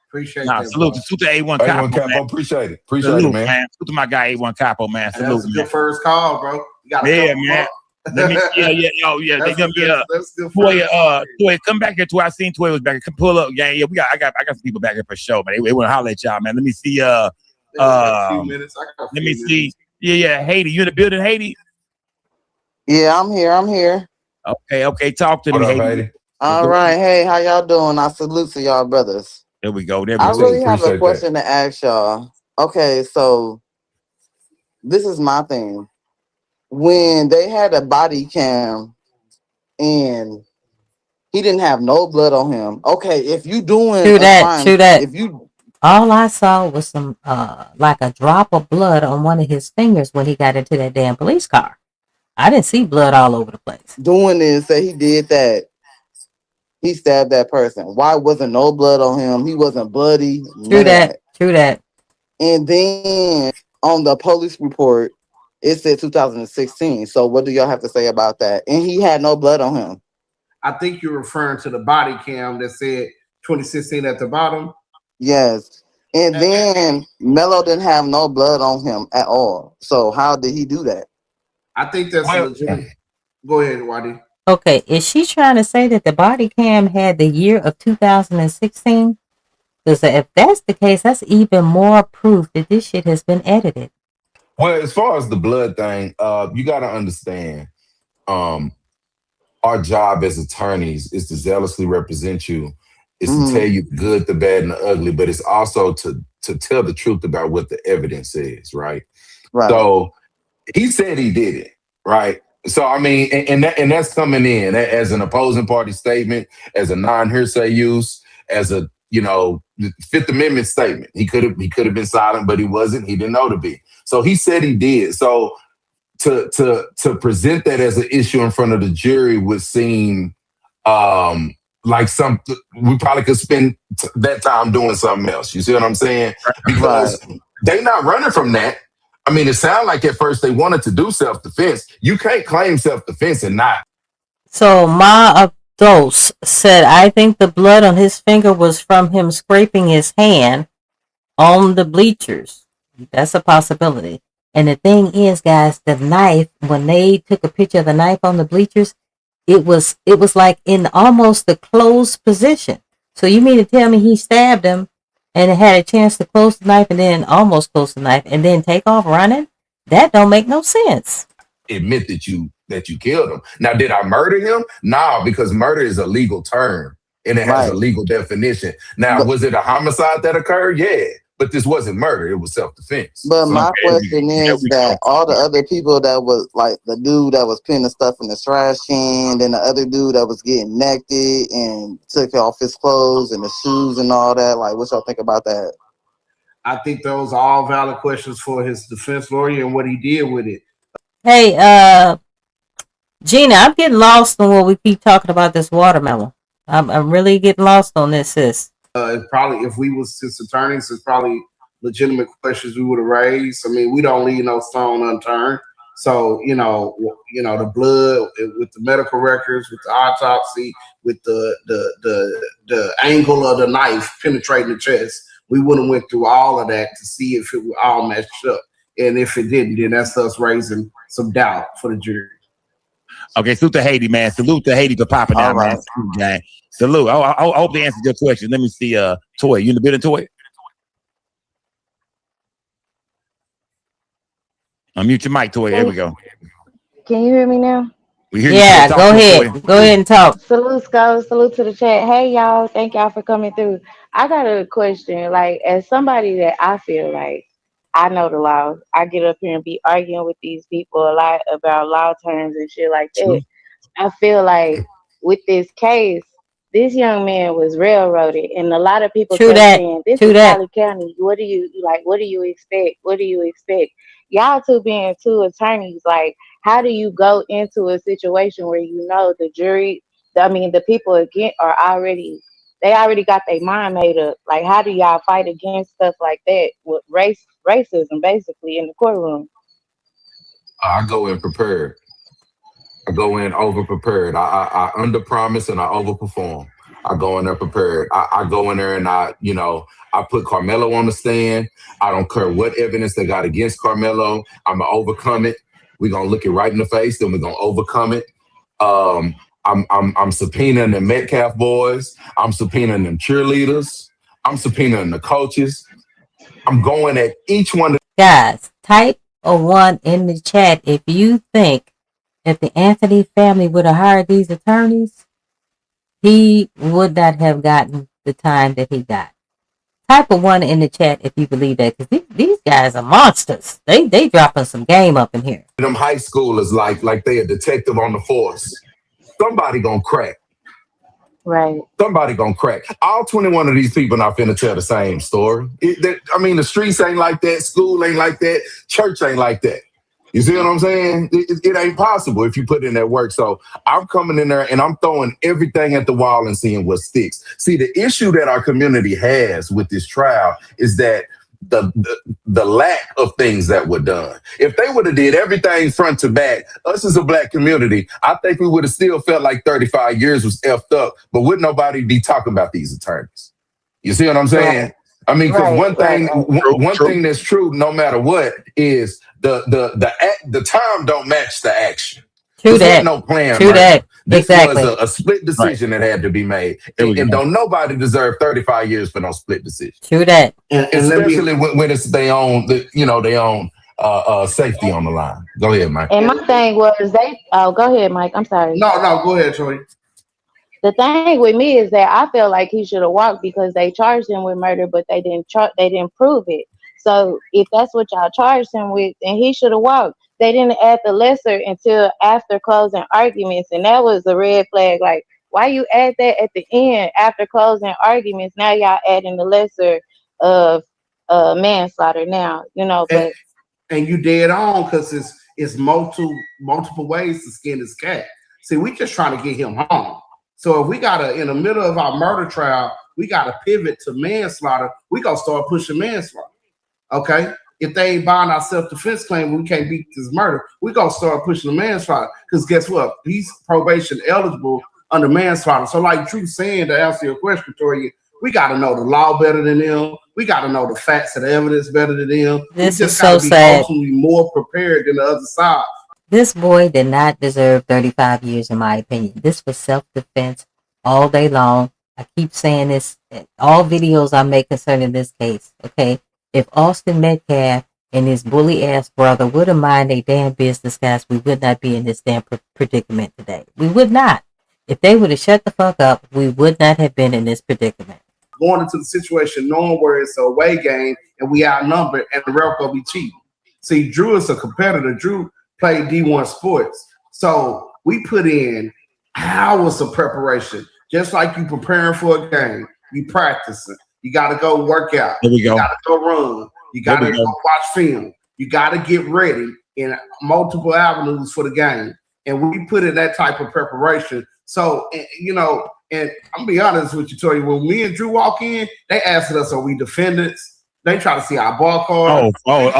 Appreciate that. Salute to A1 Capo, man. Appreciate it, salute, man. Salute to my guy A1 Capo, man. Salute, that's a good first call, bro. You got man. Let me, Toy, come back here. Toy, I seen Toy was back here. Come pull up, gang. Yeah, I got some people back here for sure, man. They want to holler at y'all, man. Let me see. A few minutes. Let me see. Yeah, Haiti. You in the building, Haiti? Yeah, I'm here. Okay. Talk to me, Haiti. All right. Hey, how y'all doing? I salute to y'all brothers. There we go. I really have a question to ask y'all. Okay, so this is my thing. When they had a body cam and he didn't have no blood on him. Okay, if you doing true that. If you all I saw was some like a drop of blood on one of his fingers when he got into that damn police car. I didn't see blood all over the place. Doing this, say he did that. He stabbed that person. Why wasn't no blood on him? He wasn't bloody. True that. And then on the police report, it said 2016. So what do y'all have to say about that? And he had no blood on him. I think you're referring to the body cam that said 2016 at the bottom. Yes. And then Melo didn't have no blood on him at all. So how did he do that? I think that's legitimate. Go ahead, Wadi. Okay, is she trying to say that the body cam had the year of 2016? Because if that's the case, that's even more proof that this shit has been edited. Well, as far as the blood thing, you got to understand, our job as attorneys is to zealously represent you. It's to tell you the good, the bad, and the ugly, but it's also to tell the truth about what the evidence is, right? So he said he did it, right? So I mean, and that's coming in as an opposing party statement, as a non-hearsay use, as a Fifth Amendment statement. He could have been silent, but he wasn't. He didn't know to be. So he said he did. So to present that as an issue in front of the jury would seem like something we probably could spend that time doing something else. You see what I'm saying? Because they not running from that. I mean, it sounded like at first they wanted to do self-defense. You can't claim self-defense and not. So my adults said, I think the blood on his finger was from him scraping his hand on the bleachers. That's a possibility. And the thing is, guys, the knife, when they took a picture of the knife on the bleachers, it was like in almost the closed position. So you mean to tell me he stabbed him and had a chance to close the knife and then almost close the knife and then take off running? That don't make no sense. Admit that you killed him. Now, did I murder him? No, because murder is a legal term and it has a legal definition. Now, was it a homicide that occurred? Yeah. But this wasn't murder. It was self-defense. But my question is that all the other people that was like the dude that was putting the stuff in the trash can, then the other dude that was getting naked and took off his clothes and the shoes and all that, like what y'all think about that? I think those are all valid questions for his defense lawyer and what he did with it. Hey, Gina, I'm getting lost on what we keep talking about this watermelon. I'm really getting lost on this, sis. It's probably, if we was his attorneys, it's probably legitimate questions we would have raised. I mean, we don't leave no stone unturned. So, the blood with the medical records, with the autopsy, with the angle of the knife penetrating the chest, we would have went through all of that to see if it would all matched up. And if it didn't, then that's us raising some doubt for the jury. Okay, salute to Haiti, man. Salute to Haiti for popping out, man. Salute, salute. I hope they answered your question. Let me see. Toy, you in the building, Toy? Unmute your mic, Toy. There we go. Can you hear me now? We hear yeah, you. Go ahead. Go ahead and talk. Salute, Scott. Salute to the chat. Hey, y'all. Thank y'all for coming through. I got a question. Like, as somebody that I feel like I know the law, I get up here and be arguing with these people a lot about law terms and shit like that. I feel like with this case, this young man was railroaded, and a lot of people kept saying, "This is Cali County. What do you like? What do you expect? What do you expect?" Y'all two being two attorneys, like, how do you go into a situation where the jury, the people again are already got their mind made up? Like, how do y'all fight against stuff like that with racism, basically, in the courtroom? I go in prepared. I go in over prepared. I under promise and I overperform. I go in there prepared. I go in there and I put Karmelo on the stand. I don't care what evidence they got against Karmelo. I'm gonna overcome it. We're gonna look it right in the face, then we're gonna overcome it. I'm subpoenaing the Metcalf boys. I'm subpoenaing them cheerleaders. I'm subpoenaing the coaches. I'm going at each one. Guys, type a 1 in the chat if you think if the Anthony family would have hired these attorneys, he would not have gotten the time that he got. Type a 1 in the chat if you believe that, because these guys are monsters. They dropping some game up in here. Them high schoolers like they a detective on the force. Somebody gonna crack. Right. Somebody gonna crack. All 21 of these people not finna tell the same story. The streets ain't like that. School ain't like that. Church ain't like that. You see what I'm saying? It ain't possible if you put in that work. So I'm coming in there and I'm throwing everything at the wall and seeing what sticks. See, the issue that our community has with this trial is that the lack of things that were done. If they would have did everything front to back, us as a black community, I think we would have still felt like 35 years was effed up, but would nobody be talking about these attorneys? You see what I'm saying? Right. I mean, because one thing that's true, no matter what, is the time don't match the action. True There's that. no plan. True that. This exactly. was a split decision that had to be made, and don't nobody deserve 35 years for no split decision. True that. And especially when it's they own, safety on the line. Go ahead, Mike. And my thing was go ahead, Mike. I'm sorry. No, go ahead, Troy. The thing with me is that I feel like he should have walked because they charged him with murder, but they didn't prove it. So if that's what y'all charged him with, then he should have walked. They didn't add the lesser until after closing arguments, and that was a red flag. Like, why you add that at the end after closing arguments? Now y'all adding the lesser of manslaughter. Now but and you dead on, because it's multiple ways to skin this cat. See, we just trying to get him home. So if we gotta, in the middle of our murder trial, we gotta pivot to manslaughter, we gonna start pushing manslaughter. Okay? If they ain't buying our self-defense claim, we can't beat this murder, we gonna start pushing the manslaughter. Because guess what? He's probation eligible under manslaughter. So like Drew saying, to answer your question, Tori, we gotta know the law better than them. We gotta know the facts and the evidence better than them. This we is just so gotta be sad. ultimately more prepared than the other side. This boy did not deserve 35 years, in my opinion. This was self-defense all day long. I keep saying this in all videos I make concerning this case, okay? If Austin Metcalf and his bully-ass brother would have minded their damn business, guys, we would not be in this damn predicament today. We would not. If they would have shut the fuck up, we would not have been in this predicament. Going into the situation knowing where it's a away game and we outnumbered and the ref will be cheating. See, Drew is a competitor. Drew played D1 sports. So we put in hours of preparation. Just like you preparing for a game, you practicing. You got to go work out. You got to go run. You got to go watch film. You got to get ready in multiple avenues for the game. And we put in that type of preparation. So, and I'm going to be honest with you, Tori, when me and Drew walk in, they asked us, are we defendants? They try to see our bar card. We've been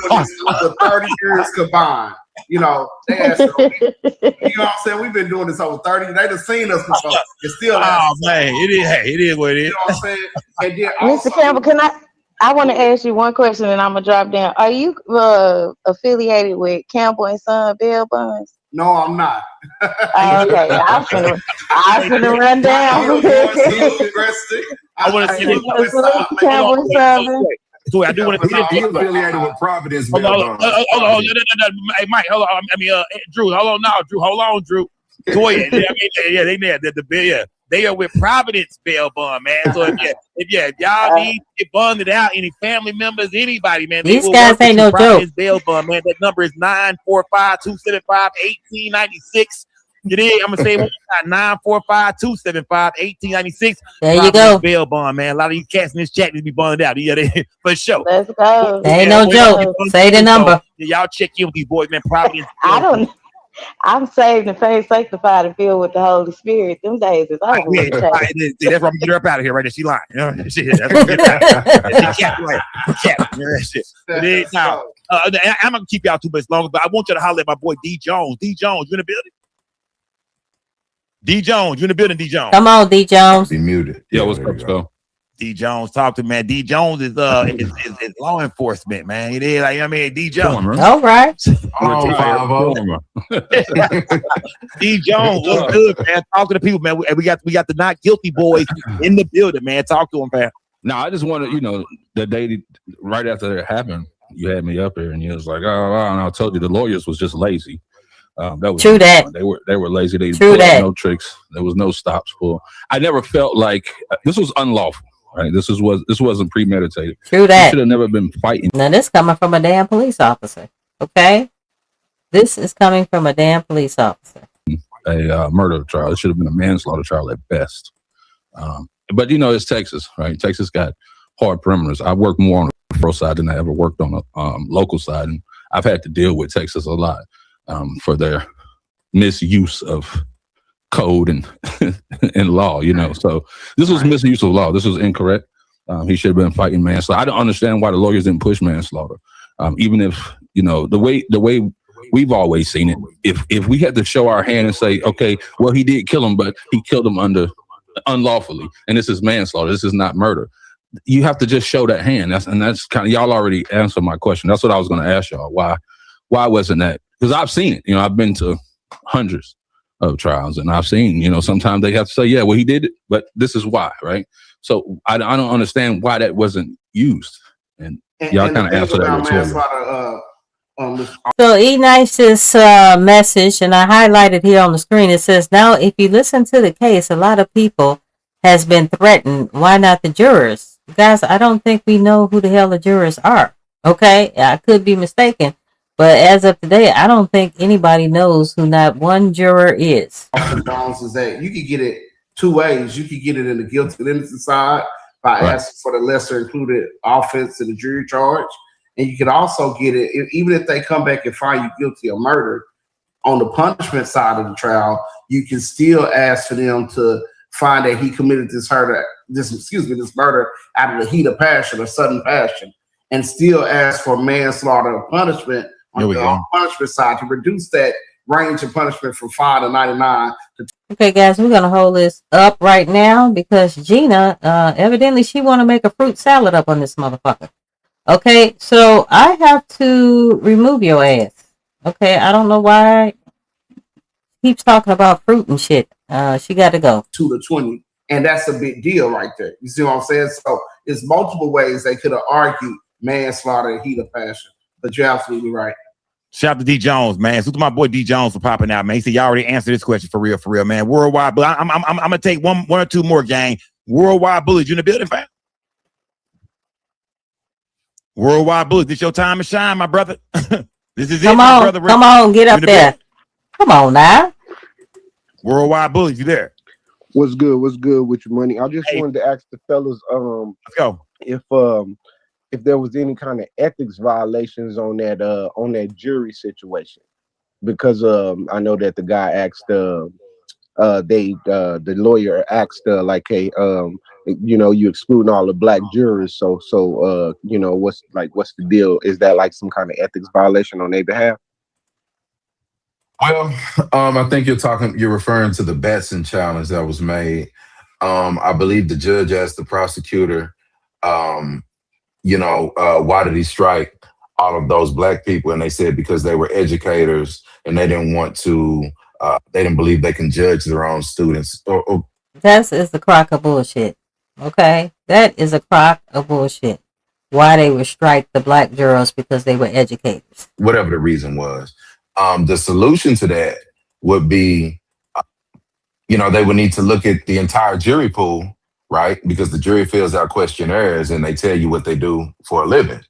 doing this over 30 years combined. You know, they ask, you know what I'm saying? We've been doing this over 30. They done seen us before. It's still man, it is what it is. You know what I'm saying? And then Mr. Campbell, I want to ask you one question and I'm gonna drop down. Are you affiliated with Campbell and Son bail bonds? No, I'm not. Okay, I'm finna run down. I want to see this. So I do want to see He's affiliated with Providence. Hold on. Hey, Mike, hold on. Drew, hold on now. Drew, hold on, Drew. Toya, they are with Providence bail bond, man. So if y'all need to get bonded out, any family members, anybody, man, these guys ain't no Providence joke. Bail bond, man. That number is 945-275-1896. You did. I'm gonna say it 945-275-1896. There you go. Bail bond, man. A lot of you cats in this chat need to be bonded out. Yeah, for sure. Let's go. They ain't no joke. Say the number. Y'all check in with these boys, man. Providence. I'm saved and faith sanctified and filled with the Holy Spirit. Them days is over. That's why I'm gonna get her up out of here right there. She lying. You know? I'm gonna keep y'all too much longer, but I want you to holler at my boy D Jones. D Jones, you in the building? D Jones, you in the building? D Jones. Come on, D Jones. Be muted. Yo, what's up, Skull? D Jones, talk to me, man. D Jones is law enforcement, man. It is, like, I mean, D Jones. All right. D Jones, what's good, man? Talk to the people, man. We got the not guilty boys in the building, man. Talk to them, man. No, I just wanted, the day right after it happened, you had me up here, and you was like, "Oh," and I told you the lawyers was just lazy. That was true. That they were lazy. They pulled no tricks. There was no stops for. I never felt like this was unlawful. Right? This wasn't premeditated. True that. You should have never been fighting. Now this coming from a damn police officer. Okay, this is coming from a damn police officer. A murder trial. It should have been a manslaughter trial at best. But it's Texas, right? Texas got hard perimeters. I work more on the federal side than I ever worked on the local side, and I've had to deal with Texas a lot for their misuse of code and and law. So this was misuse of law. This was incorrect. He should have been fighting manslaughter. I don't understand why the lawyers didn't push manslaughter, even if the way we've always seen it. If we had to show our hand and say, okay, well, he did kill him, but he killed him unlawfully, and this is manslaughter. This is not murder. You have to just show that hand. That's kind of, y'all already answered my question. That's what I was going to ask y'all. Why wasn't that? Because I've seen it. I've been to hundreds of trials, and I've seen, sometimes they have to say, yeah, well, he did it, but this is why, right? So I don't understand why that wasn't used, and y'all kind of answer that. So E-Nice's message, and I highlighted here on the screen, it says, now if you listen to the case, a lot of people has been threatened. Why not the jurors? Guys, I don't think we know who the hell the jurors are. Okay, I could be mistaken, but as of today, I don't think anybody knows who not one juror is. Jones is that you could get it two ways. You could get it in the guilty and innocent side by asking for the lesser included offense in the jury charge. And you can also get it, even if they come back and find you guilty of murder, on the punishment side of the trial, you can still ask for them to find that he committed this murder out of the heat of passion or sudden passion, and still ask for manslaughter punishment on the punishment side to reduce that range of punishment from 5 to 99. Okay, guys, we're gonna hold this up right now because Gina, evidently, she want to make a fruit salad up on this motherfucker. Okay, so I have to remove your ass. Okay, I don't know why he keeps talking about fruit and shit. She got to go. 2 to 20, and that's a big deal right there. You see what I'm saying? So it's multiple ways they could have argued manslaughter and heat of passion. But you're absolutely right. Shout out to D Jones, man. So to my boy D Jones for popping out, man. He said y'all already answered this question for real, man. Worldwide, but I'm gonna take one or two more, gang. Worldwide Bullies, you in the building, fam? Worldwide Bullies, this your time to shine, my brother. This is come it, on, my brother. Come on, get up there. Come on now. Worldwide Bullies, you there? What's good? What's good with your money? I just wanted to ask the fellas, let's go. If there was any kind of ethics violations on that jury situation, because I know that the guy asked the lawyer asked like, hey, you know, you excluding all the black jurors. So you know, what's the deal? Is that like some kind of ethics violation on their behalf? Well, I think you're referring to the Batson challenge that was made. I believe the judge asked the prosecutor, why did he strike all of those black people? And they said because they were educators and they didn't want to, they didn't believe they can judge their own students. That is a crock of bullshit. Okay? That is a crock of bullshit. Why they would strike the black jurors because they were educators. Whatever the reason was. The solution to that would be, they would need to look at the entire jury pool, right? Because the jury fills out questionnaires and they tell you what they do for a living.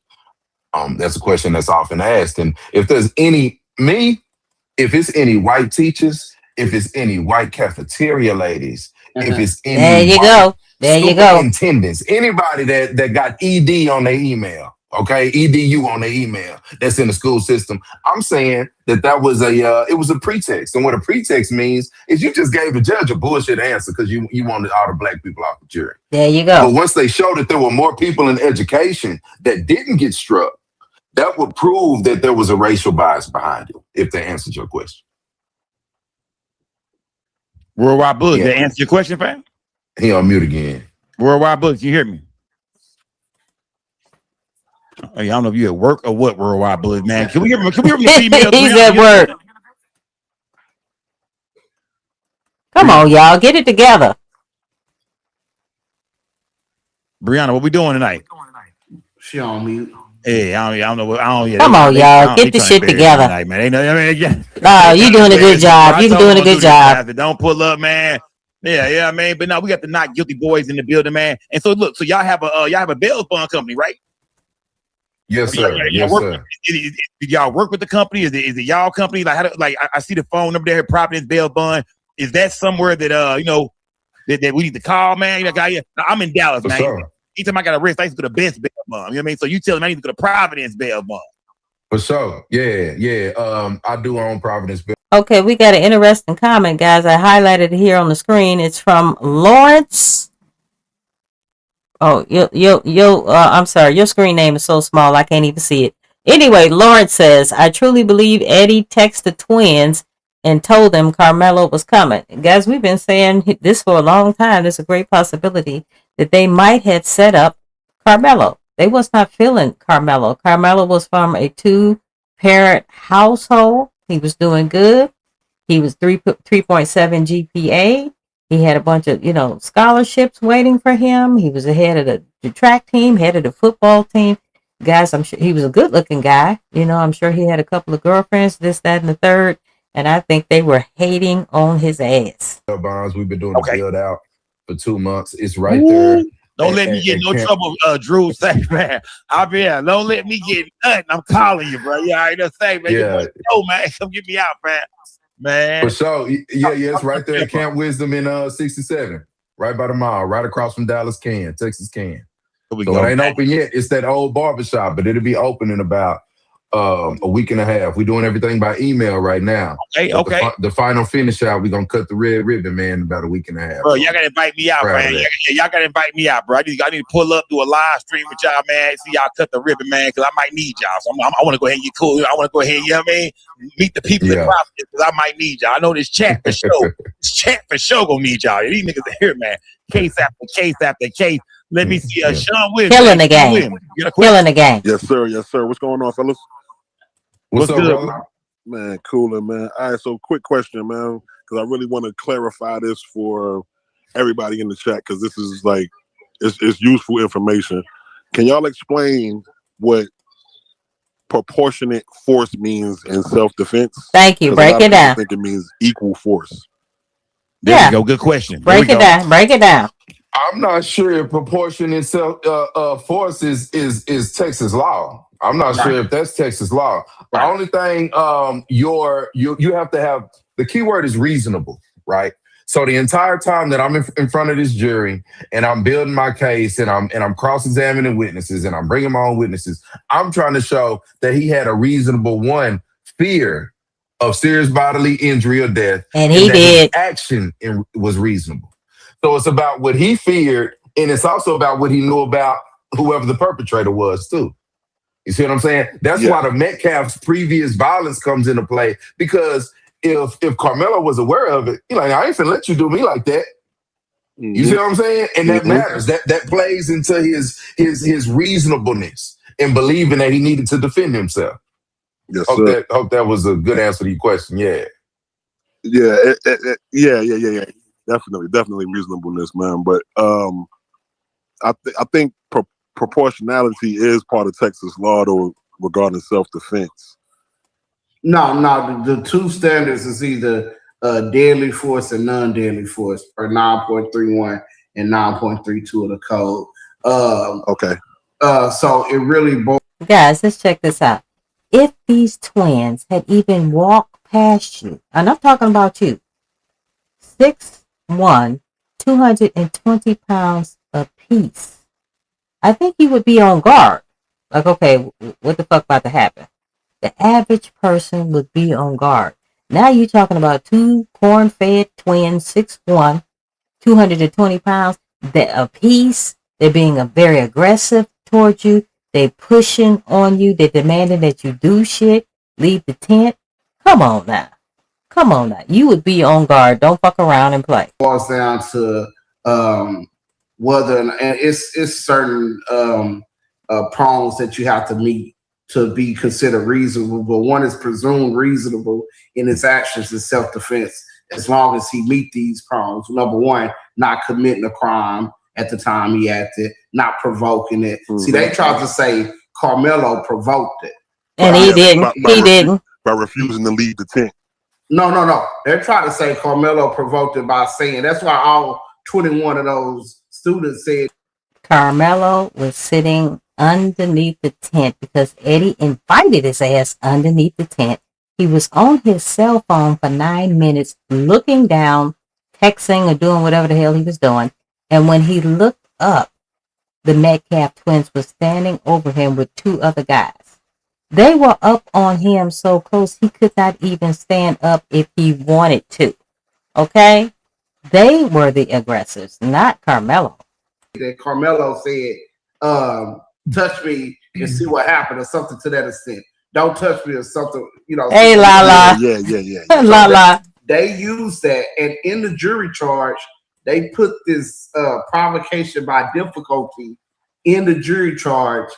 That's a question that's often asked. And if it's any white teachers, if it's any white cafeteria ladies, if it's any superintendents, anybody that got ED on their email, okay, EDU on their email that's in the school system, I'm saying that was it was a pretext. And what a pretext means is you just gave the judge a bullshit answer because you wanted all the black people off the jury. There you go. But once they showed that there were more people in education that didn't get struck, that would prove that there was a racial bias behind it, if they answered your question. Worldwide Buzz, that answer your question, fam? He on mute again. Worldwide Buzz, you hear me? I don't know if you at work or what, Worldwide Buzz, man. Can we hear him the female? He's at work. Come on, y'all. Get it together. Brianna, what we doing tonight? She on mute. Hey, I don't know. Come on, y'all. Get the shit together. Tonight, man. No, you doing a good job. You doing a good job. Don't pull up, man. Yeah, I mean, but now we got the not guilty boys in the building, man. And so look, so y'all have a bail bond company, right? Yes, sir. Yes, sir. Did y'all work with the company? Is it y'all company? Like, I see the phone number there, Providence Bail Bond. Is that somewhere that that we need to call, man? I'm in Dallas, man. Sure. Anytime I got a risk, I used to go to Best Bail Bond. You know what I mean? So you tell me I need to go to Providence Bail Bond. For sure. Yeah. I do own Providence Bail. Okay, we got an interesting comment, guys. I highlighted it here on the screen. It's from Lawrence. Oh, I'm sorry. Your screen name is so small I can't even see it. Anyway, Lawrence says, I truly believe Eddie texted the twins and told them Karmelo was coming. Guys, we've been saying this for a long time. There's a great possibility that they might have set up Karmelo. They was not feeling Karmelo. Karmelo was from a 2-parent household. He was doing good. He was 3.7 GPA. He had a bunch of, scholarships waiting for him. He was ahead of the track team, head of the football team. Guys, I'm sure he was a good looking guy. I'm sure he had a couple of girlfriends, this, that, and the third. And I think they were hating on his ass. Bonds, we've been doing the build out for 2 months. It's right there. Don't let me get in no trouble, Drew. Say, man. Don't let me get nothing. I'm calling you, bro. Yeah, I just say, man. Yeah. Man, come get me out, man. For sure. Yeah, it's right there at Camp Wisdom in 67. Right by the mall, right across from Texas Can. So it ain't open yet. It's that old barbershop, but it'll be open in about a week and a half. We're doing everything by email right now. Okay. The final finish out, we're gonna cut the red ribbon, man, in about a week and a half. Bro, y'all gotta invite me out, man. Y'all gotta invite me out, bro. I need to pull up, do a live stream with y'all, man. See y'all cut the ribbon, man, because I might need y'all. So I want to go ahead and get cool. I want to go ahead, meet the people in Providence, because I might need y'all. I know this chat for sure. This chat for sure gonna need y'all. These niggas are here, man. Case after case after case. Let me see. Sean Williams. Killing the game. Killing the game. Yes, sir. What's going on, fellas? What's up, brother? Man, cooling, man. All right, so quick question, man, because I really want to clarify this for everybody in the chat, because this is it's useful information. Can y'all explain what proportionate force means in self-defense? Thank you. Break it down. I think it means equal force. There you go. Good question. Break it down. I'm not sure if proportionate force is Texas law. I'm not sure if that's Texas law. The only thing you have to have, the key word is reasonable, right? So the entire time that I'm in front of this jury and I'm building my case and I'm cross-examining witnesses and I'm bringing my own witnesses, I'm trying to show that he had a reasonable fear of serious bodily injury or death, and he did. His action was reasonable. So it's about what he feared And it's also about what he knew about whoever the perpetrator was, too. You see what I'm saying? That's why the Metcalf's previous violence comes into play. Because if Karmelo was aware of it, he's like, I ain't finna let you do me like that. You see what I'm saying? And that matters. That plays into his reasonableness and believing that he needed to defend himself. Yes, hope that was a good answer to your question. Yeah. Yeah. Definitely reasonableness, man. But I think proportionality is part of Texas law, though, regarding self-defense. No, the two standards is either deadly force and non-deadly force, or 9.31 and 9.32 of the code. Okay. So it really Guys, let's check this out. If these twins had even walked past you, and I'm talking about you, 6'1", 220 pounds apiece, I think you would be on guard. Like, okay, what the fuck about to happen? The average person would be on guard. Now you're talking about two corn-fed twins, 6'1", 220 pounds, they're apiece. They're being very aggressive towards you. They're pushing on you. They're demanding that you do shit. Leave the tent. Come on now. You would be on guard. Don't fuck around and play. Boils down to whether, and it's certain prongs that you have to meet to be considered reasonable. But one is presumed reasonable in his actions in self-defense as long as he meet these prongs. Number one, not committing a crime at the time he acted, not provoking it. See, they tried to say Karmelo provoked it. And he didn't. He didn't. By refusing to leave the tent. No. They're trying to say Karmelo provoked it by saying, that's why all 21 of those students said Karmelo was sitting underneath the tent because Eddie invited his ass underneath the tent. He was on his cell phone for 9 minutes, looking down, texting or doing whatever the hell he was doing. And when he looked up, the Metcalf twins were standing over him with two other guys. They were up on him so close he could not even stand up if he wanted to. Okay? They were the aggressors, not Karmelo. That Karmelo said, touch me and see what happened, or something to that extent. Don't touch me or something, Hey, Lala. Yeah. Lala. They used that, and in the jury charge, they put this provocation by difficulty in the jury charge,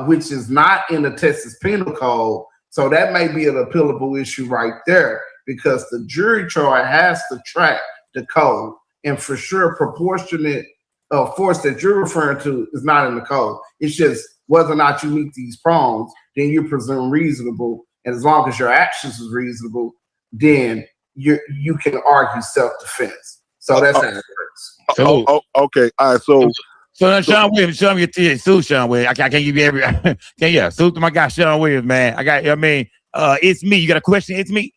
which is not in the Texas Penal Code. So that may be an appealable issue right there, because the jury charge has to track the code, and for sure, proportionate force that you're referring to is not in the code. It's just whether or not you meet these prongs, then you presume reasonable, and as long as your actions is reasonable, then you can argue self-defense. So that's how it works. Okay. All right. So Sean Williams, show me your team. Sue Sean Williams. I can't give you every. Sue to my guy Sean Williams, man. It's me. You got a question? It's me.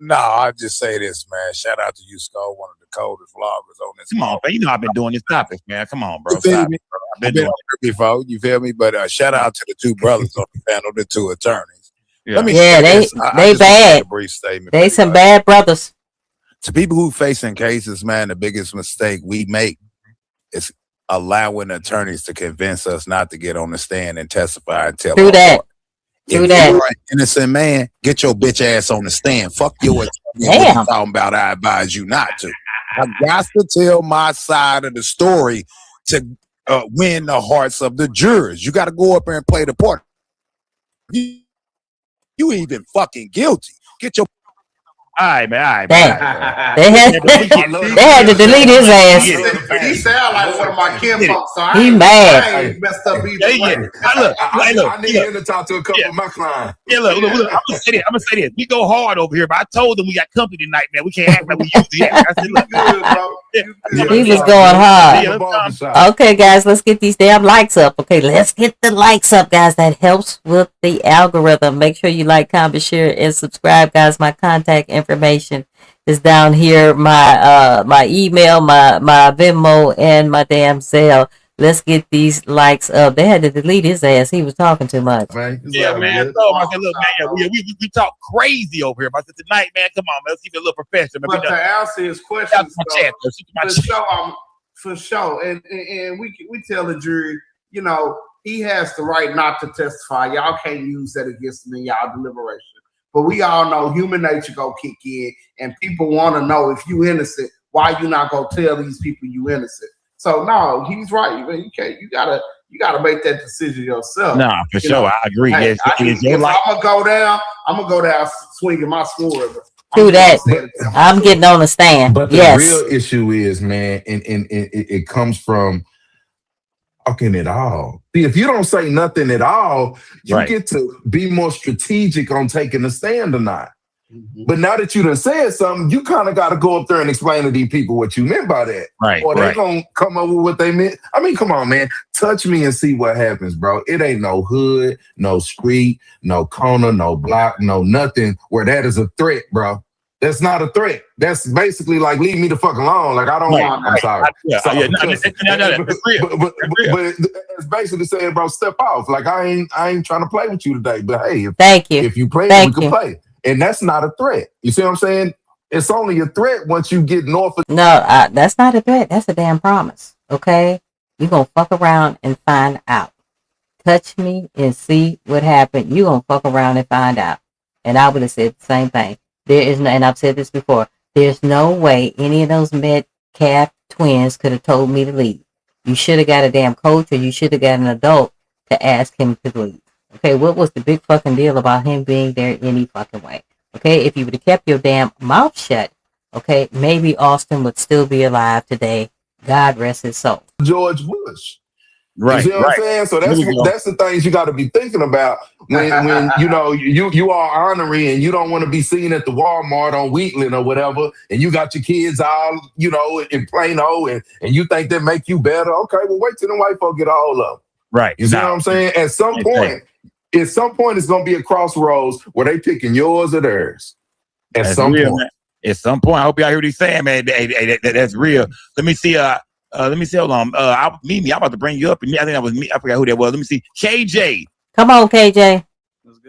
No, I'll just say this, man. Shout out to you, Skull, one of the coldest vloggers on this. Come on, man. You know I've been doing this topic, man. Come on, bro. You feel me? I've been doing it before. You feel me? But shout out to the two brothers on the panel, the two attorneys. Yeah, they bad. A brief statement. They some bad brothers. To people who facing cases, man, the biggest mistake we make is allowing attorneys to convince us not to get on the stand and testify and tell. Do that. If you're an innocent man, get your bitch ass on the stand. Fuck your attorney. What you talking about? I advise you not to. I got to tell my side of the story to win the hearts of the jurors. You got to go up there and play the part. You even fucking guilty. Get your. All right, man. They had to delete his ass. He sound like one of my kinfolks, so He mad. I ain't messed up either way. I need him to talk to a couple of my clients. Yeah, look. I'm gonna say this. We go hard over here, but I told them we got company tonight, man. We can't act like we usually act. I said, look, He was going hard. Okay, guys, let's get these damn likes up. Okay, let's get the likes up, guys. That helps with the algorithm. Make sure you like, comment, share, and subscribe, guys. My contact information is down here. My email, my Venmo, and my damn Zelle. Let's get these likes up. They had to delete his ass. He was talking too much. Yeah, man. So I said, look, man, we talk crazy over here. But I said, tonight, man, come on, man. Let's keep it a little professional. But to answer his question, For sure. And we tell the jury, you know, he has the right not to testify. Y'all can't use that against him in y'all deliberation. But we all know human nature go kick in, and people want to know if you innocent, why you not gonna tell these people you innocent. So no, he's right. You gotta make that decision yourself. Nah, for sure. I agree. Hey, Yes, if I'm gonna go down swinging my sword. Do that. I'm getting on the stand. But the real issue is, man, and it comes from talking it all. See, if you don't say nothing at all, you get to be more strategic on taking a stand or not. But now that you done said something, you kind of got to go up there and explain to these people what you meant by that. Right. Or they going to come up with what they meant. I mean, come on, man. Touch me and see what happens, bro. It ain't no hood, no street, no corner, no block, no nothing where that is a threat, bro. That's not a threat. That's basically like, leave me the fuck alone. Like, I don't want, I'm sorry. But it's basically saying, bro, step off. Like, I ain't trying to play with you today. But hey, if you play, we can play. And that's not a threat. You see what I'm saying? It's only a threat once you get north of. No, that's not a threat. That's a damn promise. Okay? You're going to fuck around and find out. Touch me and see what happened. You're going to fuck around and find out. And I would have said the same thing. There is no, and I've said this before, there's no way any of those Metcalf twins could have told me to leave. You should have got a damn coach, or you should have got an adult to ask him to leave. Okay, what was the big fucking deal about him being there any fucking way? Okay, if you would have kept your damn mouth shut, okay, maybe Austin would still be alive today. God rest his soul. George Bush. Right, You see what I'm saying? So that's the things you got to be thinking about when you know you are honorary and you don't want to be seen at the Walmart on Wheatland or whatever, and you got your kids all, you know, in Plano, and you think that make you better. Okay, well, wait till the white folk get a hold of them. Right. You see what I'm saying? At some point, it's gonna be a crossroads where they picking yours or theirs. At some point. Man. At some point, I hope y'all hear what he's saying, man. That's real. Let me see. Hold on. I'm about to bring you up, and I think that was me. I forgot who that was. Let me see. KJ. Come on, KJ. What's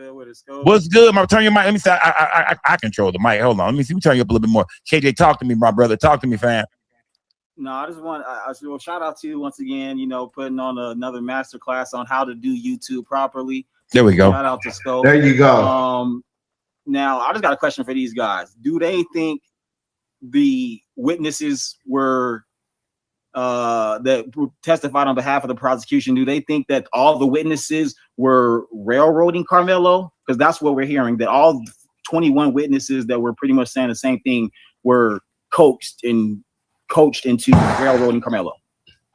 good? Turn your mic. Let me see. I control the mic. Hold on. Let me see. We turn you up a little bit more. KJ, talk to me, my brother. Talk to me, fam. No, I just want well, shout out to you once again, you know, putting on another masterclass on how to do YouTube properly. There we go. Shout out to Scope. There you go. Now, I just got a question for these guys. Do they think the witnesses were that testified on behalf of the prosecution, do they think that all the witnesses were railroading Karmelo? Because that's what we're hearing, that all 21 witnesses that were pretty much saying the same thing were coached into railroading Karmelo.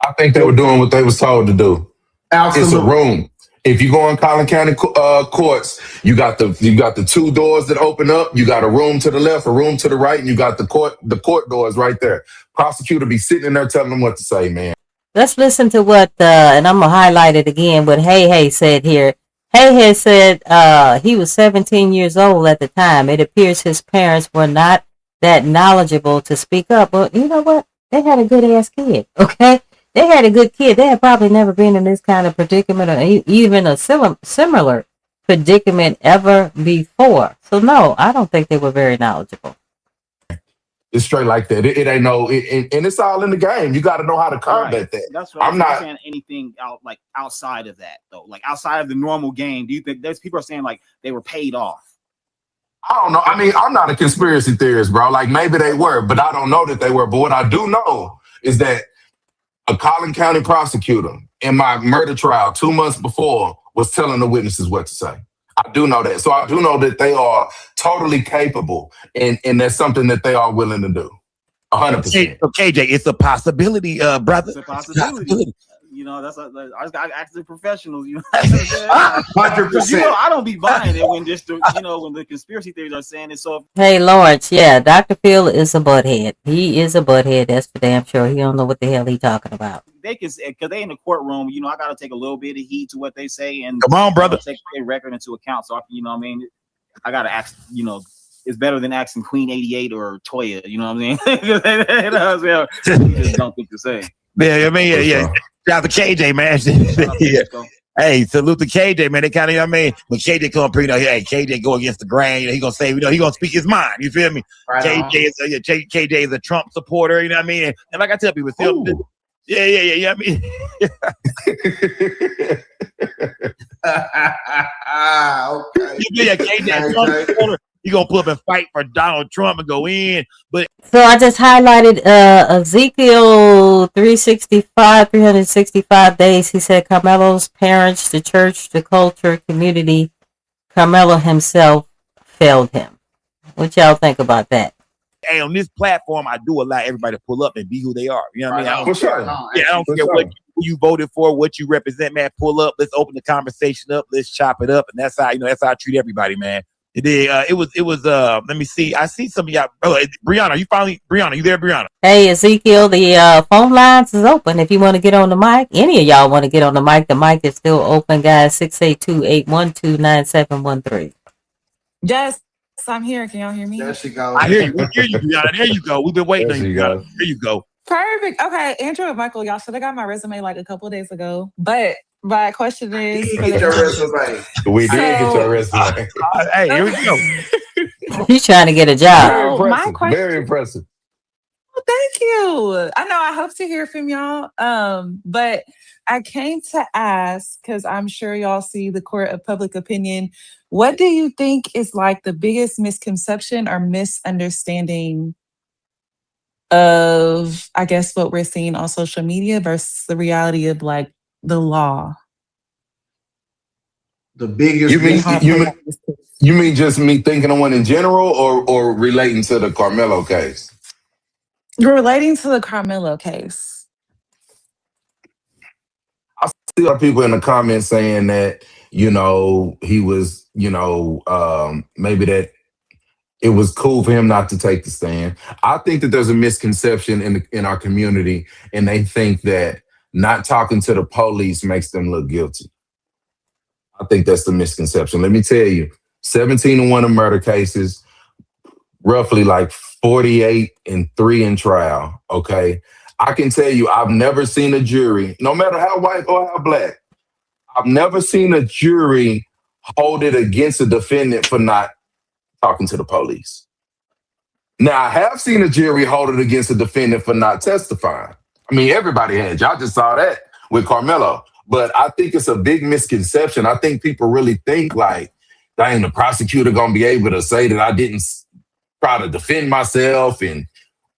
I think they were doing what they was told to do. Absolutely. It's a room. If you go in Collin County courts, you got the two doors that open up. You got a room to the left, a room to the right, and you got the court doors right there. Prosecutor be sitting in there telling them what to say, man. Let's listen to what, and I'm going to highlight it again, what Hey said here. Hey said he was 17 years old at the time. It appears his parents were not that knowledgeable to speak up. Well, you know what? They had a good-ass kid, okay? They had a good kid. They had probably never been in this kind of predicament or even a similar predicament ever before. So, no, I don't think they were very knowledgeable. It's straight like that. It ain't no, and it's all in the game. You got to know how to combat that. That's what I'm not saying anything outside of that, though. Like outside of the normal game, do you think there's people are saying like they were paid off? I don't know. I mean, I'm not a conspiracy theorist, bro. Like maybe they were, but I don't know that they were. But what I do know is that a Collin County prosecutor in my murder trial 2 months before was telling the witnesses what to say. I do know that. So I do know that they are totally capable, and that's something that they are willing to do. 100%. So KJ, it's a possibility, brother. It's a possibility. You know, I just got to ask the professionals. You know, 100%. You know, I don't be buying it when when the conspiracy theories are saying it. So, hey, Lawrence, yeah, Dr. Phil is a butthead. He is a butthead. That's for damn sure. He don't know what the hell he talking about. They can, because they in the courtroom. You know, I got to take a little bit of heed to what they say and come on, brother, take their record into account. So, you know, what I mean, I got to ask. You know, it's better than asking Queen 88 or Toya. You know what I mean? You just don't think to say. Yeah, I mean, yeah. Shout out to KJ, man. Yeah. Hey, salute to KJ, man. They kind of, you know what I mean? When KJ come up, you know, hey, KJ go against the grain. You know, he gonna say, you know, he gonna speak his mind. You feel me? Right. KJ is a Trump supporter. You know what I mean? And like I tell people, Yeah. I mean, Okay. You gonna pull up and fight for Donald Trump and go in, but So I just highlighted Ezekiel 365 days. He said Carmelo's parents, the church, the culture, community, Carmelo himself failed him. What y'all think about that? hey, on this platform, I do allow everybody to pull up and be who they are. You know what I mean? I don't, For sure. I don't care what you voted for, what you represent, man. Pull up. Let's open the conversation up. Let's chop it up, and that's how I treat everybody, man. It was. Let me see. I see some of y'all. Brianna, you there, Brianna? Hey, Ezekiel, the phone lines is open. If you want to get on the mic, any of y'all want to get on the mic is still open, guys. 682-812-9713. Yes, I'm here. Can y'all hear me? There she goes. I hear you. We hear you, Brianna. There you go. We've been waiting on you, Brianna. There you go. Perfect. Okay, Andrew and Michael, y'all should have got my resume like a couple of days ago. But my question is, get your resume. We did get your resume. Hey, here we go. He's trying to get a job. Very So, impressive. my question- Very impressive. Well, thank you. I know I hope to hear from y'all. But I came to ask, because I'm sure y'all see the court of public opinion. What do you think is like the biggest misconception or misunderstanding of, I guess, what we're seeing on social media versus the reality of like the law? The biggest. You mean just me thinking of one in general, or relating to the Karmelo case? You're relating to the Karmelo case. I see a lot of people in the comments saying that, he was, maybe that it was cool for him not to take the stand. I think that there's a misconception in our community, and they think that not talking to the police makes them look guilty. I think that's the misconception. Let me tell you, 17-1 in murder cases, roughly like 48-3 in trial. Okay. I can tell you, I've never seen a jury, no matter how white or how black, I've never seen a jury hold it against a defendant for not talking to the police. Now, I have seen a jury hold it against a defendant for not testifying. I mean, everybody had. Y'all just saw that with Karmelo. But I think it's a big misconception. I think people really think like, dang, the prosecutor going to be able to say that I didn't try to defend myself and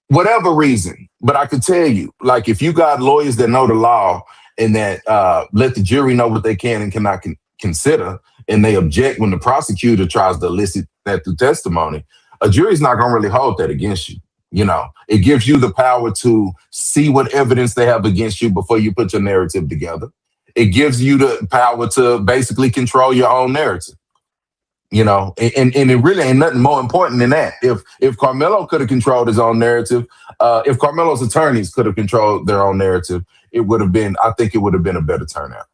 whatever reason. But I could tell you, like, if you got lawyers that know the law and that let the jury know what they can and cannot consider, and they object when the prosecutor tries to elicit that through testimony, a jury's not going to really hold that against you. It gives you the power to see what evidence they have against you before you put your narrative together. It gives you the power to basically control your own narrative. And it really ain't nothing more important than that. If Karmelo could have controlled his own narrative, if Carmelo's attorneys could have controlled their own narrative, I think it would have been a better turnout.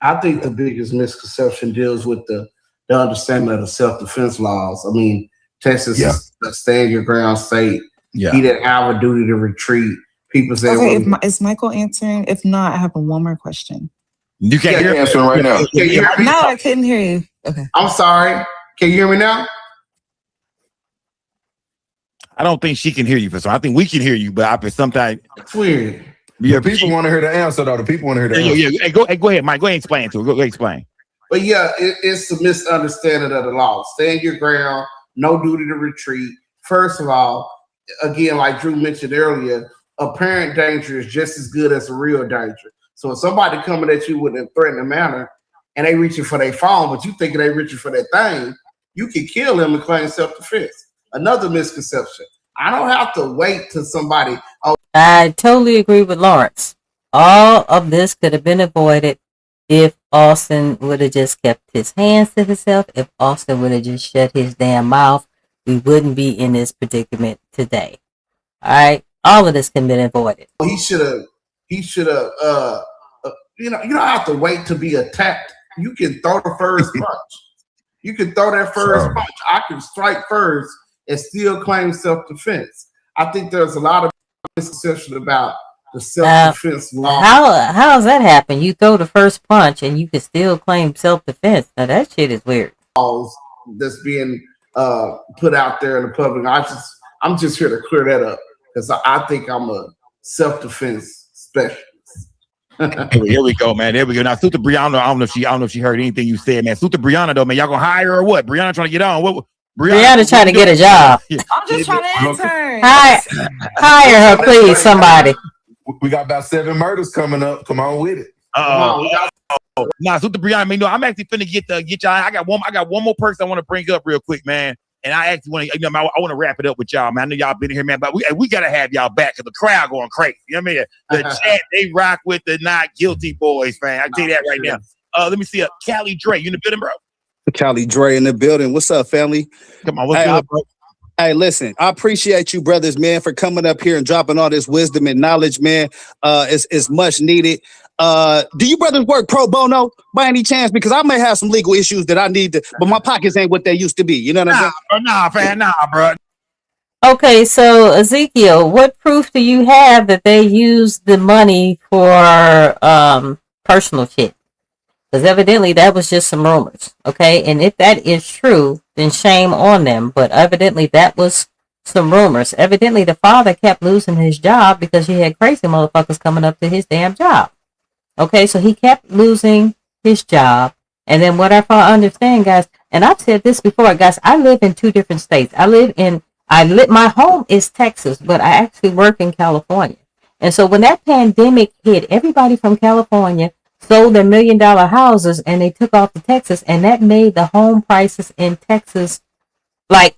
I think the biggest misconception deals with the understanding of the self-defense laws. I mean, Texas is a stand your ground state. Yeah. He didn't have a duty to retreat. People say, Okay, is Michael answering? If not, I have one more question. You can't hear me answering right now. Can you hear me? No, I couldn't hear you. Okay. I'm sorry. Can you hear me now? I don't think she can hear you, I think we can hear you, but sometimes it's weird. The people want to hear the answer, though. The people want to hear the answer. Yeah. Hey, go ahead, Mike. Go ahead and explain to her. Go explain. But yeah, it's a misunderstanding of the law. Stand your ground, no duty to retreat. First of all, again, like Drew mentioned earlier, apparent danger is just as good as a real danger. So if somebody coming at you with a threatening manner and they reaching for their phone, but you thinking they reaching for that thing, you can kill them and claim self-defense. Another misconception. I don't have to wait till somebody. I totally agree with Lawrence. All of this could have been avoided if Austin would have just kept his hands to himself. If Austin would have just shut his damn mouth, we wouldn't be in this predicament today. All right, all of this can have been avoided. He should have. You don't have to wait to be attacked. You can throw the first punch. You can throw that first punch. I can strike first and still claim self-defense. I think there's a lot of misconception about the self-defense law. How does that happen? You throw the first punch and you can still claim self-defense. Now that shit is weird. That's being put out there in the public. I'm just here to clear that up because I think I'm a self-defense specialist. Here we go, man. There we go. Now, Suta Brianna, I don't know if she heard anything you said, man. Suta Brianna, though, man, y'all gonna hire her or what? Brianna trying to get on. What? Brianna trying to get a job. I'm just trying to intern. Hire her, please, somebody. We got about 7 murders coming up. Come on with it. Nah, Suta Brianna, I mean, no, I'm actually finna get y'all. I got one more person I want to bring up real quick, man. And I actually want to, I want to wrap it up with y'all, man. I know y'all been here, man, but we gotta have y'all back because the crowd going crazy. You know what I mean? The chat, they rock with the not guilty boys, man. I tell you that right now. Let me see Cali Dre. You in the building, bro? Cali Dre in the building. What's up, family? Come on, what's good, bro? Hey, listen, I appreciate you brothers, man, for coming up here and dropping all this wisdom and knowledge, man. It's much needed. Do you brothers work pro bono by any chance? Because I may have some legal issues that I need to, but my pockets ain't what they used to be. You know what I'm saying? Nah, fam, nah, bro. Okay, so Ezekiel, what proof do you have that they used the money for personal shit? Because evidently that was just some rumors, okay? And if that is true, then shame on them. But evidently that was some rumors. Evidently the father kept losing his job because he had crazy motherfuckers coming up to his damn job. Okay, so he kept losing his job. And then whatever I understand, guys, and I've said this before, guys, I live in 2 different states. My home is Texas, but I actually work in California. And so when that pandemic hit, everybody from California sold their $1 million houses and they took off to Texas, and that made the home prices in Texas like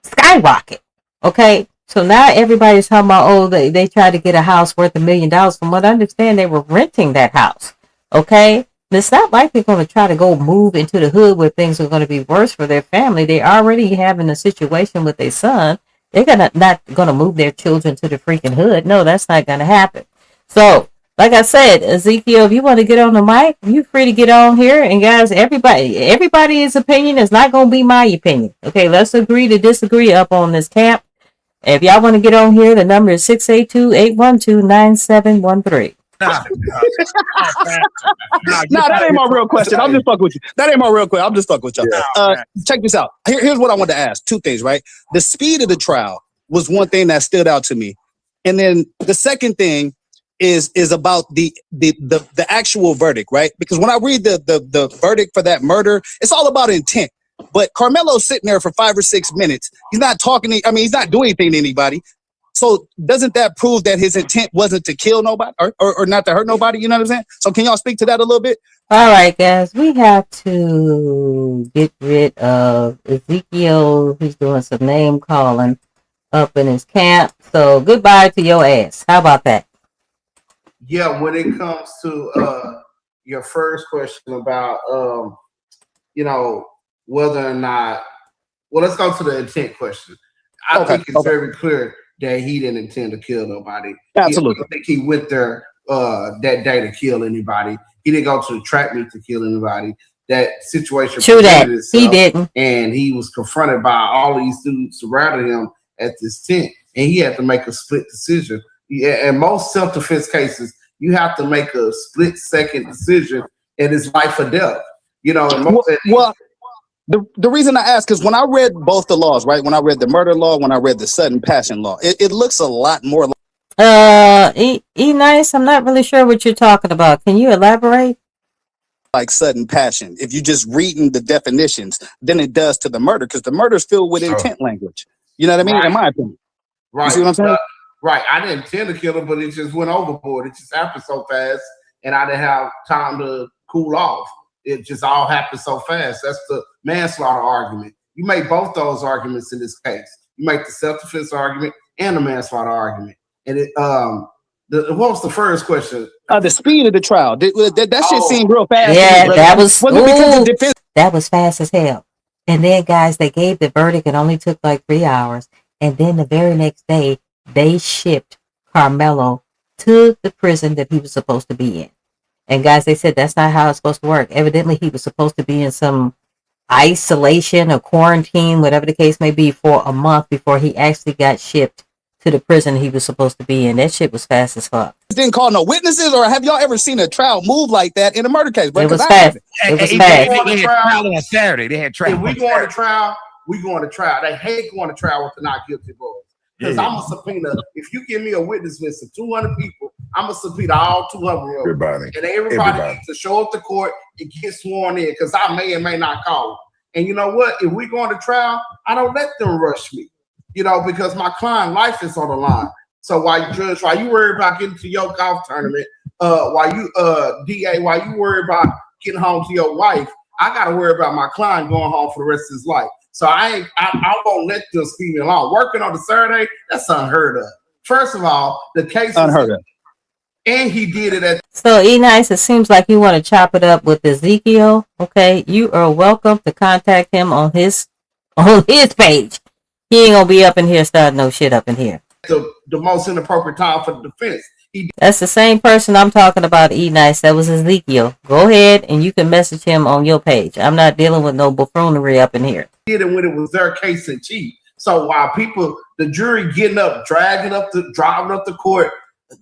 skyrocket. Okay, so now everybody's talking about, they tried to get a house worth $1 million. From what I understand, they were renting that house. Okay, and it's not like they're going to try to go move into the hood where things are going to be worse for their family. They already having a situation with their son. They're not going to move their children to the freaking hood. No, that's not going to happen. So, like I said, Ezekiel, if you want to get on the mic, you're free to get on here. And guys, everybody's opinion is not going to be my opinion. Okay, let's agree to disagree up on this camp. If y'all want to get on here, the number is 682-812-9713. Nah, that ain't my real question. I'm just fucking with you. That ain't my real question. I'm just fucking with y'all. Check this out. Here's what I want to ask. 2 things, right? The speed of the trial was one thing that stood out to me. And then the second thing is about the actual verdict, right? Because when I read the verdict for that murder, it's all about intent. But Karmelo's sitting there for 5 or 6 minutes. He's not talking. He's not doing anything to anybody. So doesn't that prove that his intent wasn't to kill nobody or not to hurt nobody? You know what I'm saying? So can y'all speak to that a little bit? All right, guys, we have to get rid of Ezekiel. He's doing some name calling up in his camp. So goodbye to your ass. How about that? Yeah, when it comes to your first question about whether or not, well, let's go to the intent question. I think it's very clear that he didn't intend to kill nobody. Absolutely. I think he went there that day to kill anybody. He didn't go to the track meet to kill anybody. That situation True that. He didn't. And he was confronted by all these dudes surrounding him at this tent, and he had to make a split decision. Yeah, in most self-defense cases, you have to make a split-second decision, and it's life or death. The reason I ask is when I read both the laws, right? When I read the murder law, when I read the sudden passion law, it looks a lot more Nice, I'm not really sure what you're talking about. Can you elaborate? Like sudden passion, if you just reading the definitions, than it does to the murder, because the murder is filled with intent language. You know what I mean? Right. In my opinion. Right. You see what I'm saying? Right. I didn't intend to kill him, but it just went overboard. It just happened so fast, and I didn't have time to cool off. It just all happened so fast. That's the manslaughter argument. You make both those arguments in this case. You make the self-defense argument and the manslaughter argument. And what was the first question? The speed of the trial. That shit seemed real fast. Yeah, that was because of defense. That was fast as hell. And then, guys, they gave the verdict. It only took like 3 hours. And then the very next day, they shipped Karmelo to the prison that he was supposed to be in. And guys, they said that's not how it's supposed to work. Evidently, he was supposed to be in some isolation or quarantine, whatever the case may be, for a month before he actually got shipped to the prison he was supposed to be in. That shit was fast as fuck. Didn't call no witnesses, or have y'all ever seen a trial move like that in a murder case? Bro? It was fast. It was fast. They had trial on Saturday. They had trial. If we going to trial, we going to trial. They hate going to trial with the not guilty boys. Because I'm a subpoena. If you give me a witness list of 200 people, I'm a subpoena all 200 of them. Everybody. And everybody needs to show up to court and get sworn in because I may or may not call them. And you know what? If we go to trial, I don't let them rush me, because my client life is on the line. So while you worry about getting to your golf tournament, while you worry about getting home to your wife, I got to worry about my client going home for the rest of his life. So I won't let them speed me along. Working on the Saturday, that's unheard of. First of all, the case is unheard of. And he did it at. So, E-Nice, it seems like you want to chop it up with Ezekiel. Okay, you are welcome to contact him on his page. He ain't gonna be up in here starting no shit up in here. The most inappropriate time for the defense. That's the same person I'm talking about, E-Nice. That was Ezekiel. Go ahead and you can message him on your page. I'm not dealing with no buffoonery up in here. Did it when it was their case in chief. So while the jury driving up the court,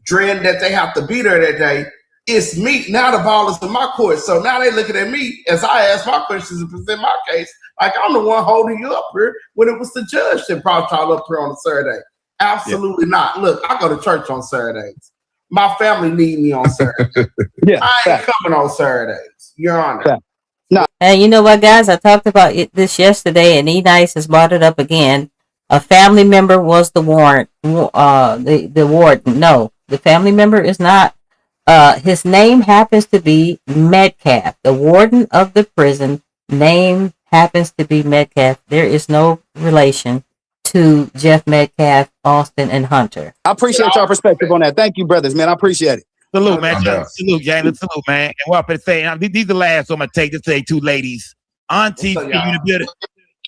dreading that they have to be there that day, it's me. Now the ball is in my court. So now they looking at me as I ask my questions and present my case. Like I'm the one holding you up here when it was the judge that brought y'all up here on a Saturday. Absolutely not. Look, I go to church on Saturdays. My family need me on Saturdays. I ain't coming on Saturdays, Your Honor. No. And you know what, guys? I talked about this yesterday, and E-Nice has brought it up again. A family member was the warrant. The warden. No, the family member is not. His name happens to be Metcalf. The warden of the prison name happens to be Metcalf. There is no relation to Jeff Metcalf, Austin, and Hunter. I appreciate your perspective on that. Thank you, brothers, man. I appreciate it. Salute, man. Salute, gang. Salute, man. And what I'm saying, these are the last I'm gonna take to say two ladies. Auntie, you in the building.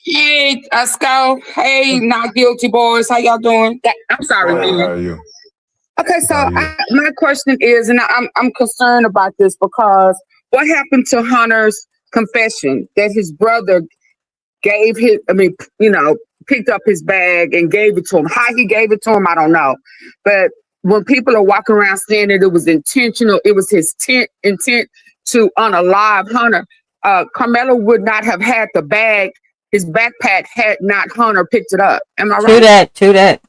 Hey, Scott. Hey, not guilty boys. How y'all doing? I'm sorry, man. How are you? Okay, so my question is, and I'm concerned about this because what happened to Hunter's confession that his brother picked up his bag and gave it to him. How he gave it to him, I don't know. But when people are walking around saying that it was intentional, it was his intent to unalive Hunter, Karmelo would not have had the bag, his backpack, had not Hunter picked it up. Am I right? True that.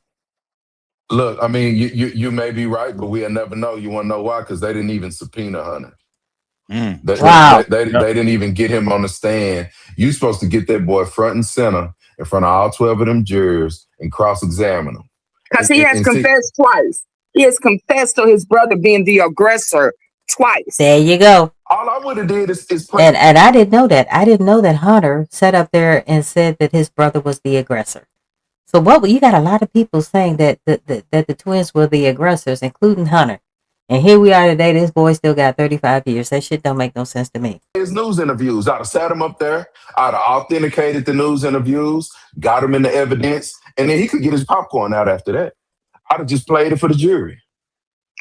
Look, I mean, you may be right, but we'll never know. You want to know why? Because they didn't even subpoena Hunter. They didn't even get him on the stand. You supposed to get that boy front and center in front of all 12 of them jurors and cross-examine him. Because he has confessed twice. He has confessed to his brother being the aggressor twice. There you go. All I would have did is and I didn't know that. I didn't know that Hunter sat up there and said that his brother was the aggressor. So you got a lot of people saying that the twins were the aggressors, including Hunter. And here we are today. This boy still got 35 years. That shit don't make no sense to me. His news interviews, I'd have sat him up there. I'd have authenticated the news interviews, got him in the evidence, and then he could get his popcorn out after that. I'd have just played it for the jury.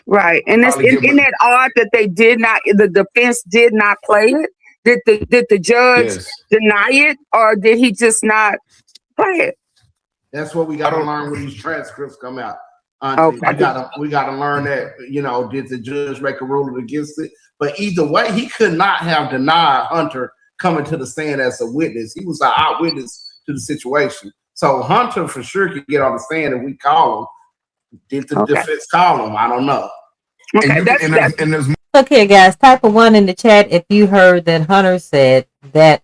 Right. And isn't that odd that the defense did not play it? Did the judge deny it, or did he just not play it? That's what we got to learn when these transcripts come out. We gotta learn that, did the judge make a ruling against it? But either way, he could not have denied Hunter coming to the stand as a witness. He was an eyewitness to the situation. So Hunter for sure could get on the stand if we call him. Did the defense call him? I don't know. Okay, Look here, guys. Type a 1 in the chat if you heard that Hunter said that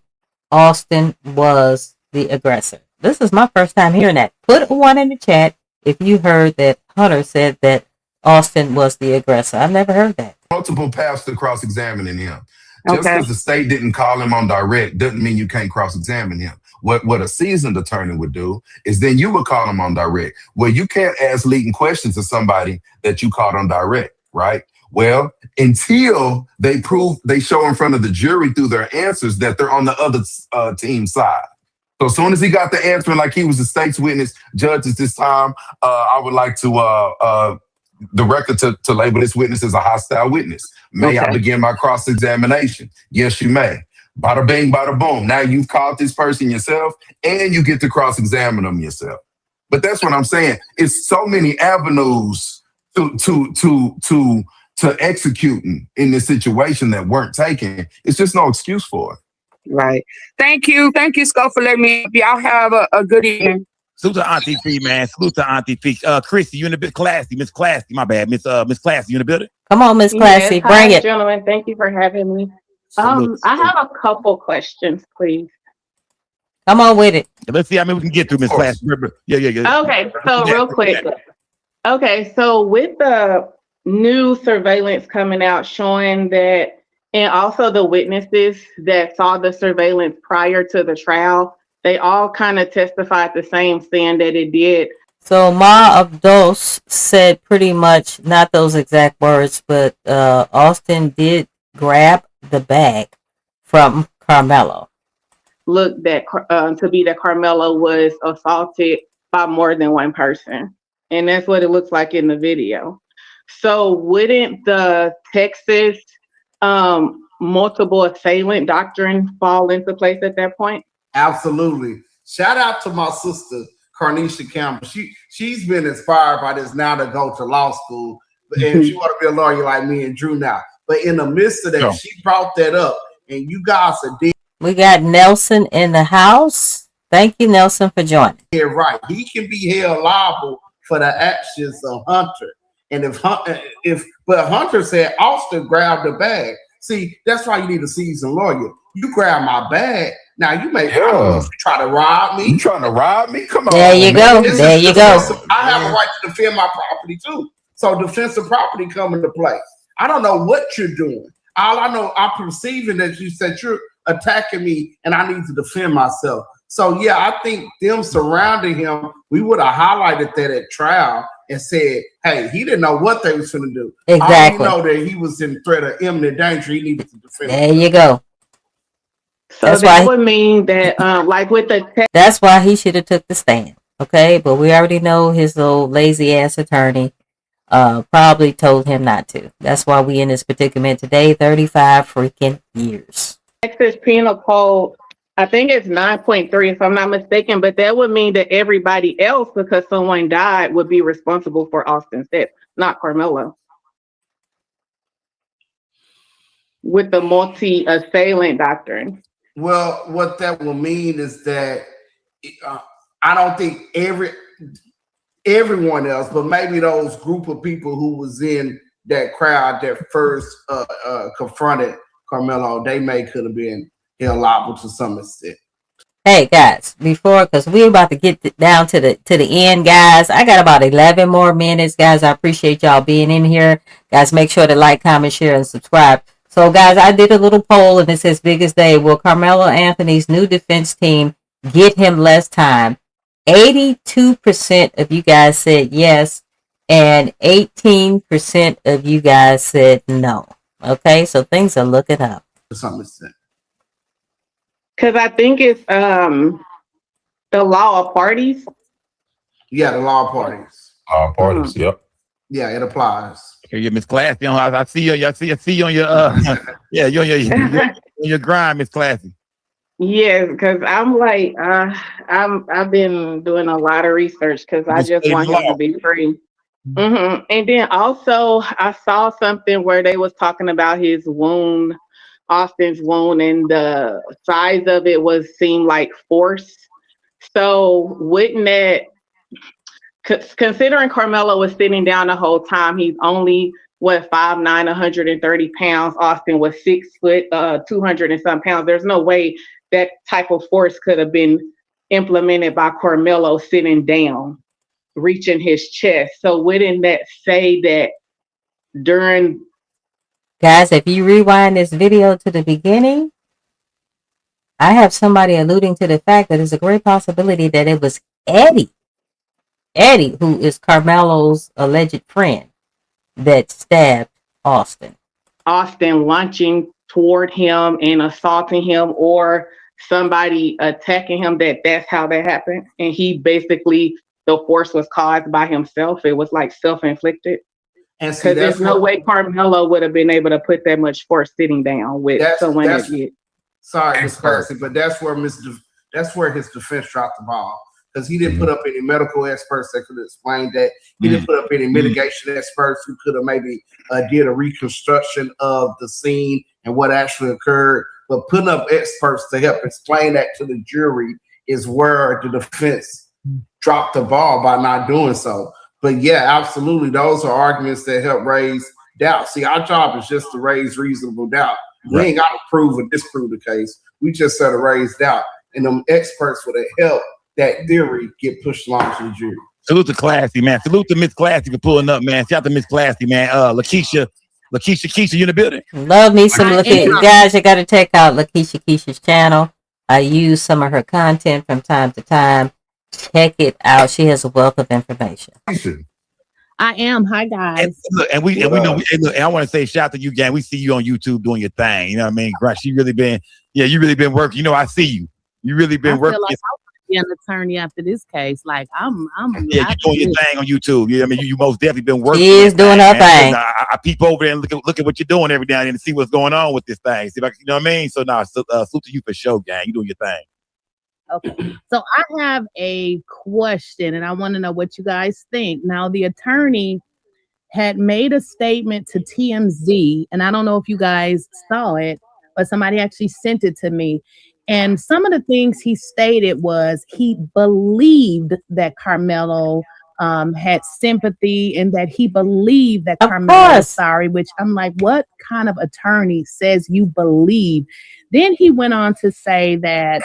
Austin was the aggressor. This is my first time hearing that. Put a 1 in the chat if you heard that Hunter said that Austin was the aggressor. I've never heard that. Multiple paths to cross-examining him. Just because the state didn't call him on direct doesn't mean you can't cross-examine him. What a seasoned attorney would do is then you would call him on direct. Well, you can't ask leading questions to somebody that you caught on direct, right? Well, until they show in front of the jury through their answers that they're on the other team's side. So as soon as he got the answer, like he was the state's witness, judge at this time, I would like to the record to label this witness as a hostile witness. May I begin my cross-examination? Yes, you may. Bada bing, bada boom. Now you've called this person yourself, and you get to cross-examine them yourself. But that's what I'm saying. It's so many avenues to executing in this situation that weren't taken. It's just no excuse for it. Right. Thank you, Scott, for letting me. Y'all have a good evening. Salute to Auntie Fee, man. Salute to Auntie Fee. Chrissy, you in the bit Classy, Miss Classy, my bad. Miss Classy, you in the building? Come on, Miss Classy, Yes, bring hi, it. gentlemen. Thank you for having me. Salute. I have a couple questions, please. Come on with it. Let's see how many we can get through, Miss Classy. Yeah. Okay, so real quick. Okay, so with the new surveillance coming out showing that, and also the witnesses that saw the surveillance prior to the trial, they all kind of testified the same, saying that it did. So Ma Abdos said pretty much, not those exact words, but Austin did grab the bag from Karmelo. Look that to be that Karmelo was assaulted by more than one person, and that's what it looks like in the video. So wouldn't the Texas multiple assailant doctrine fall into place at that point? Absolutely. Shout out to my sister Carnisha Campbell. She's been inspired by this now to go to law school, and she want to be a lawyer like me and Drew now. But in the midst of that, she brought that up, and you guys are dead. We got Nelson in the house. Thank you, Nelson, for joining. Yeah, right. He can be held liable for the actions of Hunter. And but Hunter said Austin grabbed the bag. See, that's why you need a seasoned lawyer. You grab my bag. Now you may try to rob me. You trying to rob me? Come on. There you go. There you go. I have a right to defend my property too. So defensive property come into play. I don't know what you're doing. All I know, I'm perceiving that you said you're attacking me and I need to defend myself. So yeah, I think them surrounding him, we would have highlighted that at trial and said, hey, he didn't know what they was going to do. Exactly. All you know that he was in threat of imminent danger. He needed to defend There himself. you go. So That's that why would mean that, like with the that's why he should have took the stand. Okay, but we already know his little lazy ass attorney probably told him not to. That's why we in this predicament today. 35 freaking years. Texas Penal Code, I think it's 9.3 if I'm not mistaken, but that would mean that everybody else, because someone died, would be responsible for Austin's death, not Karmelo. With the multi-assailant doctrine. Well, what that will mean is that I don't think everyone else, but maybe those group of people who was in that crowd that first confronted Karmelo, they could have been held liable to some extent. Hey guys, because we're about to get down to the end, guys. I got about 11 more minutes, guys. I appreciate y'all being in here, guys. Make sure to like, comment, share, and subscribe. So, guys, I did a little poll, and it says biggest day. Will Karmelo Anthony's new defense team get him less time? 82% of you guys said yes, and 18% of you guys said no. Okay, so things are looking up. To some extent. Because I think it's the law of parties. Yeah, the law of parties. Law of parties, yep. Yeah, it applies. Okay, yeah, Miss Classy. I see you. I see you on your yeah, you on your grind, Miss Classy. Yes, because I'm like I've been doing a lot of research because I just want him to be free. Mm-hmm. And then also I saw something where they was talking about his wound, Austin's wound, and the size of it seemed like force. So wouldn't that, considering Karmelo was sitting down the whole time, he's only 5'9", 130 pounds. Austin was 6 foot, 200 and some pounds. There's no way that type of force could have been implemented by Karmelo sitting down, reaching his chest. So wouldn't that say that during... Guys, if you rewind this video to the beginning, I have somebody alluding to the fact that it's a great possibility that it was Eddie, who is Karmelo's alleged friend, that stabbed Austin. Austin launching toward him and assaulting him, or somebody attacking him, that's how that happened. And he basically, the force was caused by himself. It was like self-inflicted. And because there's no way Karmelo would have been able to put that much force sitting down with someone that did. Sorry, Miss Classy, but that's where his defense dropped the ball, because he didn't put up any medical experts that could explain that. He didn't put up any mitigation experts who could have maybe did a reconstruction of the scene and what actually occurred. But putting up experts to help explain that to the jury is where the defense dropped the ball by not doing so. But yeah, absolutely, those are arguments that help raise doubt. See, our job is just to raise reasonable doubt. We ain't got to prove or disprove the case. We just got to raise doubt, and them experts would help that theory get pushed along to the jury. Salute to Classy, man. Salute to Miss Classy for pulling up, man. Shout out to Miss Classy, man. Lakeisha, you in the building? Love me some Lakeisha. Guys, you got to check out Lakeisha's channel. I use some of her content from time to time. Check it out. She has a wealth of information. I am. Hi, guys. And we know. And I want to say shout out to you, gang. We see you on YouTube doing your thing. You know what I mean? Grash, you really been working. You know, I see you. You really been working. Like I want to be an attorney after this case. Like I'm you're doing your thing on YouTube. Yeah, I mean, you most definitely been working. She is doing her thing. I peep over there and look at what you're doing every now and then and see what's going on with this thing. See if I, you know what I mean? So salute to you for sure, gang. You doing your thing. Okay, so I have a question, and I want to know what you guys think. Now, the attorney had made a statement to TMZ, and I don't know if you guys saw it, but somebody actually sent it to me. And some of the things he stated was he believed that Karmelo had sympathy and that he believed that Karmelo was sorry, which I'm like, what kind of attorney says you believe? Then he went on to say that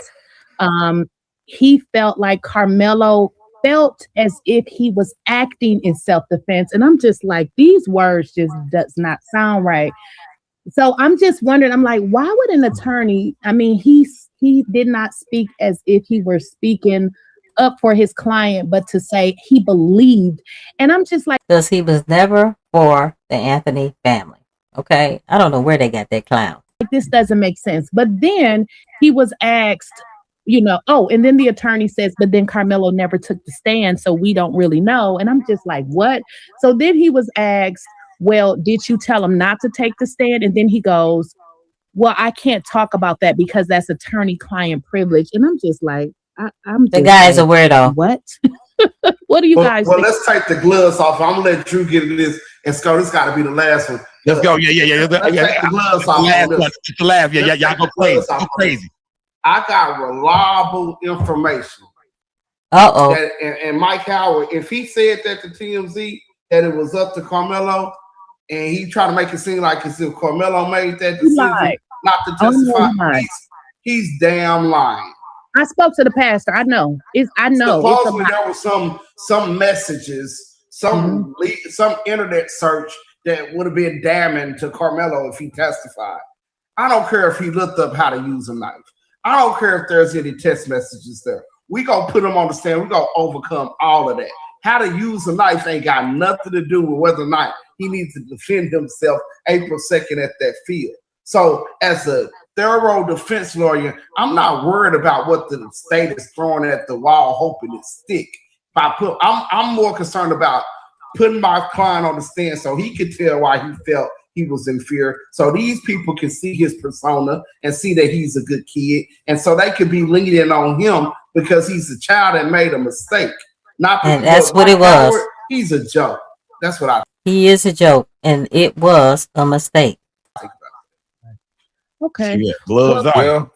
he felt like Karmelo felt as if he was acting in self-defense. And I'm just like, these words just does not sound right. So I'm just wondering, I'm like, why would an attorney, I mean, he did not speak as if he were speaking up for his client, but to say he believed. And I'm just like, because he was never for the Anthony family. Okay. I don't know where they got that clown. This doesn't make sense. But then he was asked, you know, and then the attorney says, but then Karmelo never took the stand, so we don't really know. And I'm just like, what? So then he was asked, well, did you tell him not to take the stand? And then he goes, well, I can't talk about that because that's attorney-client privilege. And I'm just like, the guy's a weirdo. What? What do you guys think? Let's take the gloves off. I'm gonna let Drew get into this. And Scott, this got to be the last one. Let's go. Yeah. Let's take the gloves off. It's the last. Yeah. Y'all go crazy. Go crazy. I got reliable information. And Mike Howard, if he said that to TMZ that it was up to Karmelo, and he tried to make it seem like as if Karmelo made that decision not to testify, he's damn lying. I spoke to the pastor. I know. I know. Supposedly there was some messages, some internet search that would have been damning to Karmelo if he testified. I don't care if he looked up how to use a knife. I don't care if there's any text messages there. We gonna put him on the stand. We gonna overcome all of that. How to use a knife ain't got nothing to do with whether or not he needs to defend himself April 2nd at that field. So as a thorough defense lawyer, I'm not worried about what the state is throwing at the wall, hoping it stick. I'm more concerned about putting my client on the stand so he could tell why he felt he was in fear, so these people can see his persona and see that he's a good kid, and so they could be leaning on him because he's a child that made a mistake. And that's what it was. He's a joke. That's what I. He is a joke, and it was a mistake. Okay. Yeah, gloves off.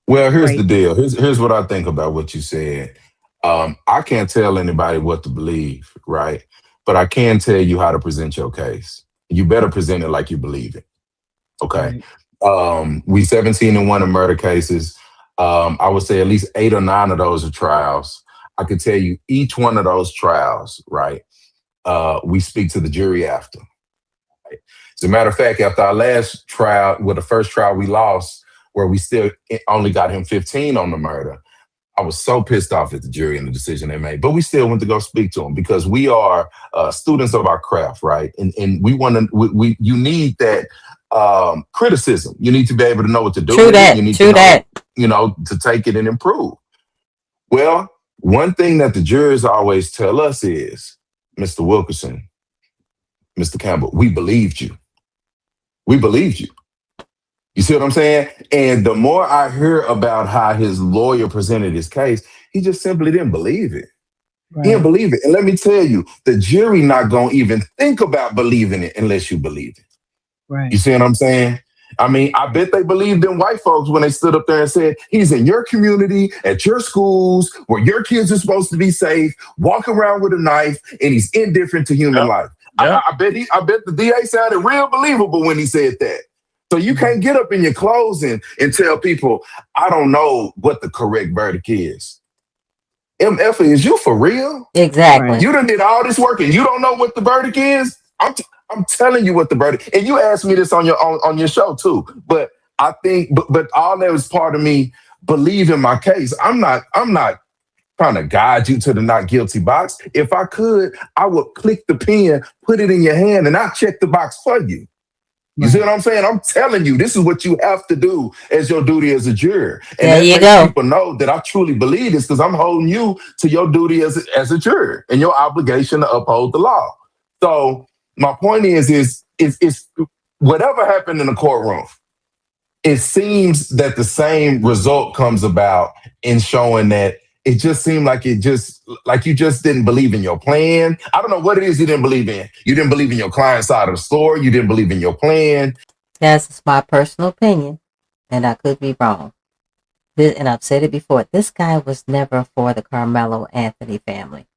Well, here's the deal. Here's what I think about what you said. I can't tell anybody what to believe, right? But I can tell you how to present your case. You better present it like you believe it. Okay. We 17-1 in murder cases. I would say at least 8 or 9 of those are trials. I could tell you each one of those trials, right? We speak to the jury after. Right? As a matter of fact, after our last trial, the first trial we lost, where we still only got him 15 on the murder, I was so pissed off at the jury and the decision they made, but we still went to go speak to them because we are students of our craft, right? And we want to. You need that criticism. You need to be able to know what to do. True that. You need True to know, that. you know, to take it and improve. Well, one thing that the jurors always tell us is, Mr. Wilkerson, Mr. Campbell, we believed you. We believed you. You see what I'm saying? And the more I hear about how his lawyer presented his case, he just simply didn't believe it. Right. He didn't believe it. And let me tell you, the jury not going to even think about believing it unless you believe it. Right. You see what I'm saying? I mean, I bet they believed in white folks when they stood up there and said, he's in your community, at your schools, where your kids are supposed to be safe, walk around with a knife, and he's indifferent to human life. I bet the DA sounded real believable when he said that. So you can't get up in your clothes and tell people, I don't know what the correct verdict is. MF, is you for real? Exactly. You done did all this work and you don't know what the verdict is? I'm telling you what the verdict. And you asked me this on your show too. But I think, but all that was part of me believing my case. I'm not trying to guide you to the not guilty box. If I could, I would click the pen, put it in your hand, and I'll check the box for you. You see what I'm saying? I'm telling you, this is what you have to do as your duty as a juror. And there that you makes go. people know that I truly believe this because I'm holding you to your duty as a juror and your obligation to uphold the law. So my point is whatever happened in the courtroom, it seems that the same result comes about in showing that it just seemed like you just didn't believe in your plan. I don't know what it is you didn't believe in. You didn't believe in your client's side of the story. You didn't believe in your plan. That's my personal opinion, and I could be wrong. And I've said it before. This guy was never for the Karmelo Anthony family.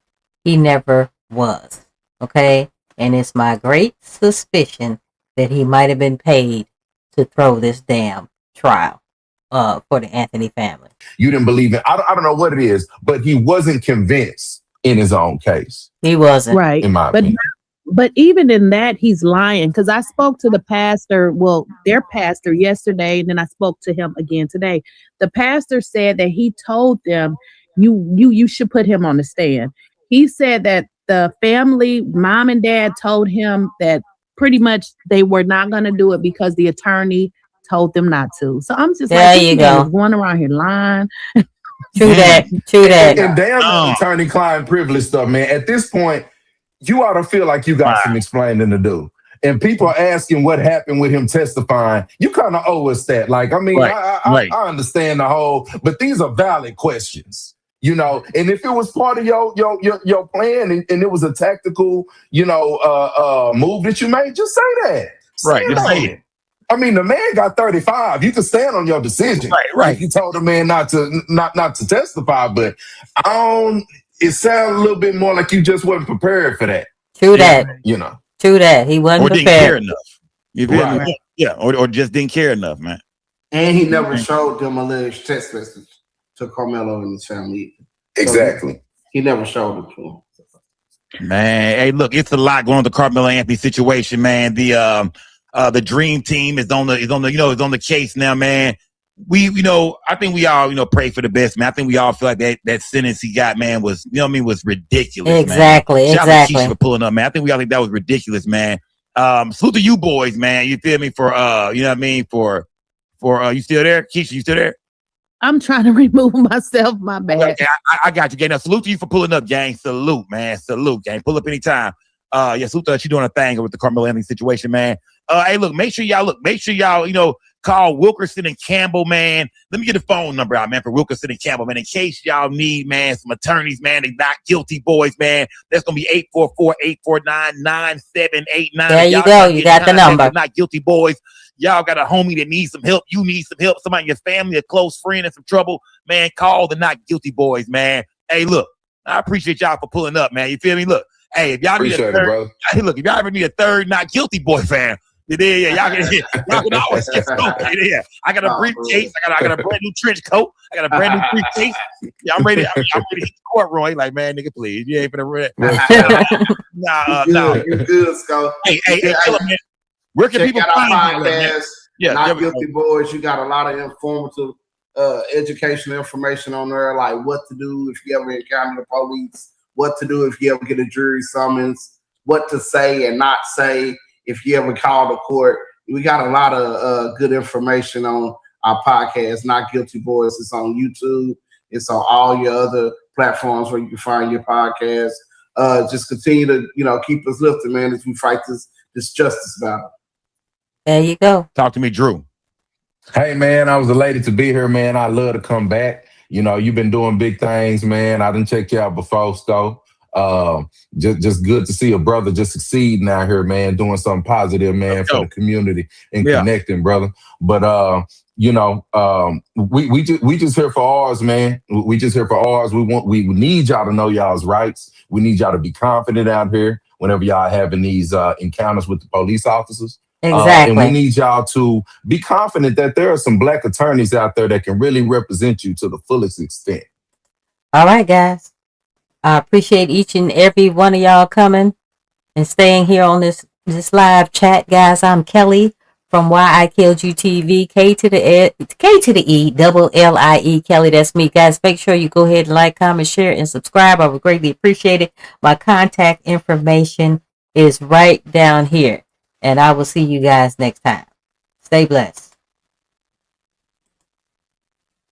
He never was. Okay? And it's my great suspicion that he might have been paid to throw this damn trial for the Anthony family. You didn't believe in, I don't know what it is, but he wasn't convinced in his own case. He wasn't. Right. In my opinion. But even in that, he's lying because I spoke to the pastor, their pastor yesterday, and then I spoke to him again today. The pastor said that he told them, you should put him on the stand. He said that the family, mom and dad, told him that pretty much they were not going to do it because the attorney told them not to. So I'm just there like, you go. Going around here lying. True that. And damn that attorney-client privilege stuff, man. At this point, you ought to feel like you got some explaining to do. And people are asking what happened with him testifying. You kind of owe us that. Like, I mean, I understand the whole, but these are valid questions. You know, and if it was part of your plan and it was a tactical, move that you made, just say that. Just say it. I mean, the man got 35. You can stand on your decision. Right. You told the man not to testify, but it sounds a little bit more like you just wasn't prepared for that. True that. True that. He wasn't prepared. Didn't care enough. You feel me? Yeah, or just didn't care enough, man. And he never showed them alleged text message to Karmelo and his family. Exactly. So he never showed it to him. Man, hey, look, it's a lot going on with the Karmelo Anthony situation, man. The dream team is on the case now, man. I think we all, pray for the best, man. I think we all feel like that sentence he got, man, was, was ridiculous. Exactly, man. Shout out to exactly. Keisha for pulling up, man. I think we all think that was ridiculous, man. Salute to you boys, man. You feel me? For you still there? Keisha, you still there? I'm trying to remove myself. My bad. Okay, I got you, gang. Now, salute to you for pulling up, gang. Salute, man. Salute, gang. Pull up anytime. Salute to you doing a thing with the Karmelo Anthony situation, man. Hey, look, make sure y'all, call Wilkerson and Campbell, man. Let me get the phone number out, man, for Wilkerson and Campbell, man, in case y'all need, man, some attorneys, man. They not guilty boys, man. That's going to be 844-849-9789. There you go. You got the number. Not guilty boys. Y'all got a homie that needs some help. You need some help. Somebody in your family, a close friend in some trouble, man, call the not guilty boys, man. Hey, look, I appreciate y'all for pulling up, man. You feel me? Look, hey, if y'all need a third, if y'all ever need a third not guilty boy fan, y'all can always get something. Yeah, I got a briefcase. I got a brand new trench coat. I got a brand new briefcase. Yeah, I'm ready. I'm ready to hit the courtroom. He's like, man, nigga, please, you ain't finna read. Nah. You're good, Scott. Hey, man. Where can people find you? Podcast, Not Guilty Boys. You got a lot of informative, educational information on there, like what to do if you ever encounter the police, what to do if you ever get a jury summons, what to say and not say if you ever call the court. We got a lot of good information on our podcast, Not Guilty Boys. It's on YouTube. It's on all your other platforms where you can find your podcast. Just continue to, keep us lifted, man, as we fight this justice battle. There you go. Talk to me, Drew. Hey, man, I was elated to be here, man. I love to come back. You've been doing big things, man. I didn't check you out before, Sco. Just good to see a brother just succeeding out here, man, doing something positive, man, for the community and connecting, brother. But we just here for ours, man. We just here for ours. We need y'all to know y'all's rights. We need y'all to be confident out here whenever y'all having these encounters with the police officers. Exactly. And we need y'all to be confident that there are some black attorneys out there that can really represent you to the fullest extent. All right, guys. I appreciate each and every one of y'all coming and staying here on this live chat, guys. I'm Kelly from Why I Killed You TV, K to the E, double L-I-E, Kelly. That's me, guys. Make sure you go ahead and like, comment, share, and subscribe. I would greatly appreciate it. My contact information is right down here, and I will see you guys next time. Stay blessed.